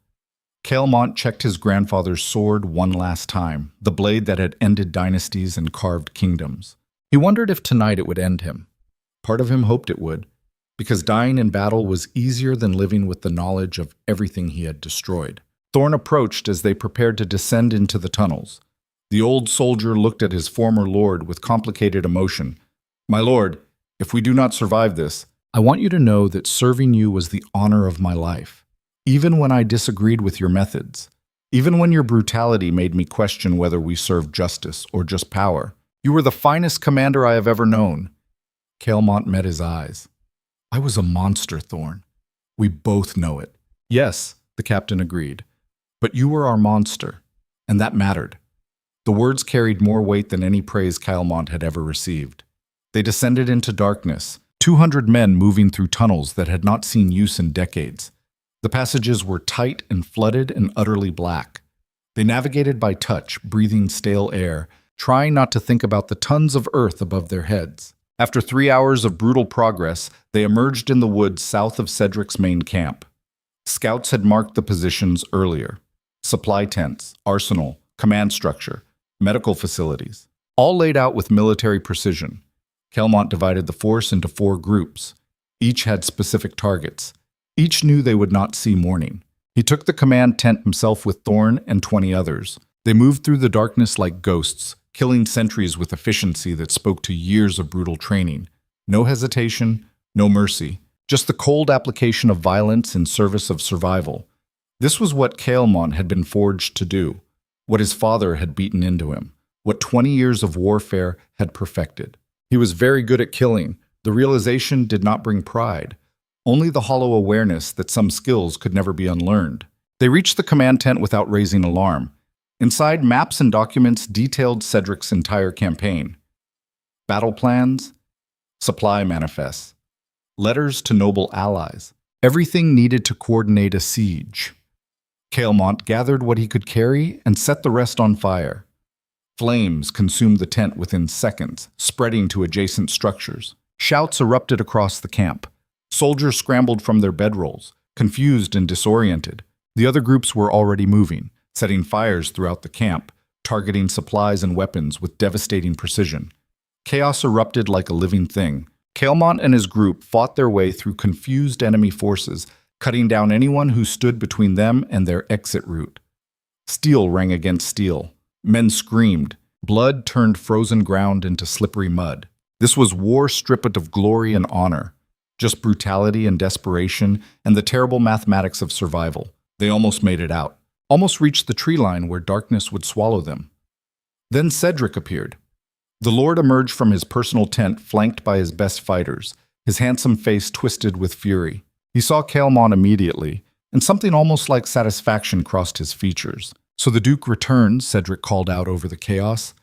Kaelmont checked his grandfather's sword one last time, the blade that had ended dynasties and carved kingdoms. He wondered if tonight it would end him. Part of him hoped it would, because dying in battle was easier than living with the knowledge of everything he had destroyed. Thorne approached as they prepared to descend into the tunnels. The old soldier looked at his former lord with complicated emotion. "My lord, if we do not survive this, I want you to know that serving you was the honor of my life. Even when I disagreed with your methods, even when your brutality made me question whether we served justice or just power, you were the finest commander I have ever known." Kaelmont met his eyes. "I was a monster, Thorne. We both know it." "Yes," the captain agreed, "but you were our monster, and that mattered." The words carried more weight than any praise Kaelmont had ever received. They descended into darkness, 200 men moving through tunnels that had not seen use in decades. The passages were tight and flooded and utterly black. They navigated by touch, breathing stale air, trying not to think about the tons of earth above their heads. After 3 hours of brutal progress, they emerged in the woods south of Cedric's main camp. Scouts had marked the positions earlier. Supply tents, arsenal, command structure, medical facilities, all laid out with military precision. Kaelmont divided the force into 4 groups. Each had specific targets. Each knew they would not see morning. He took the command tent himself with Thorne and 20 others. They moved through the darkness like ghosts, killing sentries with efficiency that spoke to years of brutal training. No hesitation, no mercy, just the cold application of violence in service of survival. This was what Kaelmont had been forged to do, what his father had beaten into him, what 20 years of warfare had perfected. He was very good at killing. The realization did not bring pride, only the hollow awareness that some skills could never be unlearned. They reached the command tent without raising alarm. Inside, maps and documents detailed Cedric's entire campaign. Battle plans, supply manifests, letters to noble allies, everything needed to coordinate a siege. Kaelmont gathered what he could carry and set the rest on fire. Flames consumed the tent within seconds, spreading to adjacent structures. Shouts erupted across the camp. Soldiers scrambled from their bedrolls, confused and disoriented. The other groups were already moving, setting fires throughout the camp, targeting supplies and weapons with devastating precision. Chaos erupted like a living thing. Kaelmont and his group fought their way through confused enemy forces, cutting down anyone who stood between them and their exit route. Steel rang against steel. Men screamed. Blood turned frozen ground into slippery mud. This was war stripped of glory and honor. Just brutality and desperation and the terrible mathematics of survival. They almost made it out. Almost reached the tree line where darkness would swallow them. Then Cedric appeared. The Lord emerged from his personal tent flanked by his best fighters, his handsome face twisted with fury. He saw Kaelmont immediately, and something almost like satisfaction crossed his features. "So the Duke returned," Cedric called out over the chaos.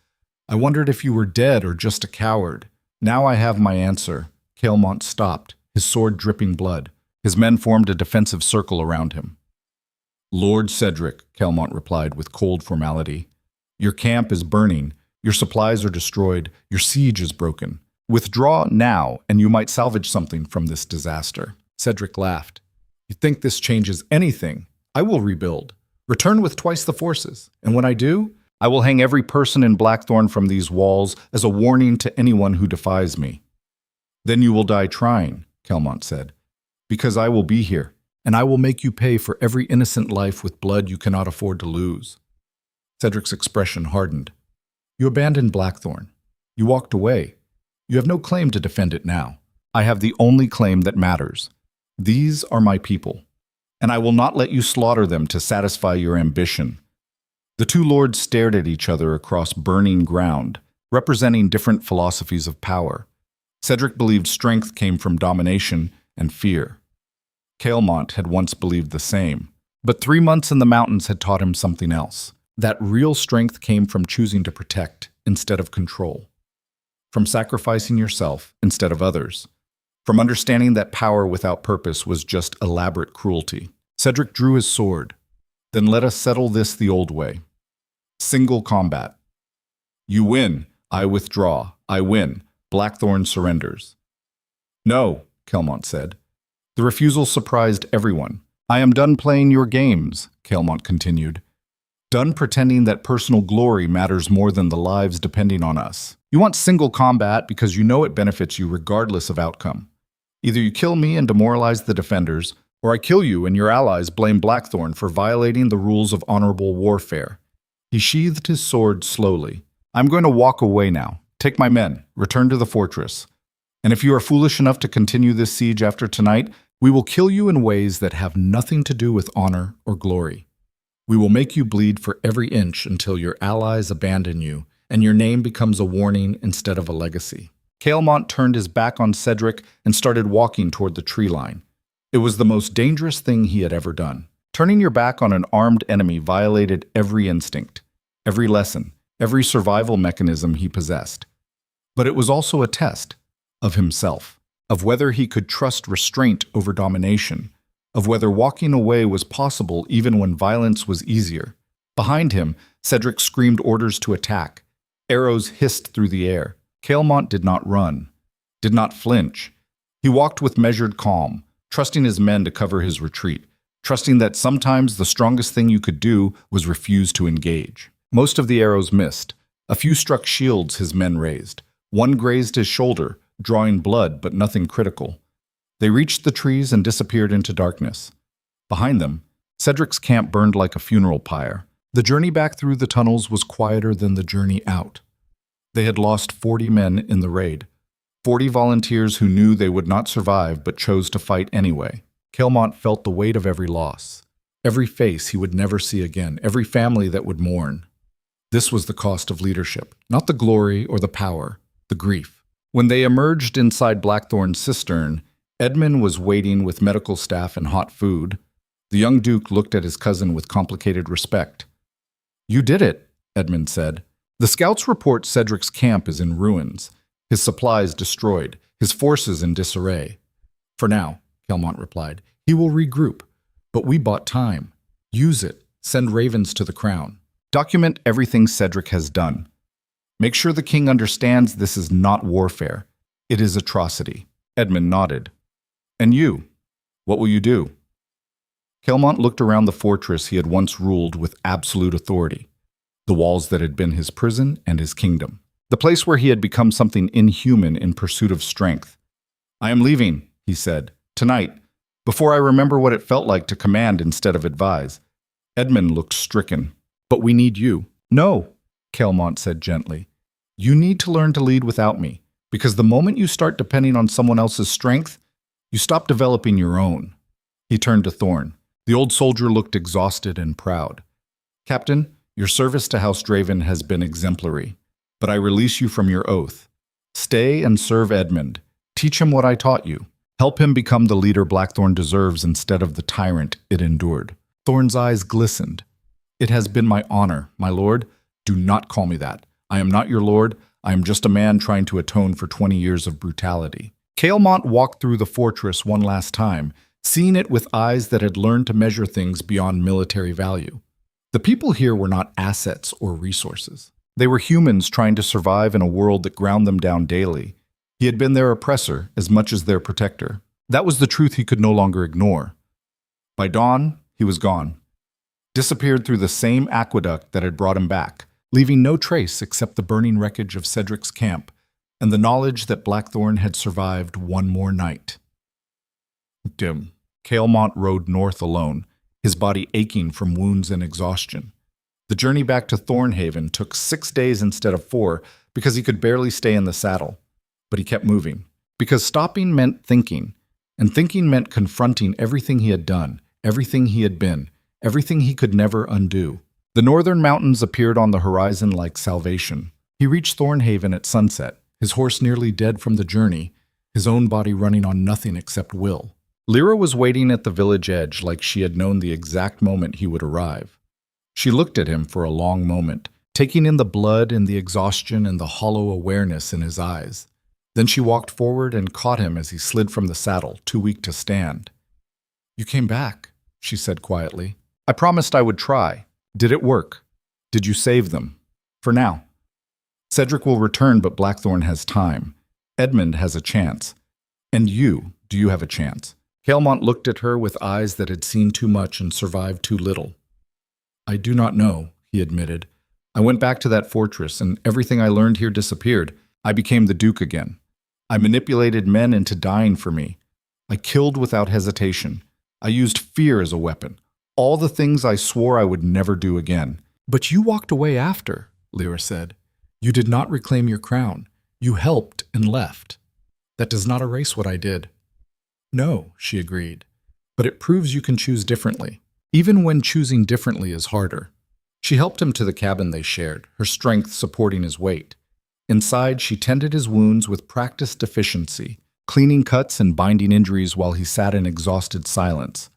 "I wondered if you were dead or just a coward. Now I have my answer." Kaelmont stopped, his sword dripping blood. His men formed a defensive circle around him. "Lord Cedric," Kaelmont replied with cold formality, "your camp is burning, your supplies are destroyed, your siege is broken. Withdraw now, and you might salvage something from this disaster." Cedric laughed. "You think this changes anything? I will rebuild. Return with twice the forces, and when I do, I will hang every person in Blackthorne from these walls as a warning to anyone who defies me." "Then you will die trying," Kaelmont said, "because I will be here, and I will make you pay for every innocent life with blood you cannot afford to lose." Cedric's expression hardened. "You abandoned Blackthorne. You walked away. You have no claim to defend it now. I have the only claim that matters. These are my people, and I will not let you slaughter them to satisfy your ambition." The two lords stared at each other across burning ground, representing different philosophies of power. Cedric believed strength came from domination and fear. Kaelmont had once believed the same, but 3 months in the mountains had taught him something else. That real strength came from choosing to protect instead of control, from sacrificing yourself instead of others, from understanding that power without purpose was just elaborate cruelty. Cedric drew his sword. "Then let us settle this the old way. Single combat. You win, I withdraw. I win, Blackthorne surrenders." "No," Kaelmont said. The refusal surprised everyone. "I am done playing your games," Kaelmont continued. "Done pretending that personal glory matters more than the lives depending on us. You want single combat because you know it benefits you regardless of outcome. Either you kill me and demoralize the defenders, or I kill you and your allies blame Blackthorne for violating the rules of honorable warfare." He sheathed his sword slowly. "I'm going to walk away now. Take my men, return to the fortress. And if you are foolish enough to continue this siege after tonight, we will kill you in ways that have nothing to do with honor or glory. We will make you bleed for every inch until your allies abandon you, and your name becomes a warning instead of a legacy." Kaelmont turned his back on Cedric and started walking toward the tree line. It was the most dangerous thing he had ever done. Turning your back on an armed enemy violated every instinct, every lesson, every survival mechanism he possessed. But it was also a test of himself, of whether he could trust restraint over domination, of whether walking away was possible even when violence was easier. Behind him, Cedric screamed orders to attack. Arrows hissed through the air. Kaelmont did not run, did not flinch. He walked with measured calm, trusting his men to cover his retreat, trusting that sometimes the strongest thing you could do was refuse to engage. Most of the arrows missed. A few struck shields his men raised. One grazed his shoulder, drawing blood but nothing critical. They reached the trees and disappeared into darkness. Behind them, Cedric's camp burned like a funeral pyre. The journey back through the tunnels was quieter than the journey out. They had lost 40 men in the raid, 40 volunteers who knew they would not survive but chose to fight anyway. Kaelmont felt the weight of every loss, every face he would never see again, every family that would mourn. This was the cost of leadership, not the glory or the power, the grief. When they emerged inside Blackthorne's cistern, Edmund was waiting with medical staff and hot food. The young Duke looked at his cousin with complicated respect. "You did it," Edmund said. "The scouts report Cedric's camp is in ruins, his supplies destroyed, his forces in disarray." "For now," Kaelmont replied. "He will regroup. But we bought time. Use it. Send ravens to the crown. Document everything Cedric has done. Make sure the king understands this is not warfare. It is atrocity." Edmund nodded. "And you? What will you do?" Kaelmont looked around the fortress he had once ruled with absolute authority, the walls that had been his prison and his kingdom, the place where he had become something inhuman in pursuit of strength. "I am leaving," he said, "tonight, before I remember what it felt like to command instead of advise." Edmund looked stricken. "But we need you." "No," Kaelmont said gently. "You need to learn to lead without me, because the moment you start depending on someone else's strength, you stop developing your own." He turned to Thorne. The old soldier looked exhausted and proud. "Captain, your service to House Draven has been exemplary, but I release you from your oath. Stay and serve Edmund. Teach him what I taught you. Help him become the leader Blackthorne deserves instead of the tyrant it endured." Thorne's eyes glistened. "It has been my honor, my lord. Do not call me that. I am not your lord. I am just a man trying to atone for 20 years of brutality." Kaelmont walked through the fortress one last time, seeing it with eyes that had learned to measure things beyond military value. The people here were not assets or resources. They were humans trying to survive in a world that ground them down daily. He had been their oppressor as much as their protector. That was the truth he could no longer ignore. By dawn, he was gone, disappeared through the same aqueduct that had brought him back, leaving no trace except the burning wreckage of Cedric's camp and the knowledge that Blackthorne had survived one more night. Dim. Kaelmont rode north alone, his body aching from wounds and exhaustion. The journey back to Thornhaven took 6 days instead of 4 because he could barely stay in the saddle. But he kept moving, because stopping meant thinking, and thinking meant confronting everything he had done, everything he had been, everything he could never undo. The northern mountains appeared on the horizon like salvation. He reached Thornhaven at sunset, his horse nearly dead from the journey, his own body running on nothing except will. Lyra was waiting at the village edge like she had known the exact moment he would arrive. She looked at him for a long moment, taking in the blood and the exhaustion and the hollow awareness in his eyes. Then she walked forward and caught him as he slid from the saddle, too weak to stand. "You came back," she said quietly. "I promised I would try. Did it work? Did you save them? For now. Cedric will return, but Blackthorne has time. Edmund has a chance. And you, do you have a chance? Kaelmont looked at her with eyes that had seen too much and survived too little. I do not know, he admitted. I went back to that fortress, and everything I learned here disappeared. I became the Duke again. I manipulated men into dying for me. I killed without hesitation. I used fear as a weapon. All the things I swore I would never do again. But you walked away after, Lyra said. You did not reclaim your crown. You helped and left. That does not erase what I did. No, she agreed. But it proves you can choose differently, even when choosing differently is harder. She helped him to the cabin they shared, her strength supporting his weight. Inside, she tended his wounds with practiced efficiency, cleaning cuts and binding injuries while he sat in exhausted silence.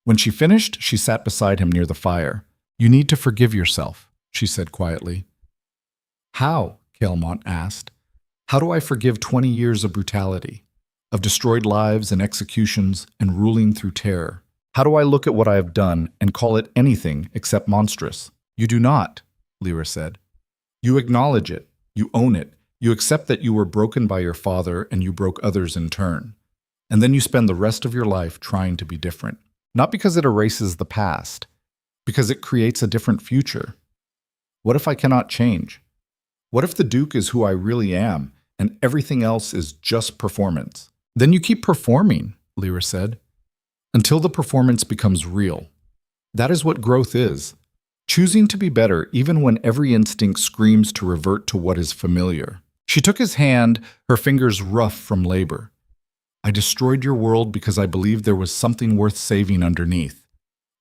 When she finished, she sat beside him near the fire. You need to forgive yourself, she said quietly. How? Kaelmont asked. How do I forgive 20 years of brutality, of destroyed lives and executions and ruling through terror? How do I look at what I have done and call it anything except monstrous? You do not, Lyra said. You acknowledge it. You own it. You accept that you were broken by your father and you broke others in turn. And then you spend the rest of your life trying to be different. Not because it erases the past, because it creates a different future. What if I cannot change? What if the Duke is who I really am and everything else is just performance? Then you keep performing, Lyra said, until the performance becomes real. That is what growth is. Choosing to be better even when every instinct screams to revert to what is familiar. She took his hand, her fingers rough from labor. I destroyed your world because I believed there was something worth saving underneath.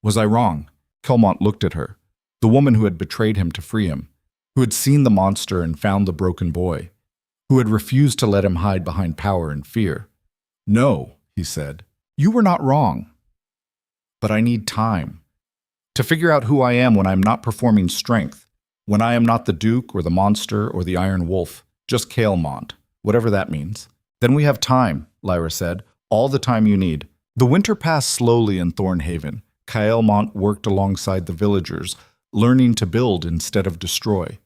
Was I wrong? Kaelmont looked at her, the woman who had betrayed him to free him, who had seen the monster and found the broken boy, who had refused to let him hide behind power and fear. No, he said, you were not wrong. But I need time to figure out who I am when I am not performing strength, when I am not the Duke or the monster or the Iron Wolf, just Kaelmont, whatever that means. Then we have time, Lyra said, all the time you need. The winter passed slowly in Thornhaven. Kaelmont worked alongside the villagers, learning to build instead of destroy,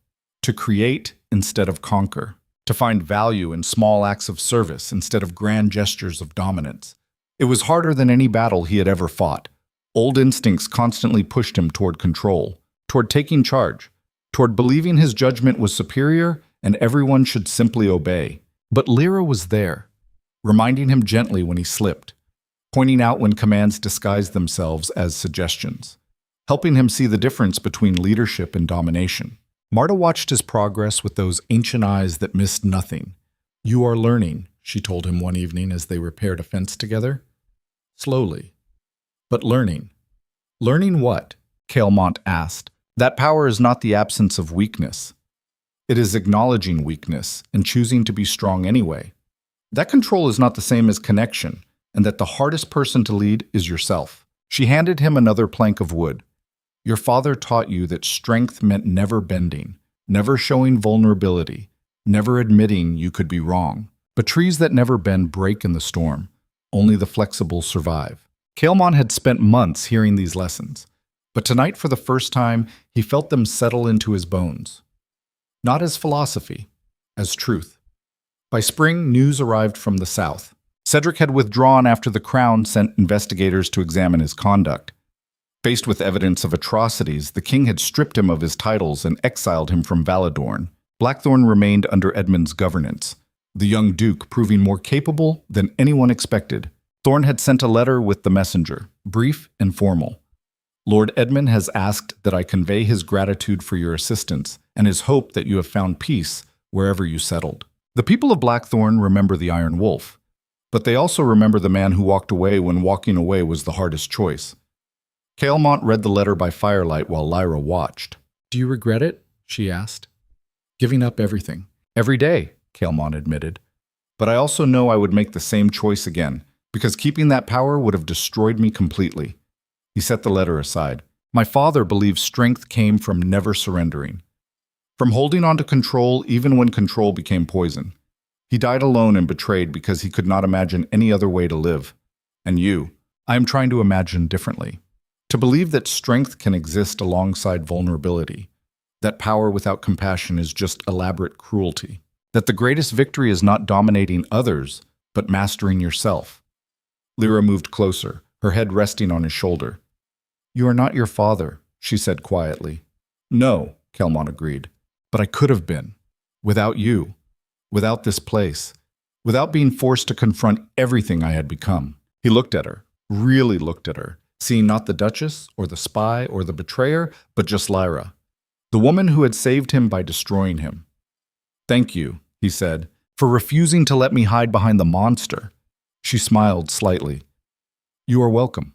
to create instead of conquer, to find value in small acts of service instead of grand gestures of dominance. It was harder than any battle he had ever fought. Old instincts constantly pushed him toward control, toward taking charge, toward believing his judgment was superior and everyone should simply obey. But Lyra was there, reminding him gently when he slipped, pointing out when commands disguised themselves as suggestions, helping him see the difference between leadership and domination. Marta watched his progress with those ancient eyes that missed nothing. You are learning, she told him one evening as they repaired a fence together. Slowly. But learning. Learning what? Kaelmont asked. That power is not the absence of weakness. It is acknowledging weakness and choosing to be strong anyway. That control is not the same as connection, and that the hardest person to lead is yourself. She handed him another plank of wood. Your father taught you that strength meant never bending, never showing vulnerability, never admitting you could be wrong. But trees that never bend break in the storm. Only the flexible survive. Kaelmont had spent months hearing these lessons, but tonight for the first time he felt them settle into his bones. Not as philosophy, as truth. By spring, news arrived from the south. Cedric had withdrawn after the Crown sent investigators to examine his conduct. Faced with evidence of atrocities, the king had stripped him of his titles and exiled him from Valadorn. Blackthorne remained under Edmund's governance, the young duke proving more capable than anyone expected. Thorne had sent a letter with the messenger, brief and formal. Lord Edmund has asked that I convey his gratitude for your assistance and his hope that you have found peace wherever you settled. The people of Blackthorne remember the Iron Wolf, but they also remember the man who walked away when walking away was the hardest choice. Kaelmont read the letter by firelight while Lyra watched. Do you regret it? She asked. Giving up everything. Every day, Kaelmont admitted. But I also know I would make the same choice again, because keeping that power would have destroyed me completely. He set the letter aside. My father believed strength came from never surrendering, from holding on to control even when control became poison. He died alone and betrayed because he could not imagine any other way to live. And you, I am trying to imagine differently. To believe that strength can exist alongside vulnerability, that power without compassion is just elaborate cruelty, that the greatest victory is not dominating others, but mastering yourself. Lyra moved closer, her head resting on his shoulder. "You are not your father," she said quietly. "No," Kaelmont agreed. "But I could have been. Without you. Without this place. Without being forced to confront everything I had become." He looked at her, really looked at her, seeing not the Duchess, or the spy, or the betrayer, but just Lyra, the woman who had saved him by destroying him. "Thank you," he said, "for refusing to let me hide behind the monster." She smiled slightly. "You are welcome,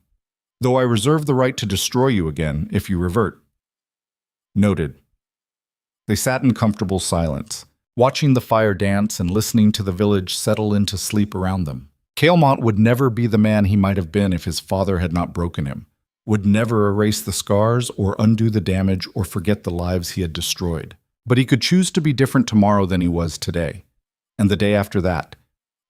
though I reserve the right to destroy you again if you revert." Noted. They sat in comfortable silence, watching the fire dance and listening to the village settle into sleep around them. Kaelmont would never be the man he might have been if his father had not broken him, would never erase the scars or undo the damage or forget the lives he had destroyed. But he could choose to be different tomorrow than he was today, and the day after that,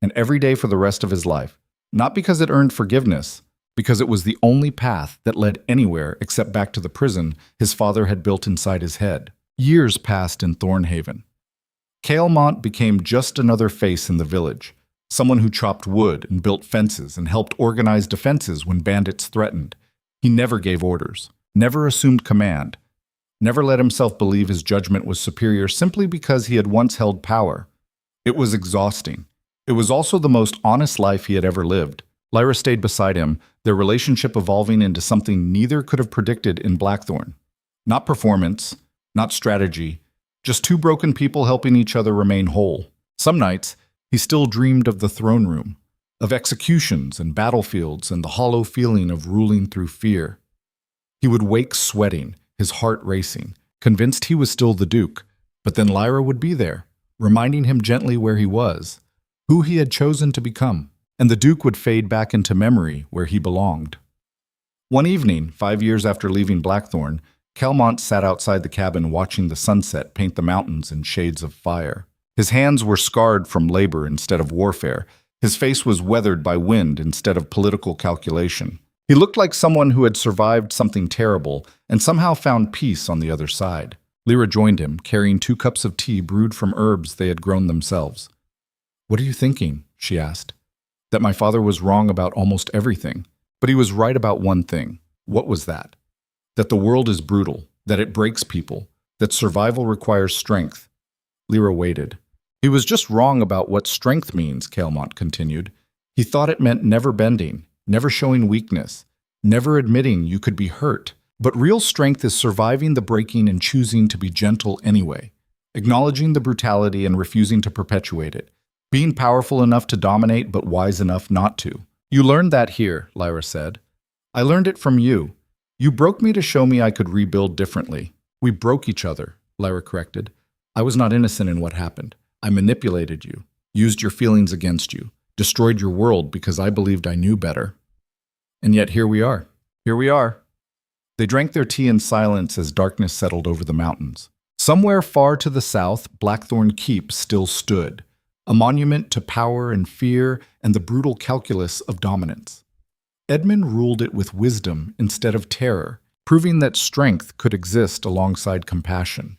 and every day for the rest of his life, not because it earned forgiveness, because it was the only path that led anywhere except back to the prison his father had built inside his head. Years passed in Thornhaven. Kaelmont became just another face in the village, someone who chopped wood and built fences and helped organize defenses when bandits threatened. He never gave orders, never assumed command, never let himself believe his judgment was superior simply because he had once held power. It was exhausting. It was also the most honest life he had ever lived. Lyra stayed beside him, their relationship evolving into something neither could have predicted in Blackthorne. Not performance, not strategy, just two broken people helping each other remain whole. Some nights, he still dreamed of the throne room, of executions and battlefields and the hollow feeling of ruling through fear. He would wake sweating, his heart racing, convinced he was still the Duke, but then Lyra would be there, reminding him gently where he was, who he had chosen to become, and the Duke would fade back into memory where he belonged. One evening, 5 years after leaving Blackthorne, Kaelmont sat outside the cabin watching the sunset paint the mountains in shades of fire. His hands were scarred from labor instead of warfare. His face was weathered by wind instead of political calculation. He looked like someone who had survived something terrible and somehow found peace on the other side. Lyra joined him, carrying 2 cups of tea brewed from herbs they had grown themselves. "What are you thinking?" she asked. "That my father was wrong about almost everything. But he was right about one thing." "What was that?" "That the world is brutal, that it breaks people, that survival requires strength." Lyra waited. "He was just wrong about what strength means," Kaelmont continued. "He thought it meant never bending, never showing weakness, never admitting you could be hurt. But real strength is surviving the breaking and choosing to be gentle anyway, acknowledging the brutality and refusing to perpetuate it, being powerful enough to dominate but wise enough not to." "You learned that here," Lyra said. "I learned it from you. You broke me to show me I could rebuild differently." "We broke each other," Lyra corrected. "I was not innocent in what happened. I manipulated you, used your feelings against you, destroyed your world because I believed I knew better. And yet here we are. Here we are." They drank their tea in silence as darkness settled over the mountains. Somewhere far to the south, Blackthorne Keep still stood, a monument to power and fear and the brutal calculus of dominance. Edmund ruled it with wisdom instead of terror, proving that strength could exist alongside compassion.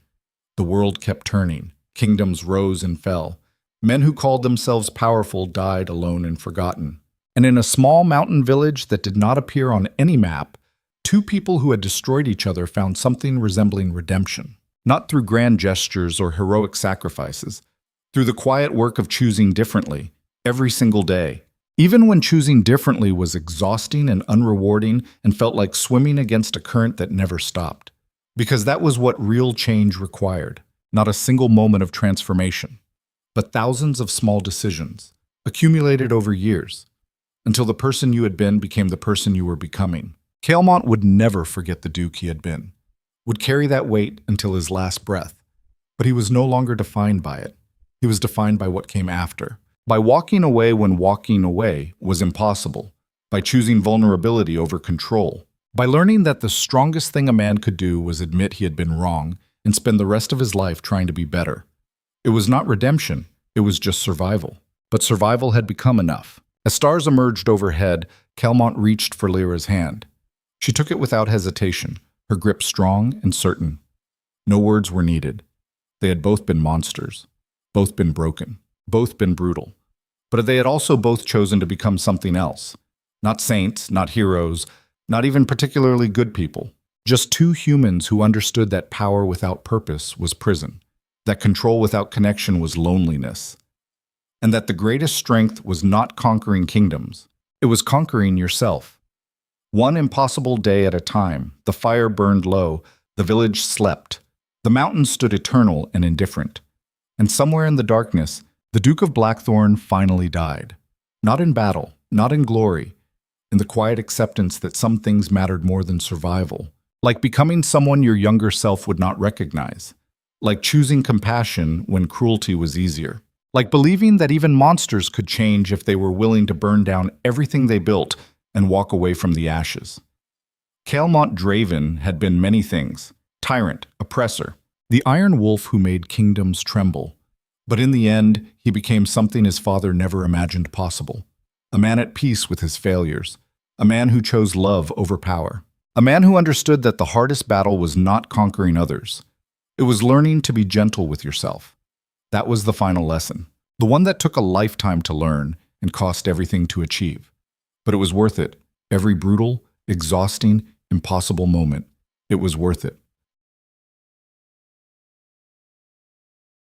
The world kept turning. Kingdoms rose and fell. Men who called themselves powerful died alone and forgotten. And in a small mountain village that did not appear on any map, 2 people who had destroyed each other found something resembling redemption. Not through grand gestures or heroic sacrifices, through the quiet work of choosing differently, every single day. Even when choosing differently was exhausting and unrewarding and felt like swimming against a current that never stopped. Because that was what real change required. Not a single moment of transformation, but thousands of small decisions, accumulated over years, until the person you had been became the person you were becoming. Kaelmont would never forget the Duke he had been, would carry that weight until his last breath, but he was no longer defined by it. He was defined by what came after, by walking away when walking away was impossible, by choosing vulnerability over control, by learning that the strongest thing a man could do was admit he had been wrong and spend the rest of his life trying to be better. It was not redemption, it was just survival. But survival had become enough. As stars emerged overhead, Kaelmont reached for Lyra's hand. She took it without hesitation, her grip strong and certain. No words were needed. They had both been monsters, both been broken, both been brutal. But they had also both chosen to become something else. Not saints, not heroes, not even particularly good people. Just two humans who understood that power without purpose was prison, that control without connection was loneliness, and that the greatest strength was not conquering kingdoms. It was conquering yourself. One impossible day at a time, the fire burned low, the village slept. The mountains stood eternal and indifferent. And somewhere in the darkness, the Duke of Blackthorne finally died. Not in battle, not in glory, in the quiet acceptance that some things mattered more than survival. Like becoming someone your younger self would not recognize. Like choosing compassion when cruelty was easier. Like believing that even monsters could change if they were willing to burn down everything they built and walk away from the ashes. Kaelmont Draven had been many things. Tyrant, oppressor, the iron wolf who made kingdoms tremble. But in the end, he became something his father never imagined possible. A man at peace with his failures. A man who chose love over power. A man who understood that the hardest battle was not conquering others. It was learning to be gentle with yourself. That was the final lesson. The one that took a lifetime to learn and cost everything to achieve. But it was worth it. Every brutal, exhausting, impossible moment. It was worth it.